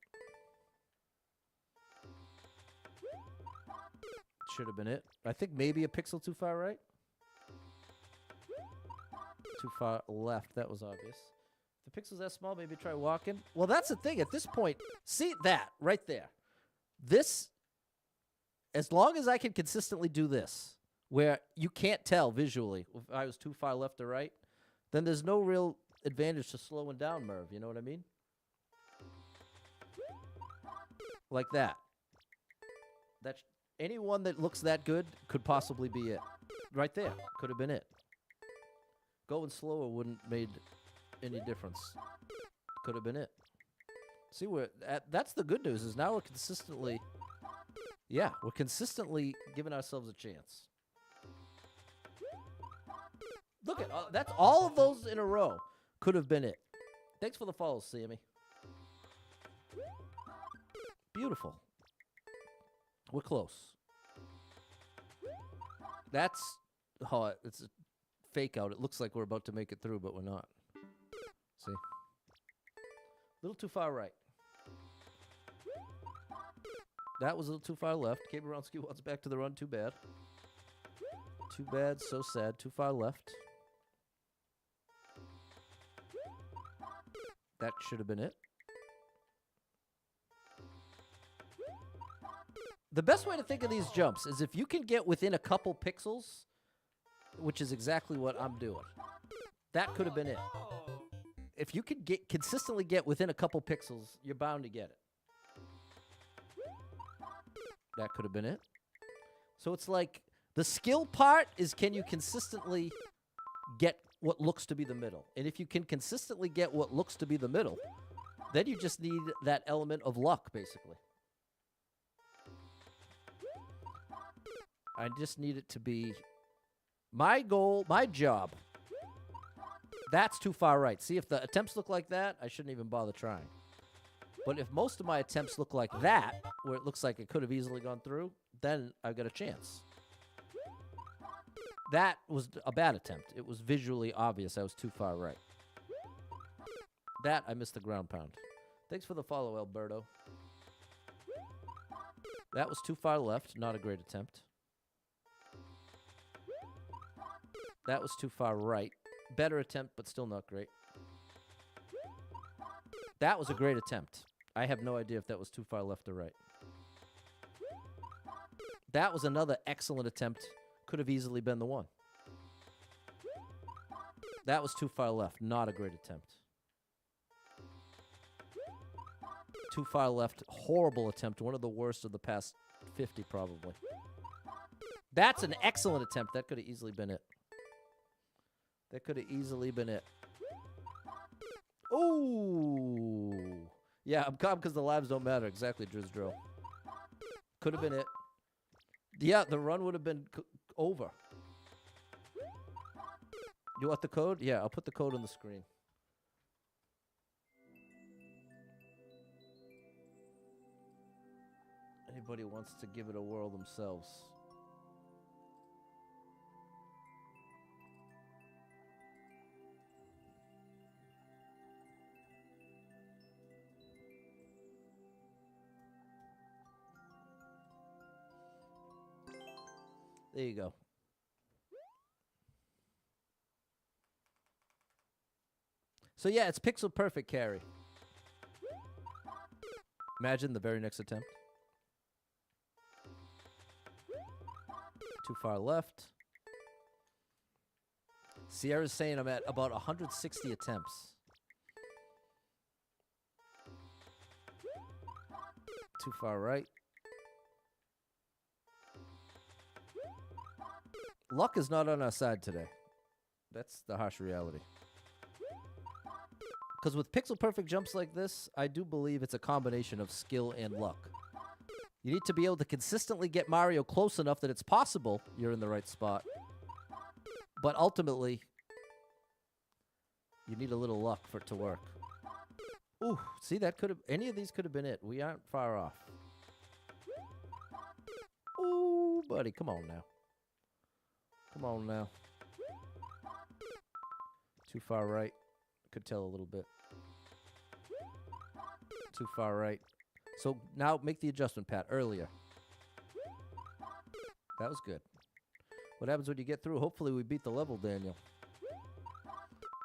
Should have been it. I think maybe a pixel too far right. Too far left. That was obvious. If the pixel's that small, maybe try walking. Well, that's the thing. At this point, see that right there. This, as long as I can consistently do this, where you can't tell visually if I was too far left or right, then there's no real advantage to slowing down, Merv. You know what I mean? Like that. That's anyone that looks that good could possibly be it. Right there. Could have been it. Going slower wouldn't made any difference. Could have been it. See, that's the good news is now we're consistently, we're consistently giving ourselves a chance. Look at that's all of those in a row could have been it. Thanks for the follow, Sammy. Beautiful. We're close. That's Oh, it's a fake out. It looks like we're about to make it through, but we're not. See? A little too far right. That was a little too far left. Kabrowski wants back to the run. Too bad. Too bad. So sad. Too far left. That should have been it. The best way to think of these jumps is if you can get within a couple pixels, which is exactly what I'm doing. That could have been it. If you could consistently get within a couple pixels, you're bound to get it. That could have been it. So it's like the skill part is, can you consistently get what looks to be the middle? And if you can consistently get what looks to be the middle, then you just need that element of luck, basically. I just need it to be my goal, my job. That's too far right. See, if the attempts look like that, I shouldn't even bother trying. But if most of my attempts look like that, where it looks like it could have easily gone through, then I've got a chance. That was a bad attempt. It was visually obvious I was too far right. That, I missed the ground pound. Thanks for the follow, Alberto. That was too far left. Not a great attempt. That was too far right. Better attempt, but still not great. That was a great attempt. I have no idea if that was too far left or right. That was another excellent attempt. Could have easily been the one. That was too far left. Not a great attempt. Too far left. Horrible attempt. One of the worst of the past 50, probably. That's an excellent attempt. That could have easily been it. That could have easily been it. Ooh. Yeah, I'm calm because the lives don't matter. Exactly, Drizdro. Could have been it. Yeah, the run would have been over. You want the code? Yeah, I'll put the code on the screen. Anybody wants to give it a whirl themselves? There you go. So yeah, it's pixel perfect carry. Imagine the very next attempt. Too far left. Sierra's saying I'm at about 160 attempts. Too far right. Luck is not on our side today. That's the harsh reality. Because with pixel perfect jumps like this, I do believe it's a combination of skill and luck. You need to be able to consistently get Mario close enough that it's possible you're in the right spot. But ultimately, you need a little luck for it to work. Ooh, see, that could have, any of these could have been it. We aren't far off. Ooh, buddy, come on now. Come on now. Too far right. Could tell a little bit. Too far right. So now make the adjustment, Pat, earlier. That was good. What happens when you get through? Hopefully we beat the level, Daniel.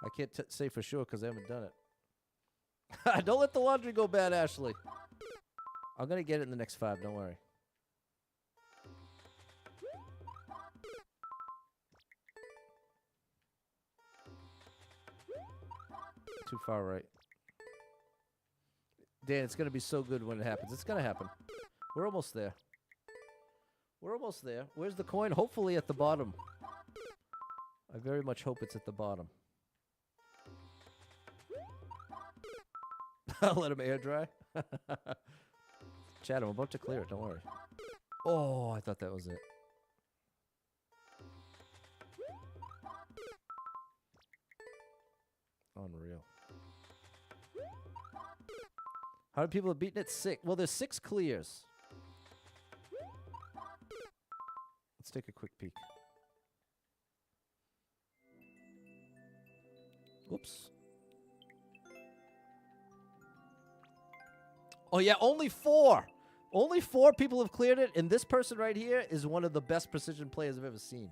I can't say for sure because I haven't done it. Don't let the laundry go bad, Ashley. I'm going to get it in the next 5, don't worry. Too far right. Dan, it's going to be so good when it happens. It's going to happen. We're almost there. We're almost there. Where's the coin? Hopefully at the bottom. I very much hope it's at the bottom. I'll let him air dry. Chad, I'm about to clear it. Don't worry. Oh, I thought that was it. Unreal. How many people have beaten it? 6. Well, there's 6 clears. Let's take a quick peek. Whoops. Oh, yeah, only 4. Only 4 people have cleared it, and this person right here is one of the best precision players I've ever seen.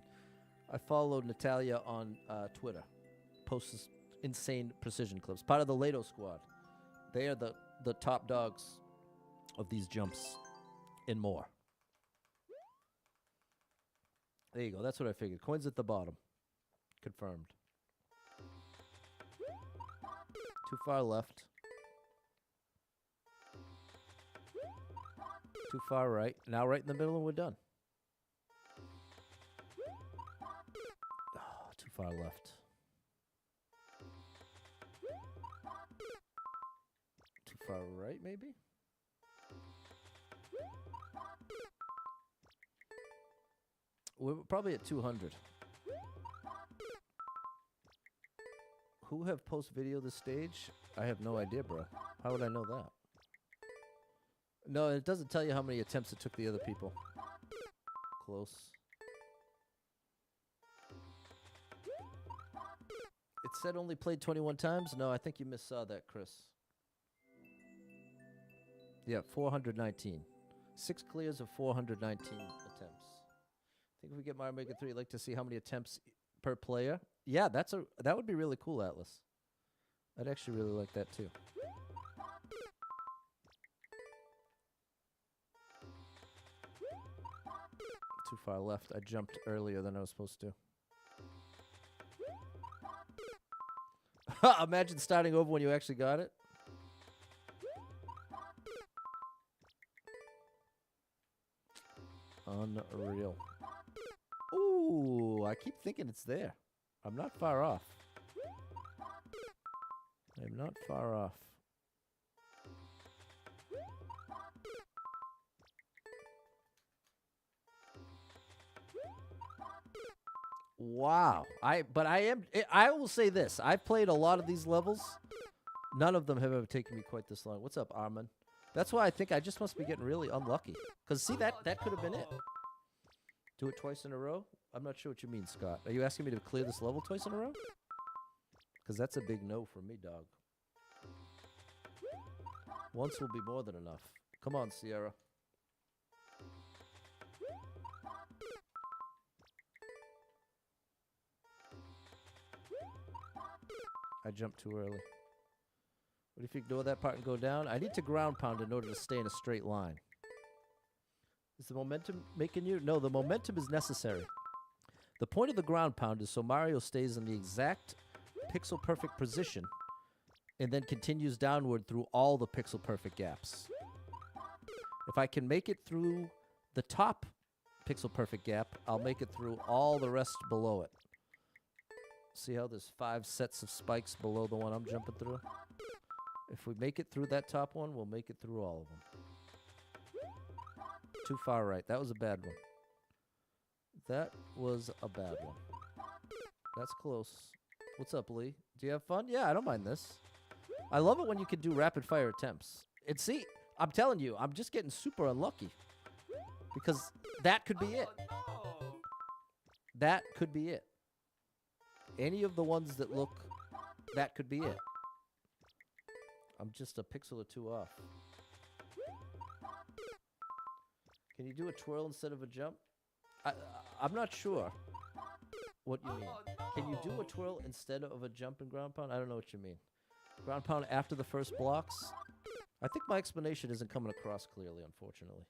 I followed Natalia on Twitter. Posts insane precision clips. Part of the Lato squad. They are the top dogs of these jumps and more. There you go. That's what I figured. Coins at the bottom. Confirmed. Too far left. Too far right. Now right in the middle and we're done. Oh, too far left. Too far right, maybe? We're probably at 200. Who have post video this stage? I have no idea, bro. How would I know that? No, it doesn't tell you how many attempts it took the other people. Close. It said only played 21 times? No, I think you missaw that, Chris. Yeah, 419. 6 clears of 419 attempts. I think if we get Mario Maker 3, I'd like to see how many attempts per player. Yeah, that would be really cool, Atlas. I'd actually really like that too. Too far left. I jumped earlier than I was supposed to. Imagine starting over when you actually got it. Unreal. Ooh, I keep thinking it's there. I'm not far off. I'm not far off. Wow. I will say this. I've played a lot of these levels. None of them have ever taken me quite this long. What's up, Armin? That's why I think I just must be getting really unlucky. Because, see, that could have been it. Do it twice in a row? I'm not sure what you mean, Scott. Are you asking me to clear this level twice in a row? Because that's a big no for me, dog. Once will be more than enough. Come on, Sierra. I jumped too early. What if you ignore that part and go down? I need to ground pound in order to stay in a straight line. Is the momentum making you? No, the momentum is necessary. The point of the ground pound is so Mario stays in the exact pixel perfect position and then continues downward through all the pixel perfect gaps. If I can make it through the top pixel perfect gap, I'll make it through all the rest below it. See how there's 5 sets of spikes below the one I'm jumping through? If we make it through that top one, we'll make it through all of them. Too far right. That was a bad one. That was a bad one. That's close. What's up, Lee? Do you have fun? Yeah, I don't mind this. I love it when you can do rapid fire attempts. And see, I'm telling you, I'm just getting super unlucky. Because that could be it. No. That could be it. Any of the ones that look, that could be it. I'm just a pixel or 2 off. Can you do a twirl instead of a jump? I'm not sure what you mean. Can you do a twirl instead of a jump in ground pound? I don't know what you mean. Ground pound after the first blocks? I think my explanation isn't coming across clearly, unfortunately.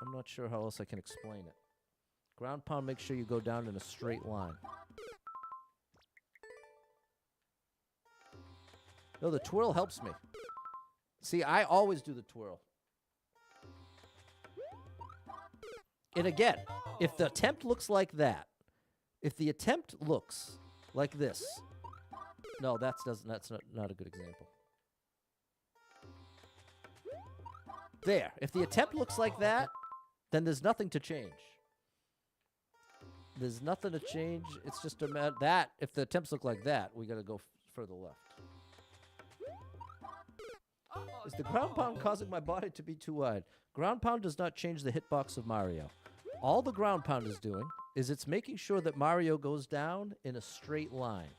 I'm not sure how else I can explain it. Ground pound, make sure you go down in a straight line. No, the twirl helps me. See, I always do the twirl. And again, if the attempt looks like that, if the attempt looks like this, no, that's not a good example. There, if the attempt looks like that, then there's nothing to change. There's nothing to change. It's just a matter that if the attempts look like that, we got to go further left. Is the ground pound causing my body to be too wide? Ground pound does not change the hitbox of Mario. All the ground pound is doing is it's making sure that Mario goes down in a straight line.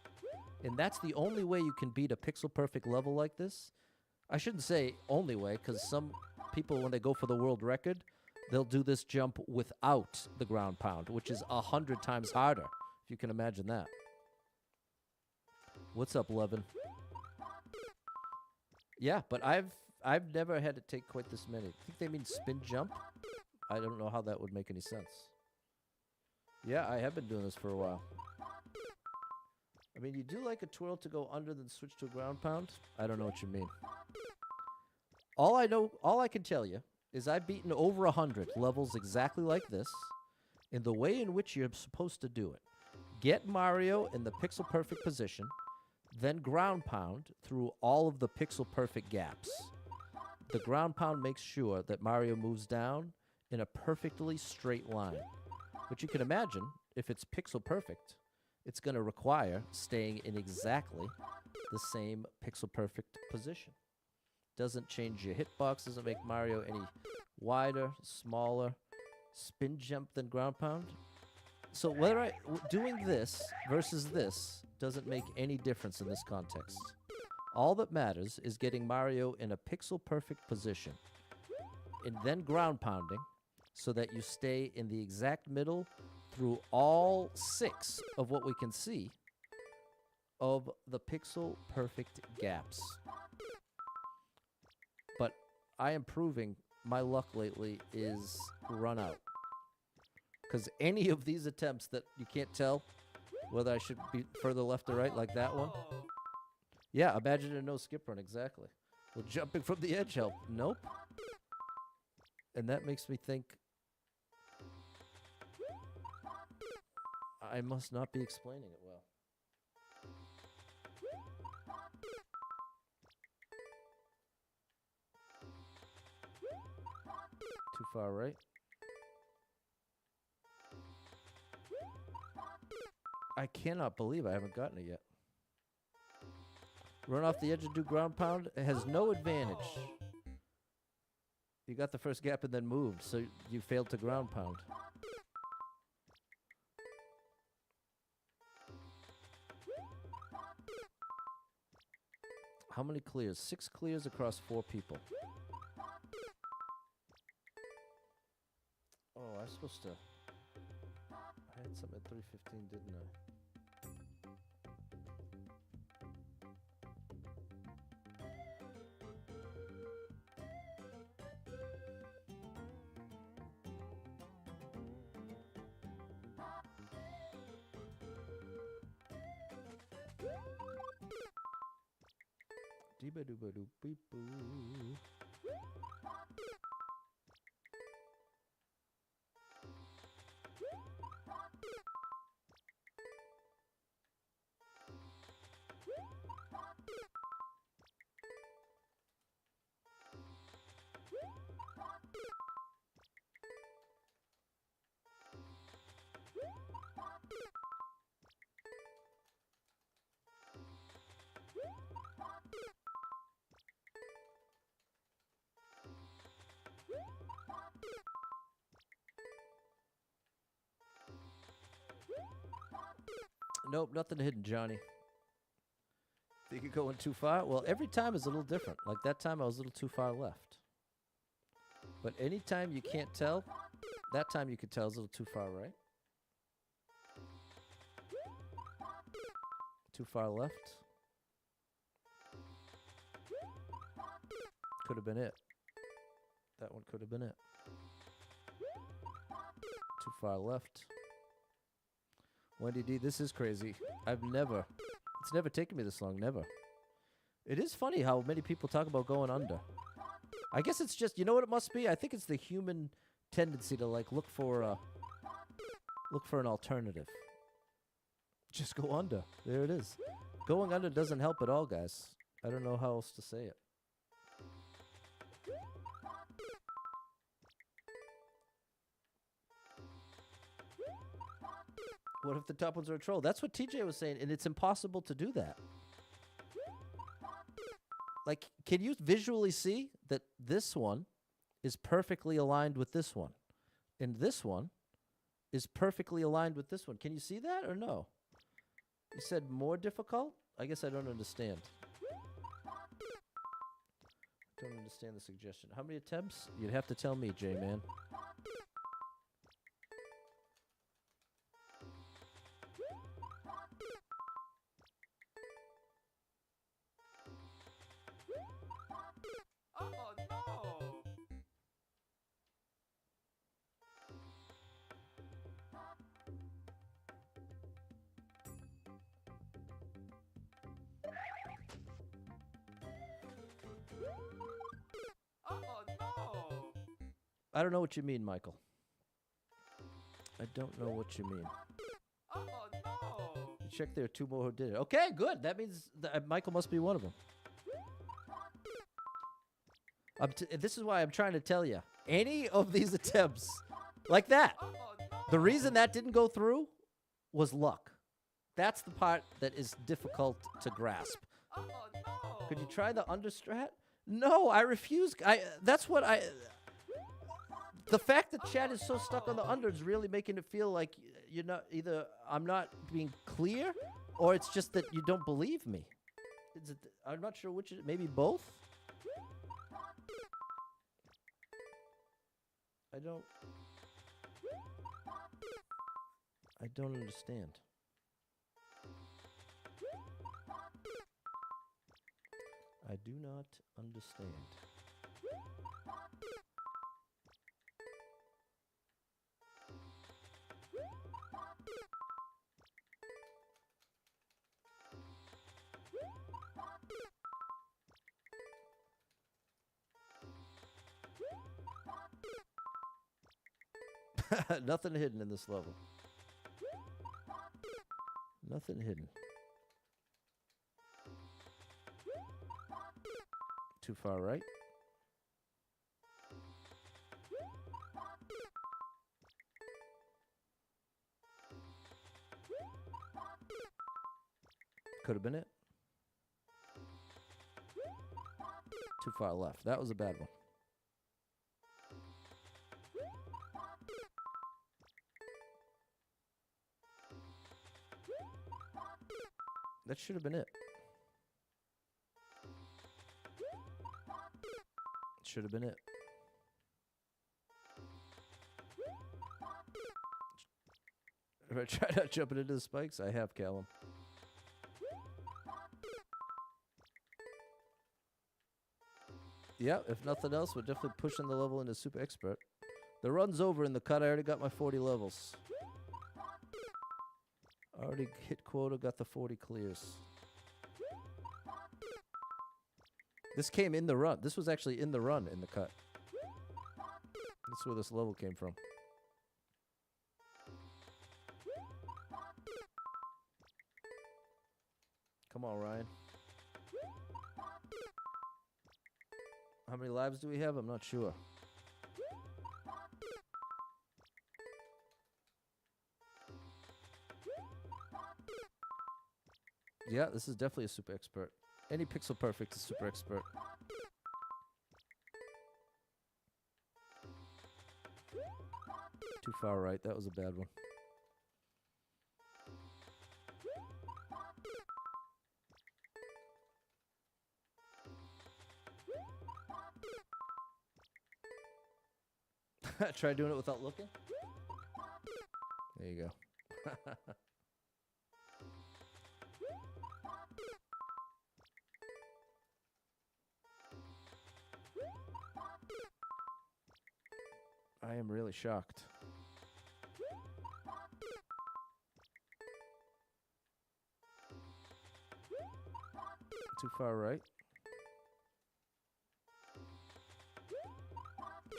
And that's the only way you can beat a pixel perfect level like this. I shouldn't say only way, because some people, when they go for the world record, they'll do this jump without the ground pound, which is 100 times harder, if you can imagine that. What's up, Levin? Yeah, but I've never had to take quite this many. I think they mean spin jump. I don't know how that would make any sense. Yeah, I have been doing this for a while. I mean, you do like a twirl to go under, then switch to a ground pound? I don't know what you mean. All I can tell you is I've beaten over 100 levels exactly like this in the way in which you're supposed to do it. Get Mario in the pixel perfect position, then ground pound through all of the pixel perfect gaps. The ground pound makes sure that Mario moves down in a perfectly straight line. But you can imagine, if it's pixel perfect, it's going to require staying in exactly the same pixel perfect position. Doesn't change your hitbox, doesn't make Mario any wider, smaller, spin jump than ground pound. So whether doing this versus this doesn't make any difference in this context. All that matters is getting Mario in a pixel perfect position and then ground pounding so that you stay in the exact middle through all 6 of what we can see of the pixel perfect gaps. But I am proving my luck lately is run out. Because any of these attempts that you can't tell whether I should be further left or right, like that one. Yeah, imagine a no skip run, exactly. Well, jumping from the edge help. Nope. And that makes me think I must not be explaining it well. Too far right. I cannot believe I haven't gotten it yet. Run off the edge and do ground pound. It has no advantage. You got the first gap and then moved, so you failed to ground pound. How many clears? 6 clears across 4 people. Oh, I was supposed to... I had something at 3:15, didn't I? Dee-ba-doo-ba-doo-beep-boo. Nope, nothing hidden, Johnny. Think you're going too far? Well, every time is a little different. Like that time I was a little too far left. But anytime you can't tell, that time you could tell is a little too far right. Too far left. Could have been it. That one could have been it. Too far left. Wendy D, this is crazy. It's never taken me this long, never. It is funny how many people talk about going under. I guess it's just, you know what it must be? I think it's the human tendency to like look for an alternative. Just go under. There it is. Going under doesn't help at all, guys. I don't know how else to say it. What if the top ones are a troll? That's what TJ was saying, and it's impossible to do that. Like, can you visually see that this one is perfectly aligned with this one? And this one is perfectly aligned with this one. Can you see that or no? You said more difficult? I guess I don't understand. Don't understand the suggestion. How many attempts? You'd have to tell me, J-Man. Oh no! Oh no! I don't know what you mean, Michael. I don't know what you mean. Oh no! You check there are 2 more who did it. Okay, good. That means Michael must be one of them. This is why I'm trying to tell you. Any of these attempts, like that, Oh no! the reason that didn't go through was luck. That's the part that is difficult to grasp. Oh no! Could you try the understrat? No, I refuse. That's what I... The fact that Chad is so stuck on the under is really making it feel like you're not... Either I'm not being clear, or it's just that you don't believe me. I'm not sure which... Maybe both? I don't understand. I do not understand. Nothing hidden in this level. Nothing hidden. Too far right. Could have been it. Too far left. That was a bad one. That should have been it. Should have been it. If I try not jumping into the spikes, I have, Callum. Yeah, if nothing else, we're definitely pushing the level into super expert. The run's over in the cut. I already got my 40 levels. Already hit quota, got the 40 clears. This came in the run. This was actually in the run in the cut. That's where this level came from. Come on, Ryan. How many lives do we have? I'm not sure. Yeah, this is definitely a super expert. Any pixel perfect is super expert. Too far right. That was a bad one. Try doing it without looking. There you go. I am really shocked. Too far right.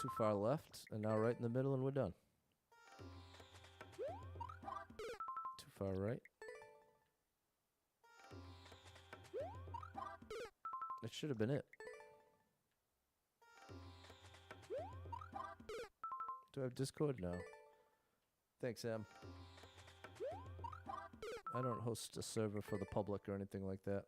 Too far left, and now right in the middle, and we're done. Too far right. That should have been it. Do I have Discord? No. Thanks, Em. I don't host a server for the public or anything like that.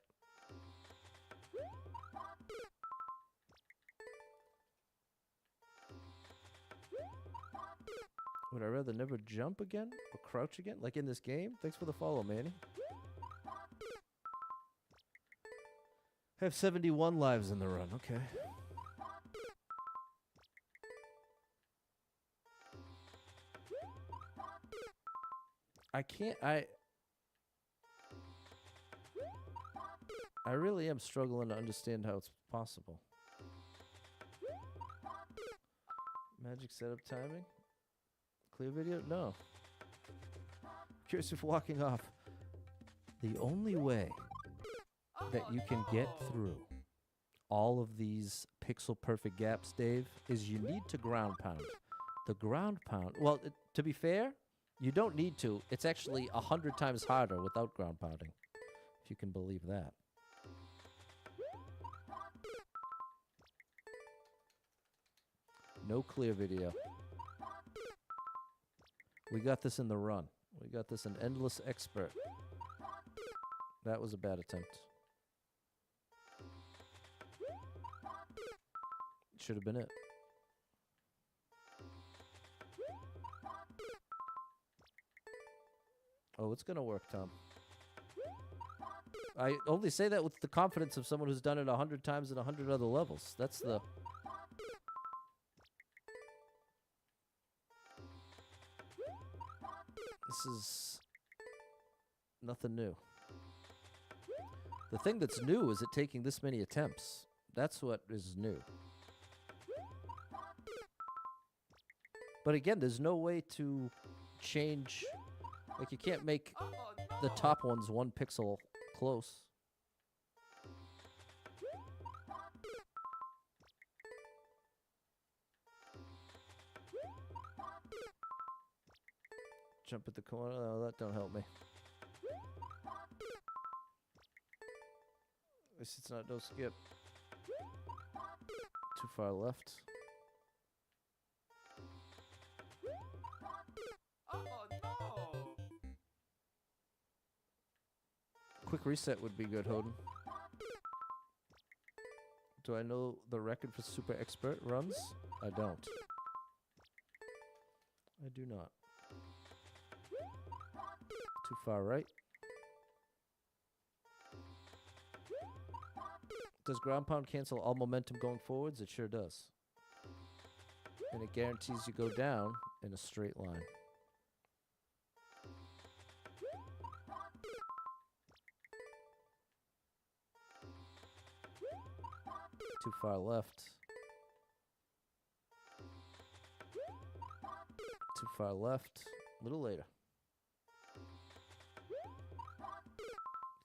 Would I rather never jump again or crouch again? Like in this game? Thanks for the follow, Manny. I have 71 lives in the run. Okay. I can't. I really am struggling to understand how it's possible. Magic setup timing? Clear video? No. Curious if walking off. The only way that you can get through all of these pixel perfect gaps, Dave, is you need to ground pound. The ground pound, well, to be fair, you don't need to. It's actually 100 times harder without ground pounding, if you can believe that. No clear video. We got this in the run. We got this in Endless Expert. That was a bad attempt. Should have been it. Oh, it's gonna work, Tom. I only say that with the confidence of someone who's done it 100 times in 100 other levels. That's the... This is nothing new. The thing that's new is it taking this many attempts. That's what is new. But again, there's no way to change... Like, you can't make the top ones 1 pixel close. Jump at the corner. Oh, that don't help me. At least it's not no skip. Too far left. Oh no! Quick reset would be good, Hoden. Do I know the record for super expert runs? I don't. I do not. Too far right. Does ground pound cancel all momentum going forwards? It sure does. And it guarantees you go down in a straight line. Too far left. Too far left. A little later.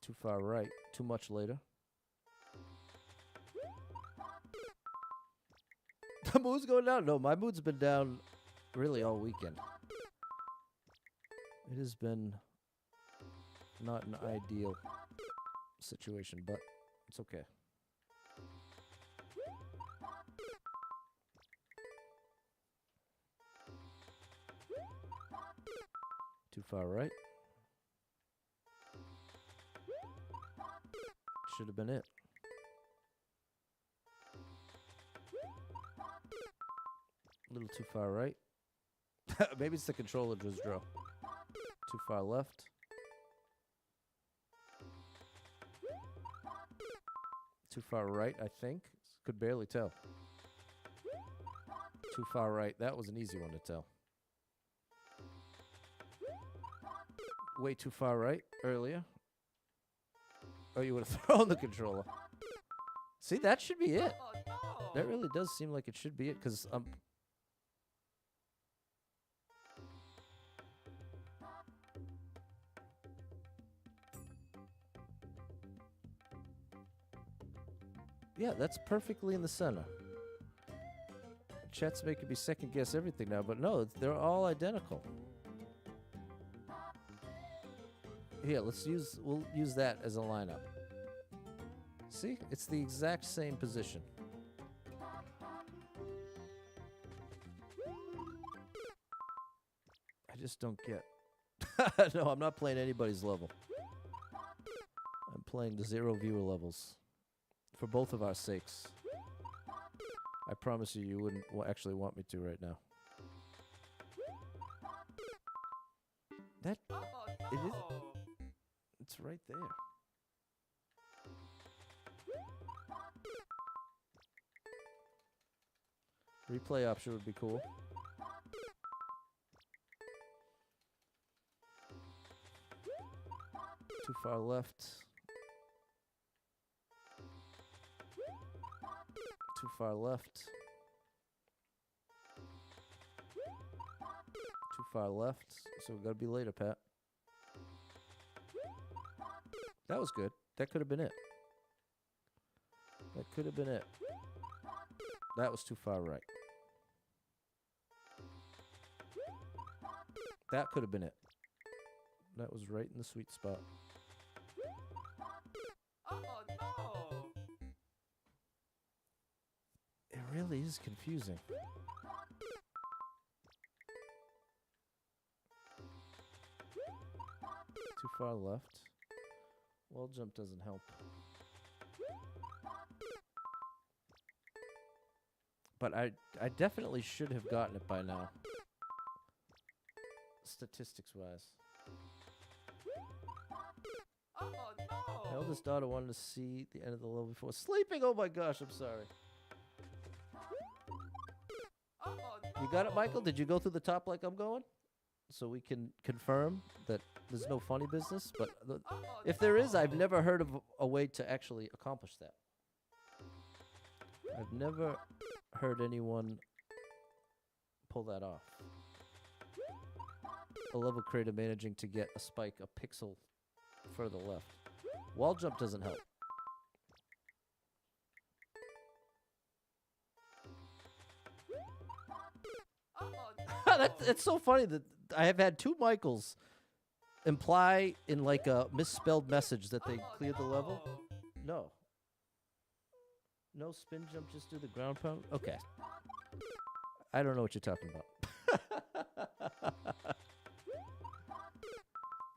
Too far right. Too much later. The mood's going down. No, my mood's been down really all weekend. It has been not an ideal situation, but it's okay. Too far right. Should have been it. A little too far right. Maybe it's the controller just draw. Too far left. Too far right, I think. Could barely tell. Too far right. That was an easy one to tell. Way too far right earlier. Oh, you would have thrown the controller. See, that should be it. Oh no! That really does seem like it should be it, because yeah, that's perfectly in the center. Chat's making me second guess everything now, but no, they're all identical. Here, we'll use that as a lineup. See, it's the exact same position. I just don't get. No, I'm not playing anybody's level. I'm playing the 0 viewer levels. For both of our sakes. I promise you, you wouldn't actually want me to right now. That Oh it is. no! It's right there. Replay option would be cool. Too far left. Too far left. Too far left. So we gotta be later, Pat. That was good. That could have been it. That could have been it. That was too far right. That could have been it. That was right in the sweet spot. Oh no! It really is confusing. Too far left. Wall jump doesn't help. But I definitely should have gotten it by now. Statistics-wise. Oh no! My eldest daughter wanted to see the end of the level before sleeping. Oh my gosh, I'm sorry. Oh no! You got it, Michael? Did you go through the top like I'm going? So we can confirm that there's no funny business. But if there is, I've never heard of a way to actually accomplish that. I've never heard anyone pull that off. A level creator managing to get a spike a pixel further left. Wall jump doesn't help. Oh no! It's so funny that I have had two Michaels imply in like a misspelled message that they cleared the level. No. No spin jump, just do the ground pound? Okay. I don't know what you're talking about.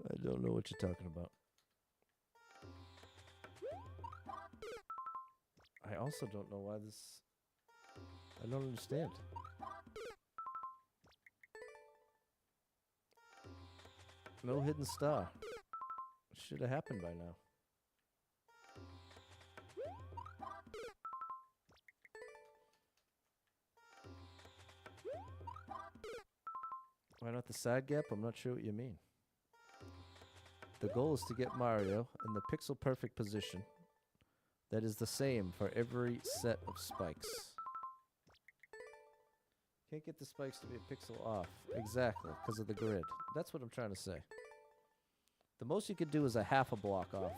I don't know what you're talking about. I also don't know why this... I don't understand. No hidden star. Should have happened by now. Why not the side gap? I'm not sure what you mean. The goal is to get Mario in the pixel perfect position that is the same for every set of spikes. Can't get the spikes to be a pixel off. Exactly, because of the grid. That's what I'm trying to say. The most you could do is a half a block off.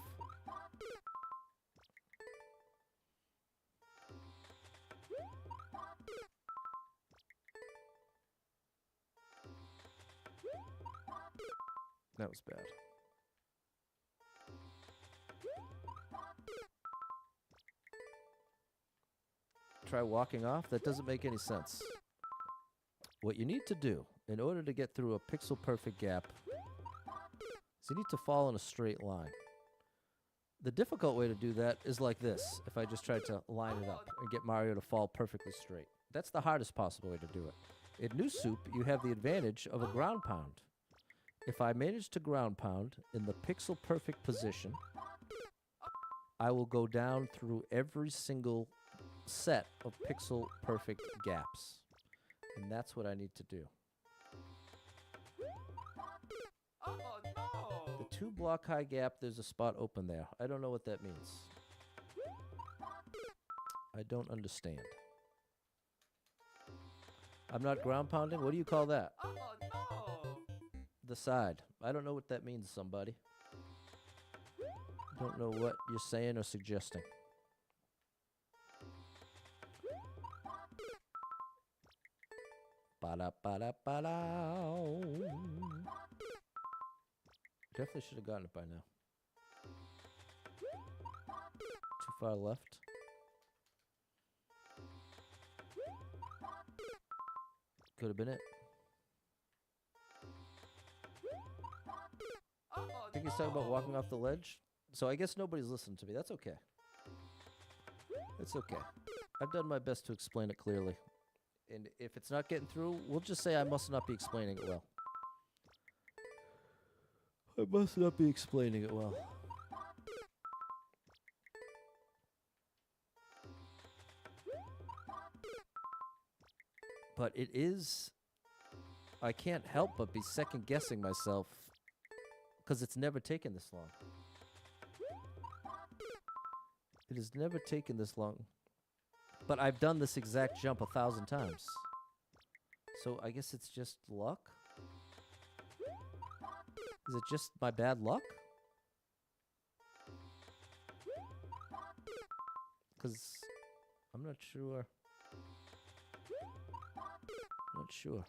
That was bad. Try walking off? That doesn't make any sense. What you need to do in order to get through a pixel perfect gap is you need to fall in a straight line. The difficult way to do that is like this, if I just tried to line it up and get Mario to fall perfectly straight. That's the hardest possible way to do it. In New Soup, you have the advantage of a ground pound. If I manage to ground pound in the pixel perfect position, I will go down through every single set of pixel perfect gaps. And that's what I need to do. Oh no! The 2 block high gap, there's a spot open there. I don't know what that means. I don't understand. I'm not ground pounding? What do you call that? Oh no! The side. I don't know what that means, somebody. Don't know what you're saying or suggesting. Ba-da-ba-da-ba-da. Definitely should have gotten it by now. Too far left. Could have been it. Oh I think he's talking about walking off the ledge. So I guess nobody's listening to me. That's okay. It's okay. I've done my best to explain it clearly. And if it's not getting through, we'll just say I must not be explaining it well. I must not be explaining it well. But it is... I can't help but be second-guessing myself because it's never taken this long. It has never taken this long. But I've done this exact jump 1,000 times. So I guess it's just luck? Is it just my bad luck? Because I'm not sure. Not sure.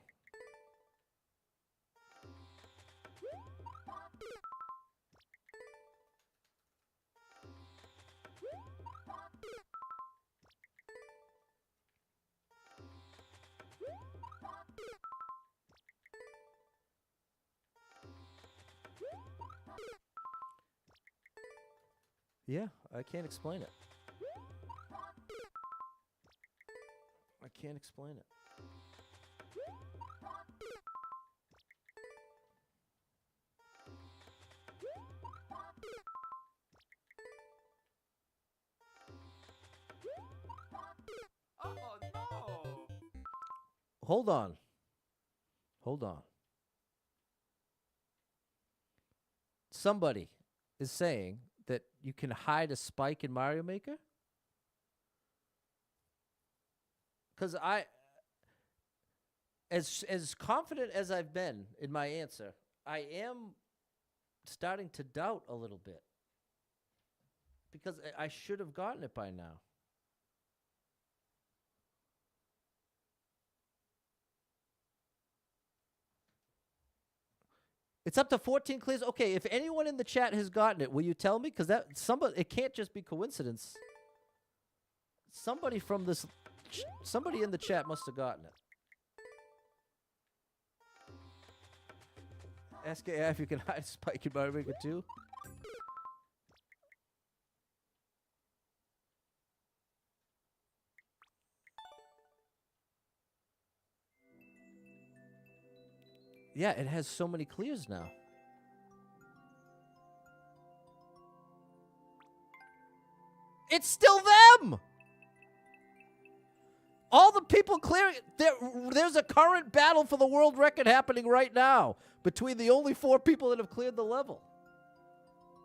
Yeah, I can't explain it. I can't explain it. Oh no! Hold on. Hold on. Somebody is saying that you can hide a spike in Mario Maker? Because as confident as I've been in my answer, I am starting to doubt a little bit. Because I should have gotten it by now. It's up to 14 clears. Okay, if anyone in the chat has gotten it, will you tell me? Because it can't just be coincidence. Somebody from this, somebody in the chat must have gotten it. Ask AI if you can hide Spike in Mario Maker 2. Yeah, it has so many clears now. It's still them! All the people clearing... There's a current battle for the world record happening right now between the only 4 people that have cleared the level.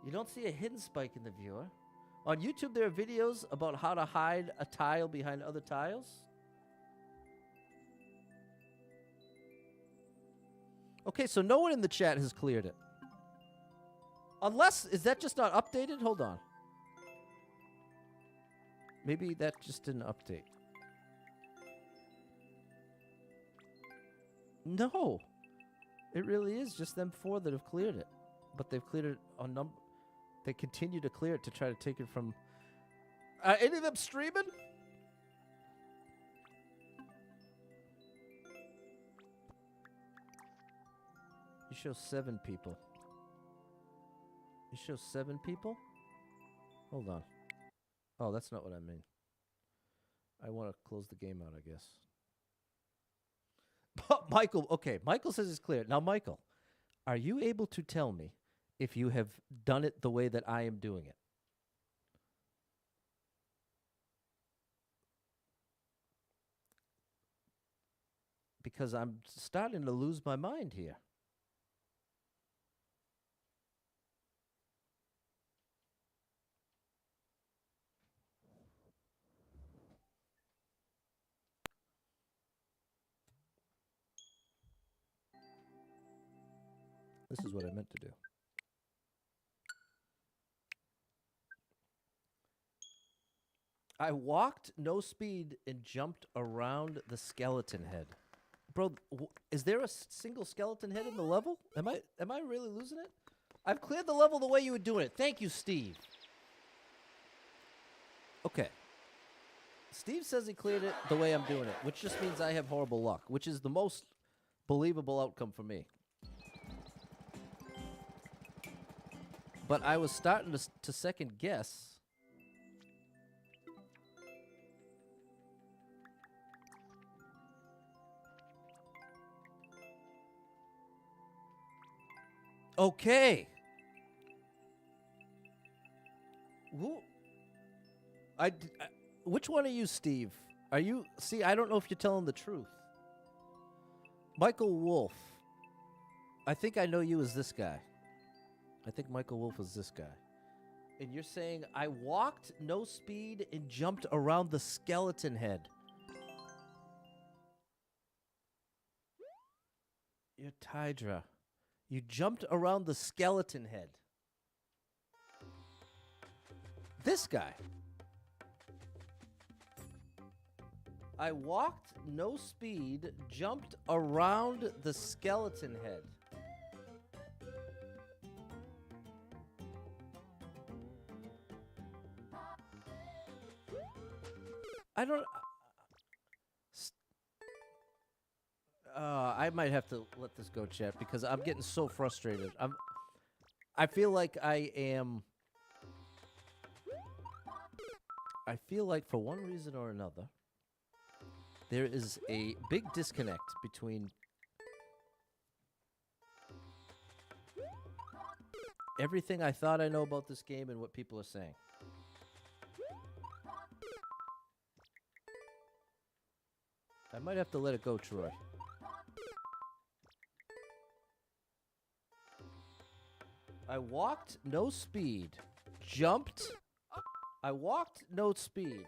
You don't see a hidden spike in the viewer. On YouTube, there are videos about how to hide a tile behind other tiles. Okay, so no one in the chat has cleared it. Unless, is that just not updated? Hold on. Maybe that just didn't update. No. It really is just them 4 that have cleared it. But they've cleared it on number. They continue to clear it to try to take it from... any of them streaming? You show 7 people. You show 7 people? Hold on. Oh, that's not what I mean. I want to close the game out, I guess. But Michael, okay, Michael says it's clear. Now, Michael, are you able to tell me if you have done it the way that I am doing it? Because I'm starting to lose my mind here. This is what I meant to do. I walked no speed and jumped around the skeleton head. Bro, is there a single skeleton head in the level? Am I really losing it? I've cleared the level the way you were doing it. Thank you, Steve. Okay. Steve says he cleared it the way I'm doing it, which just means I have horrible luck, which is the most believable outcome for me. But I was starting to second guess. Okay. Who? Which one are you, Steve? Are you? See, I don't know if you're telling the truth. Michael Wolf. I think I know you as this guy. I think Michael Wolf is this guy. And you're saying I walked no speed and jumped around the skeleton head. You're Tydra. You jumped around the skeleton head. This guy. I walked no speed, jumped around the skeleton head. I don't. I might have to let this go, chat, because I'm getting so frustrated. I feel like I am. I feel like for one reason or another, there is a big disconnect between everything I thought I know about this game and what people are saying. I might have to let it go, Troy. I walked no speed, jumped. I walked no speed.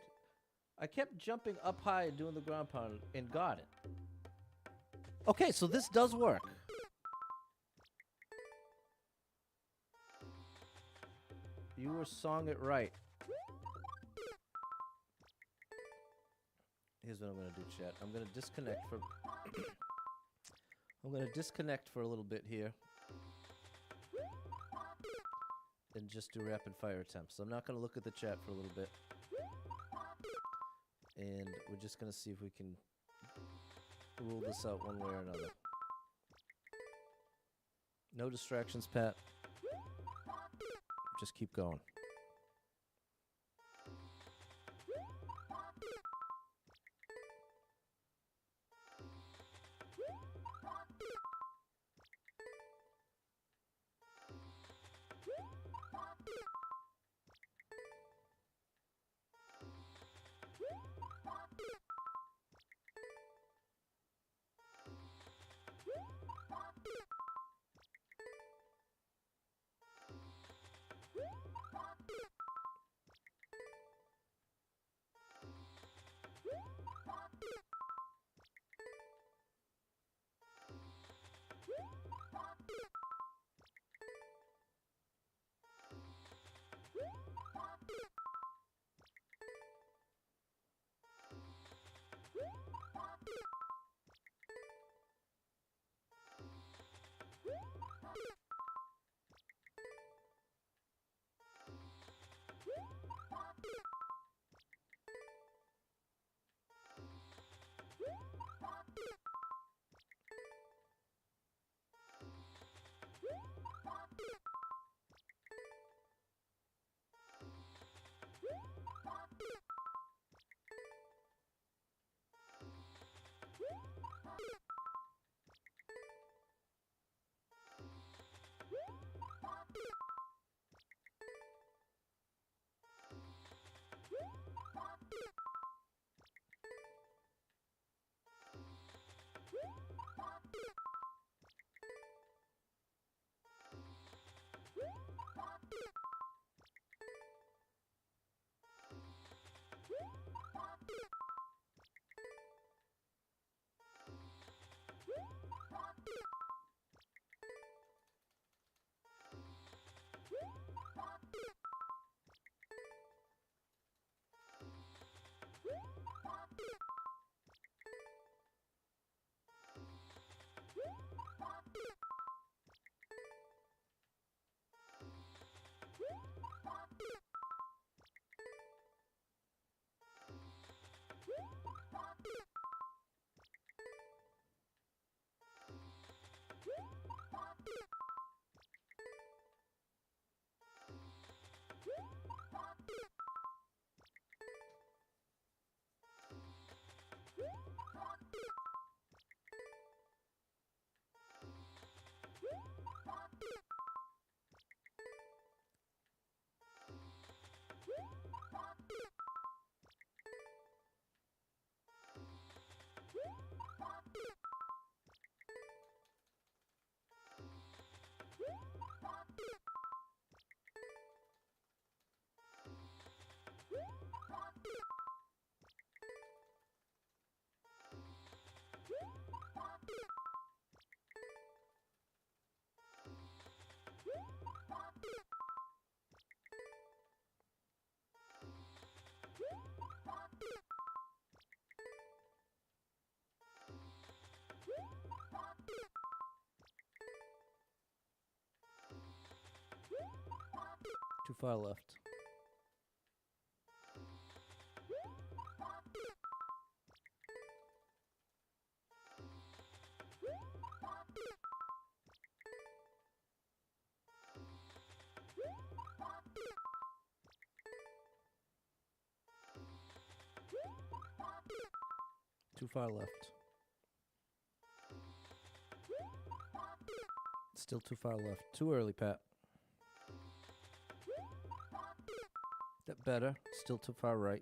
I kept jumping up high and doing the ground pound and got it. Okay, so this does work. You were song it right. Here's what I'm gonna do, chat. I'm gonna disconnect for. I'm gonna disconnect for a little bit here, and just do rapid fire attempts. So I'm not gonna look at the chat for a little bit, and we're just gonna see if we can rule this out one way or another. No distractions, Pat. Just keep going. Too far left. Too far left. Still too far left. Too early, Pat. That better. Still too far right.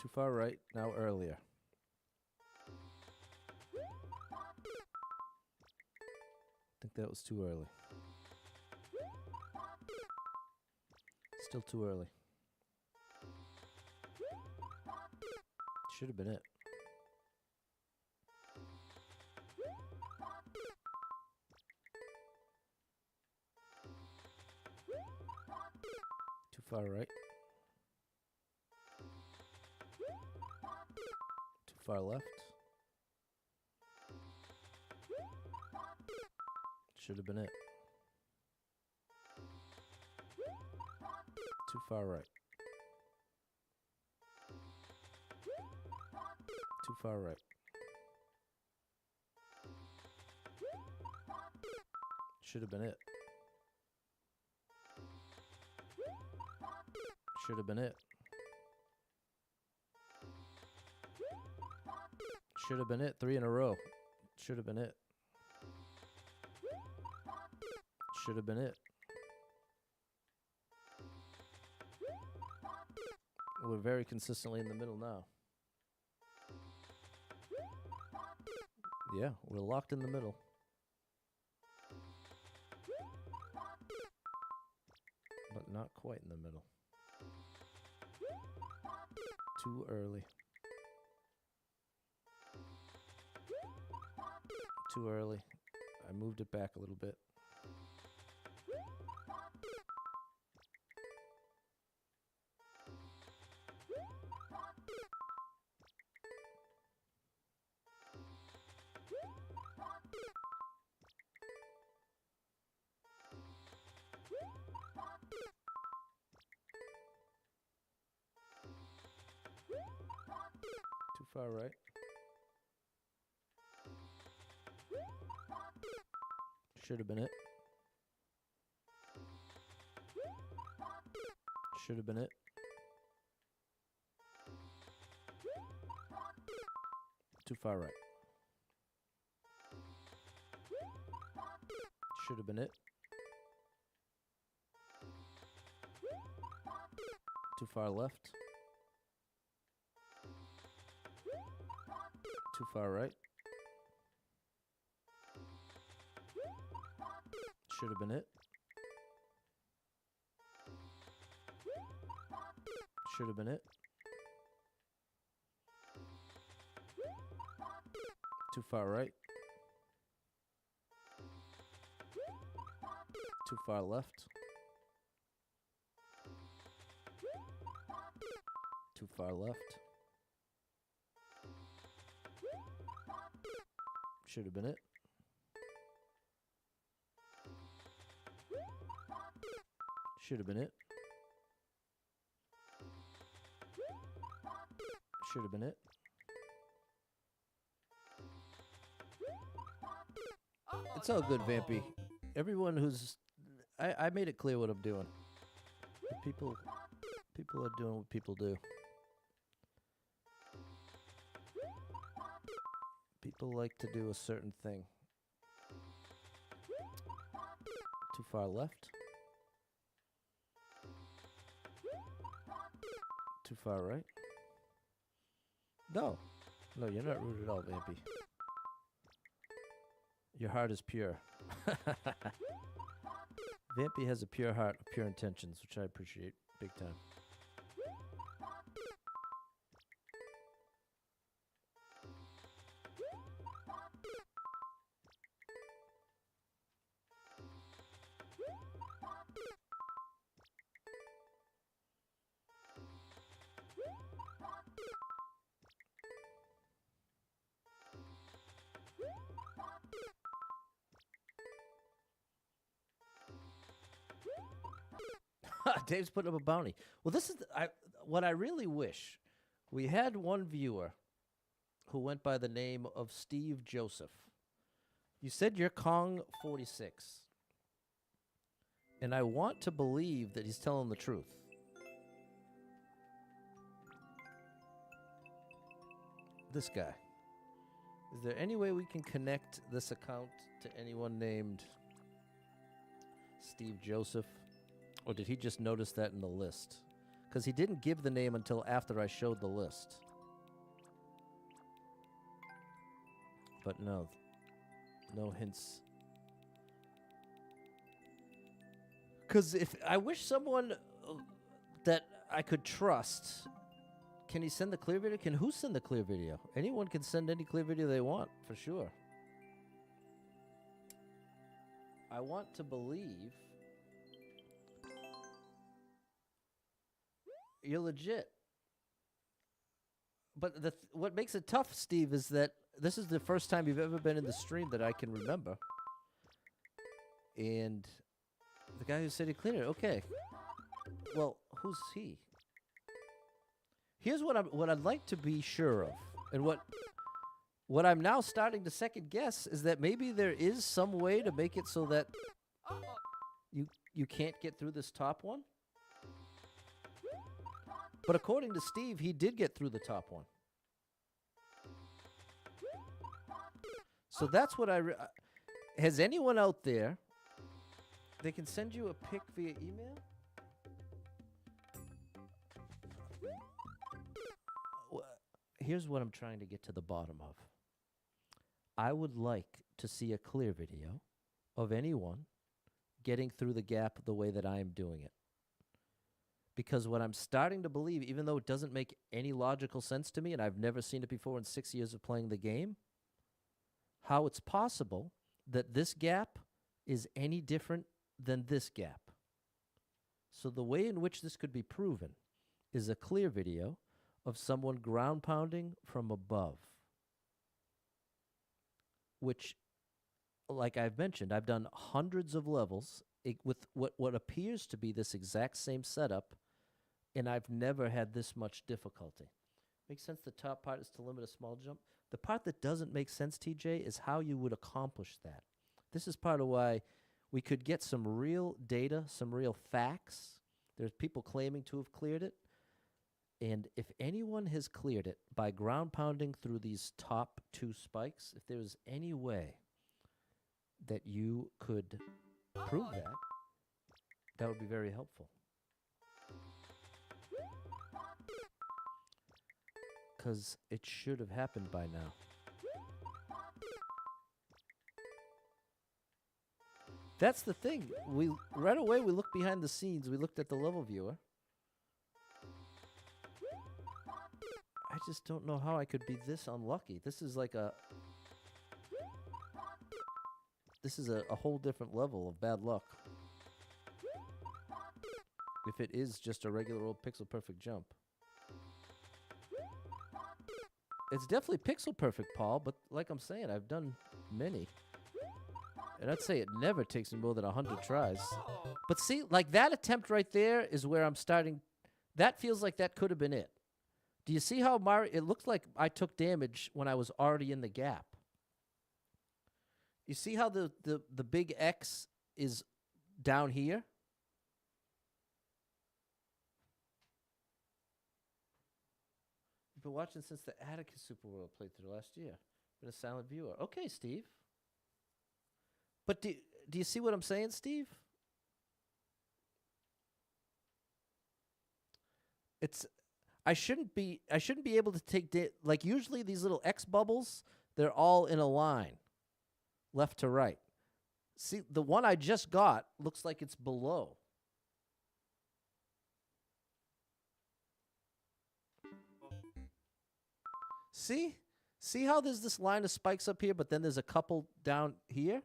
Too far right. Now earlier. I think that was too early. Still too early. Should have been it. Too far right. Too far left. Should have been it. Too far right. Too far right. Should have been it. Should have been it. Should have been it. 3 in a row. Should have been it. Should have been it. We're very consistently in the middle now. Yeah, we're locked in the middle. But not quite in the middle. Too early. Too early. I moved it back a little bit. Too far right. Should have been it. Should have been it. Too far right. Should have been it. Too far left. Too far right. Should have been it. Should have been it. Too far right. Too far left. Too far left. Should have been it. Should have been it. Should have been it. It's all good, Vampy. Everyone who's... I made it clear what I'm doing. People are doing what people do. People like to do a certain thing. Too far left. Too far right. No. No, you're not rude at all, Vampy. Your heart is pure. Vampy has a pure heart, pure intentions, which I appreciate big time. Dave's putting up a bounty. Well, this is what I really wish. We had one viewer who went by the name of Steve Joseph. You said you're Kong 46. And I want to believe that he's telling the truth. This guy. Is there any way we can connect this account to anyone named Steve Joseph? Or did he just notice that in the list? Because he didn't give the name until after I showed the list. But no. No hints. Because if I wish someone that I could trust. Can he send the clear video? Can who send the clear video? Anyone can send any clear video they want, for sure. I want to believe you're legit. But what makes it tough, Steve, is that this is the first time you've ever been in the stream that I can remember. And the guy who said he cleared it, okay. Well, who's he? Here's what I'd like to be sure of. And what I'm now starting to second guess is that maybe there is some way to make it so that you can't get through this top one. But according to Steve, he did get through the top one. So that's what has anyone out there, they can send you a pic via email? Here's what I'm trying to get to the bottom of. I would like to see a clear video of anyone getting through the gap the way that I am doing it. Because what I'm starting to believe, even though it doesn't make any logical sense to me, and I've never seen it before in 6 years of playing the game, how it's possible that this gap is any different than this gap. So the way in which this could be proven is a clear video of someone ground pounding from above. Which, like I've mentioned, I've done hundreds of levels with what appears to be this exact same setup, and I've never had this much difficulty. Makes sense the top part is to limit a small jump. The part that doesn't make sense, TJ, is how you would accomplish that. This is part of why we could get some real data, some real facts. There's people claiming to have cleared it. And if anyone has cleared it by ground pounding through these top two spikes, if there was any way that you could prove that, that would be very helpful. Because it should have happened by now. That's the thing. Right away we looked behind the scenes. We looked at the level viewer. I just don't know how I could be this unlucky. This is like a whole different level of bad luck. If it is just a regular old pixel perfect jump. It's definitely pixel perfect, Paul, but like I'm saying, I've done many. And I'd say it never takes me more than 100 tries. But see, like that attempt right there is where I'm starting. That feels like that could have been it. Do you see how it looks like I took damage when I was already in the gap? You see how the big X is down here? You've been watching since the Atticus Super World playthrough last year. Been a silent viewer. Okay, Steve. But do you see what I'm saying, Steve? I shouldn't be able to take like usually these little X bubbles, they're all in a line, left to right. See, the one I just got looks like it's below. See how there's this line of spikes up here, but then there's a couple down here?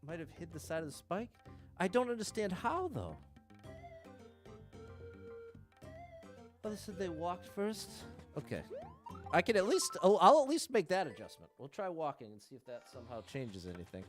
Might have hid the side of the spike. I don't understand how, though. Oh, they said they walked first? Okay. I can at least... Oh, I'll at least make that adjustment. We'll try walking and see if that somehow changes anything.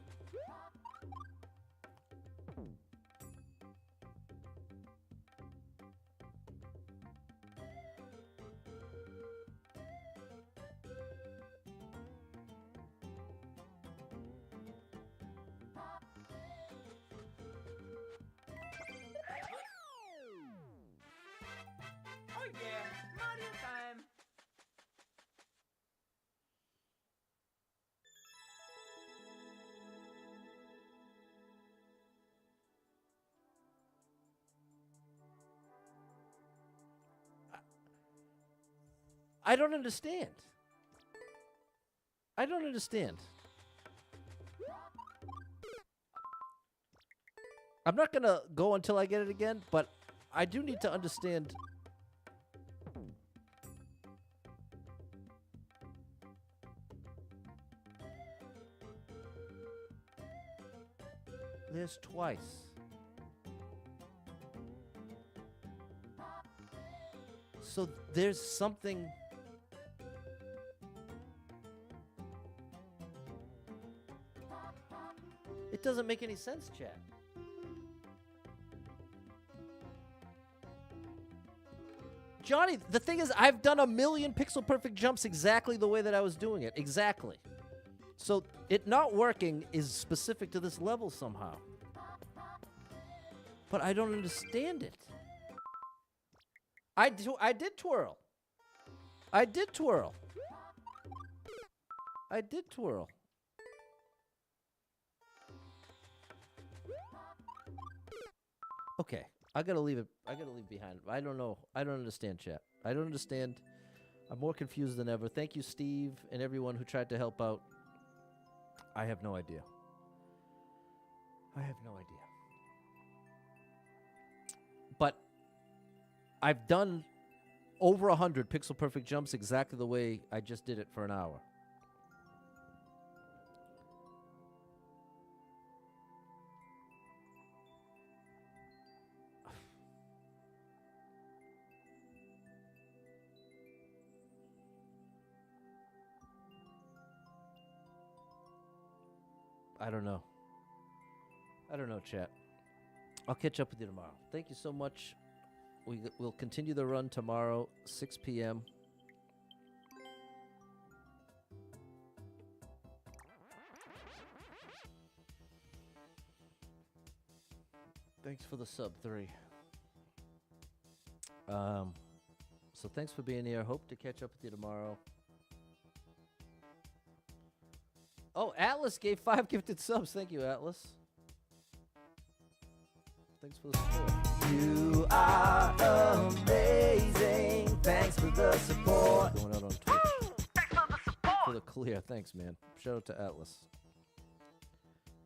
Oh yeah, Mario time. I don't understand. I don't understand. I'm not going to go until I get it again, but I do need to understand. There's twice. So there's something. It doesn't make any sense, chat. Johnny, the thing is, I've done a million pixel perfect jumps exactly the way that I was doing it. Exactly. So it not working is specific to this level somehow. But I don't understand it. I did twirl. I did twirl. I did twirl. Okay. I gotta leave it. I gotta leave behind. I don't know. I don't understand, chat. I don't understand. I'm more confused than ever. Thank you, Steve, and everyone who tried to help out. I have no idea. I have no idea. But I've done over 100 pixel perfect jumps exactly the way I just did it for an hour. I don't know. I don't know, chat. I'll catch up with you tomorrow. Thank you so much. We'll continue the run tomorrow, 6 p.m. Thanks for the sub 3. So thanks for being here. Hope to catch up with you tomorrow. Oh, Atlas gave 5 gifted subs. Thank you, Atlas. Thanks for the support. You are amazing. Thanks for the support. Going out on Twitch. Thanks for the support. For the clear. Thanks, man. Shout out to Atlas.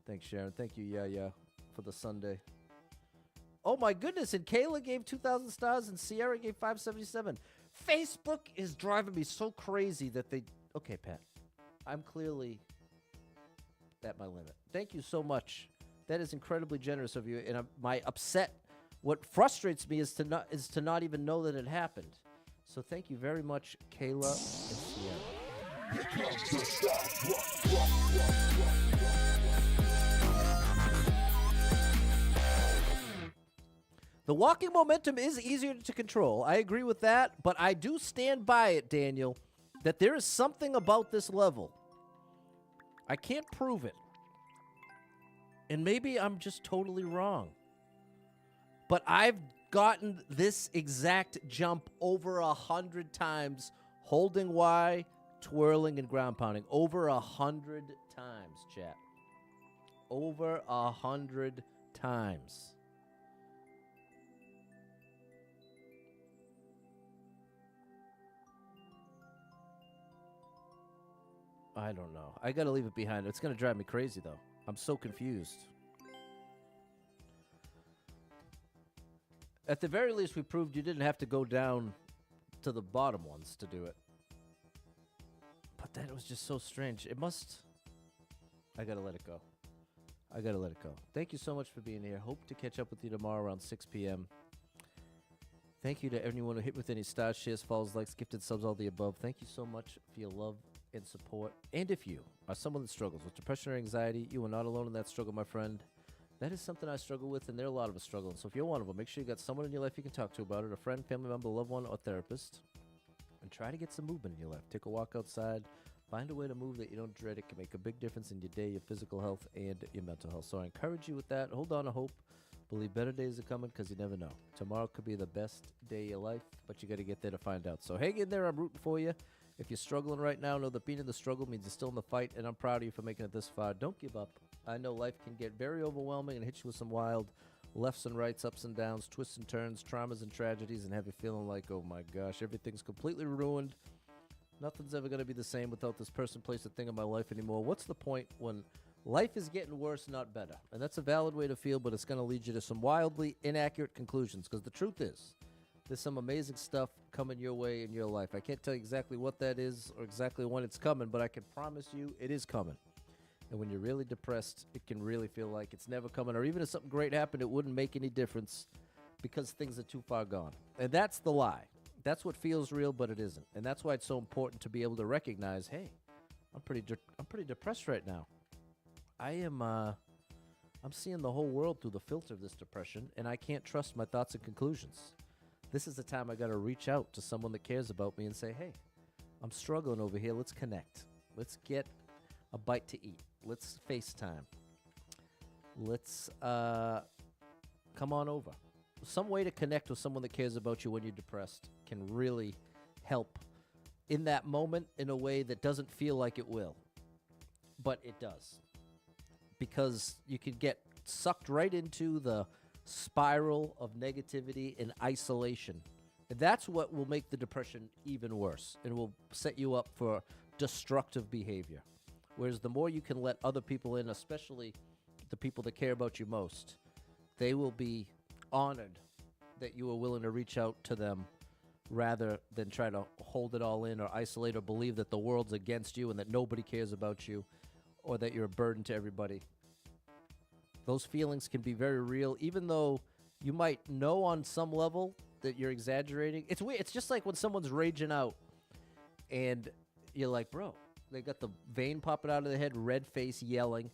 Thanks, Sharon. Thank you, yeah, for the Sunday. Oh my goodness! And Kayla gave 2,000 stars, and Sierra gave 577. Facebook is driving me so crazy that they. Okay, Pat. I'm clearly at my limit. Thank you so much. That is incredibly generous of you. And my upset, what frustrates me is to not even know that it happened. So thank you very much, Kayla and Sierra. The walking momentum is easier to control. I agree with that, but I do stand by it, Daniel, that there is something about this level. I can't prove it. And maybe I'm just totally wrong. But I've gotten this exact jump over 100 times, holding Y, twirling, and ground pounding. Over 100 times, chat. Over 100 times. I don't know. I gotta leave it behind. It's gonna drive me crazy, though. I'm so confused. At the very least, we proved you didn't have to go down to the bottom ones to do it. But that was just so strange. It must... I gotta let it go. I gotta let it go. Thank you so much for being here. Hope to catch up with you tomorrow around 6 p.m. Thank you to everyone who hit with any stars, shares, follows, likes, gifted subs, all the above. Thank you so much for your love and support. And if you are someone that struggles with depression or anxiety, you are not alone in that struggle, my friend. That is something I struggle with, and there are a lot of us struggling. So if you're one of them, make sure you got someone in your life you can talk to about it, a friend, family member, loved one, or therapist. And try to get some movement in your life. Take a walk outside. Find a way to move that you don't dread. It can make a big difference in your day, your physical health, and your mental health. So I encourage you with that. Hold on to hope. Believe better days are coming because you never know. Tomorrow could be the best day of your life, but you got to get there to find out. So hang in there. I'm rooting for you. If you're struggling right now, know that being in the struggle means you're still in the fight, and I'm proud of you for making it this far. Don't give up. I know life can get very overwhelming and hit you with some wild lefts and rights, ups and downs, twists and turns, traumas and tragedies, and have you feeling like, oh my gosh, everything's completely ruined. Nothing's ever going to be the same without this person, place, or thing in my life anymore. What's the point when life is getting worse, not better? And that's a valid way to feel, but it's going to lead you to some wildly inaccurate conclusions, because the truth is, there's some amazing stuff coming your way in your life. I can't tell you exactly what that is or exactly when it's coming, but I can promise you it is coming. And when you're really depressed, it can really feel like it's never coming, or even if something great happened, it wouldn't make any difference because things are too far gone. And that's the lie. That's what feels real, but it isn't. And that's why it's so important to be able to recognize, hey, I'm pretty depressed right now. I'm seeing the whole world through the filter of this depression, and I can't trust my thoughts and conclusions. This is the time I got to reach out to someone that cares about me and say, hey, I'm struggling over here. Let's connect. Let's get a bite to eat. Let's FaceTime. Let's come on over. Some way to connect with someone that cares about you when you're depressed can really help in that moment in a way that doesn't feel like it will. But it does. Because you can get sucked right into the spiral of negativity and isolation. And that's what will make the depression even worse and will set you up for destructive behavior. Whereas the more you can let other people in, especially the people that care about you most, they will be honored that you are willing to reach out to them rather than try to hold it all in or isolate or believe that the world's against you and that nobody cares about you or that you're a burden to everybody. Those feelings can be very real, even though you might know on some level that you're exaggerating. It's weird. It's just like when someone's raging out and you're like, bro, they got the vein popping out of their head, red face, yelling.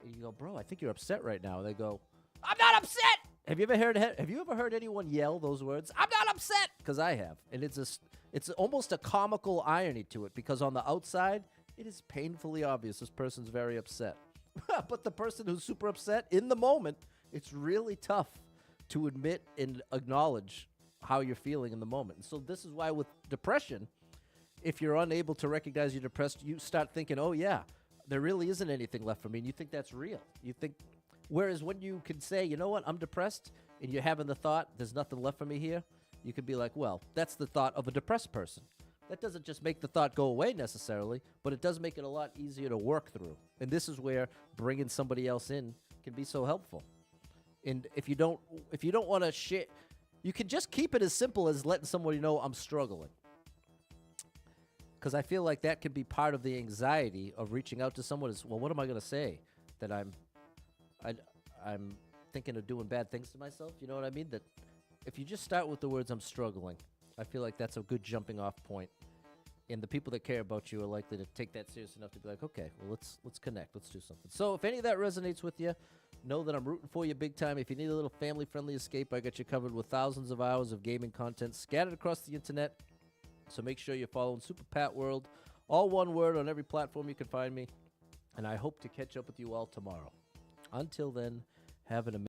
And you go, bro, I think you're upset right now. And they go, I'm not upset. Have you ever heard anyone yell those words? I'm not upset. Because I have. And it's almost a comical irony to it, because on the outside, it is painfully obvious this person's very upset. But the person who's super upset in the moment, it's really tough to admit and acknowledge how you're feeling in the moment. And so this is why with depression, if you're unable to recognize you're depressed, you start thinking, oh yeah, there really isn't anything left for me. And you think that's real. Whereas when you can say, you know what, I'm depressed, and you're having the thought, there's nothing left for me here, you could be like, well, that's the thought of a depressed person. That doesn't just make the thought go away necessarily, but it does make it a lot easier to work through. And this is where bringing somebody else in can be so helpful. And if you don't want to share, you can just keep it as simple as letting somebody know I'm struggling. Because I feel like that can be part of the anxiety of reaching out to someone is, well, what am I going to say? That I'm thinking of doing bad things to myself? You know what I mean? That if you just start with the words I'm struggling, I feel like that's a good jumping off point. And the people that care about you are likely to take that serious enough to be like, okay, well, let's connect. Let's do something. So if any of that resonates with you, know that I'm rooting for you big time. If you need a little family-friendly escape, I got you covered with thousands of hours of gaming content scattered across the internet. So make sure you're following Super Pat World, all one word, on every platform you can find me. And I hope to catch up with you all tomorrow. Until then, have an amazing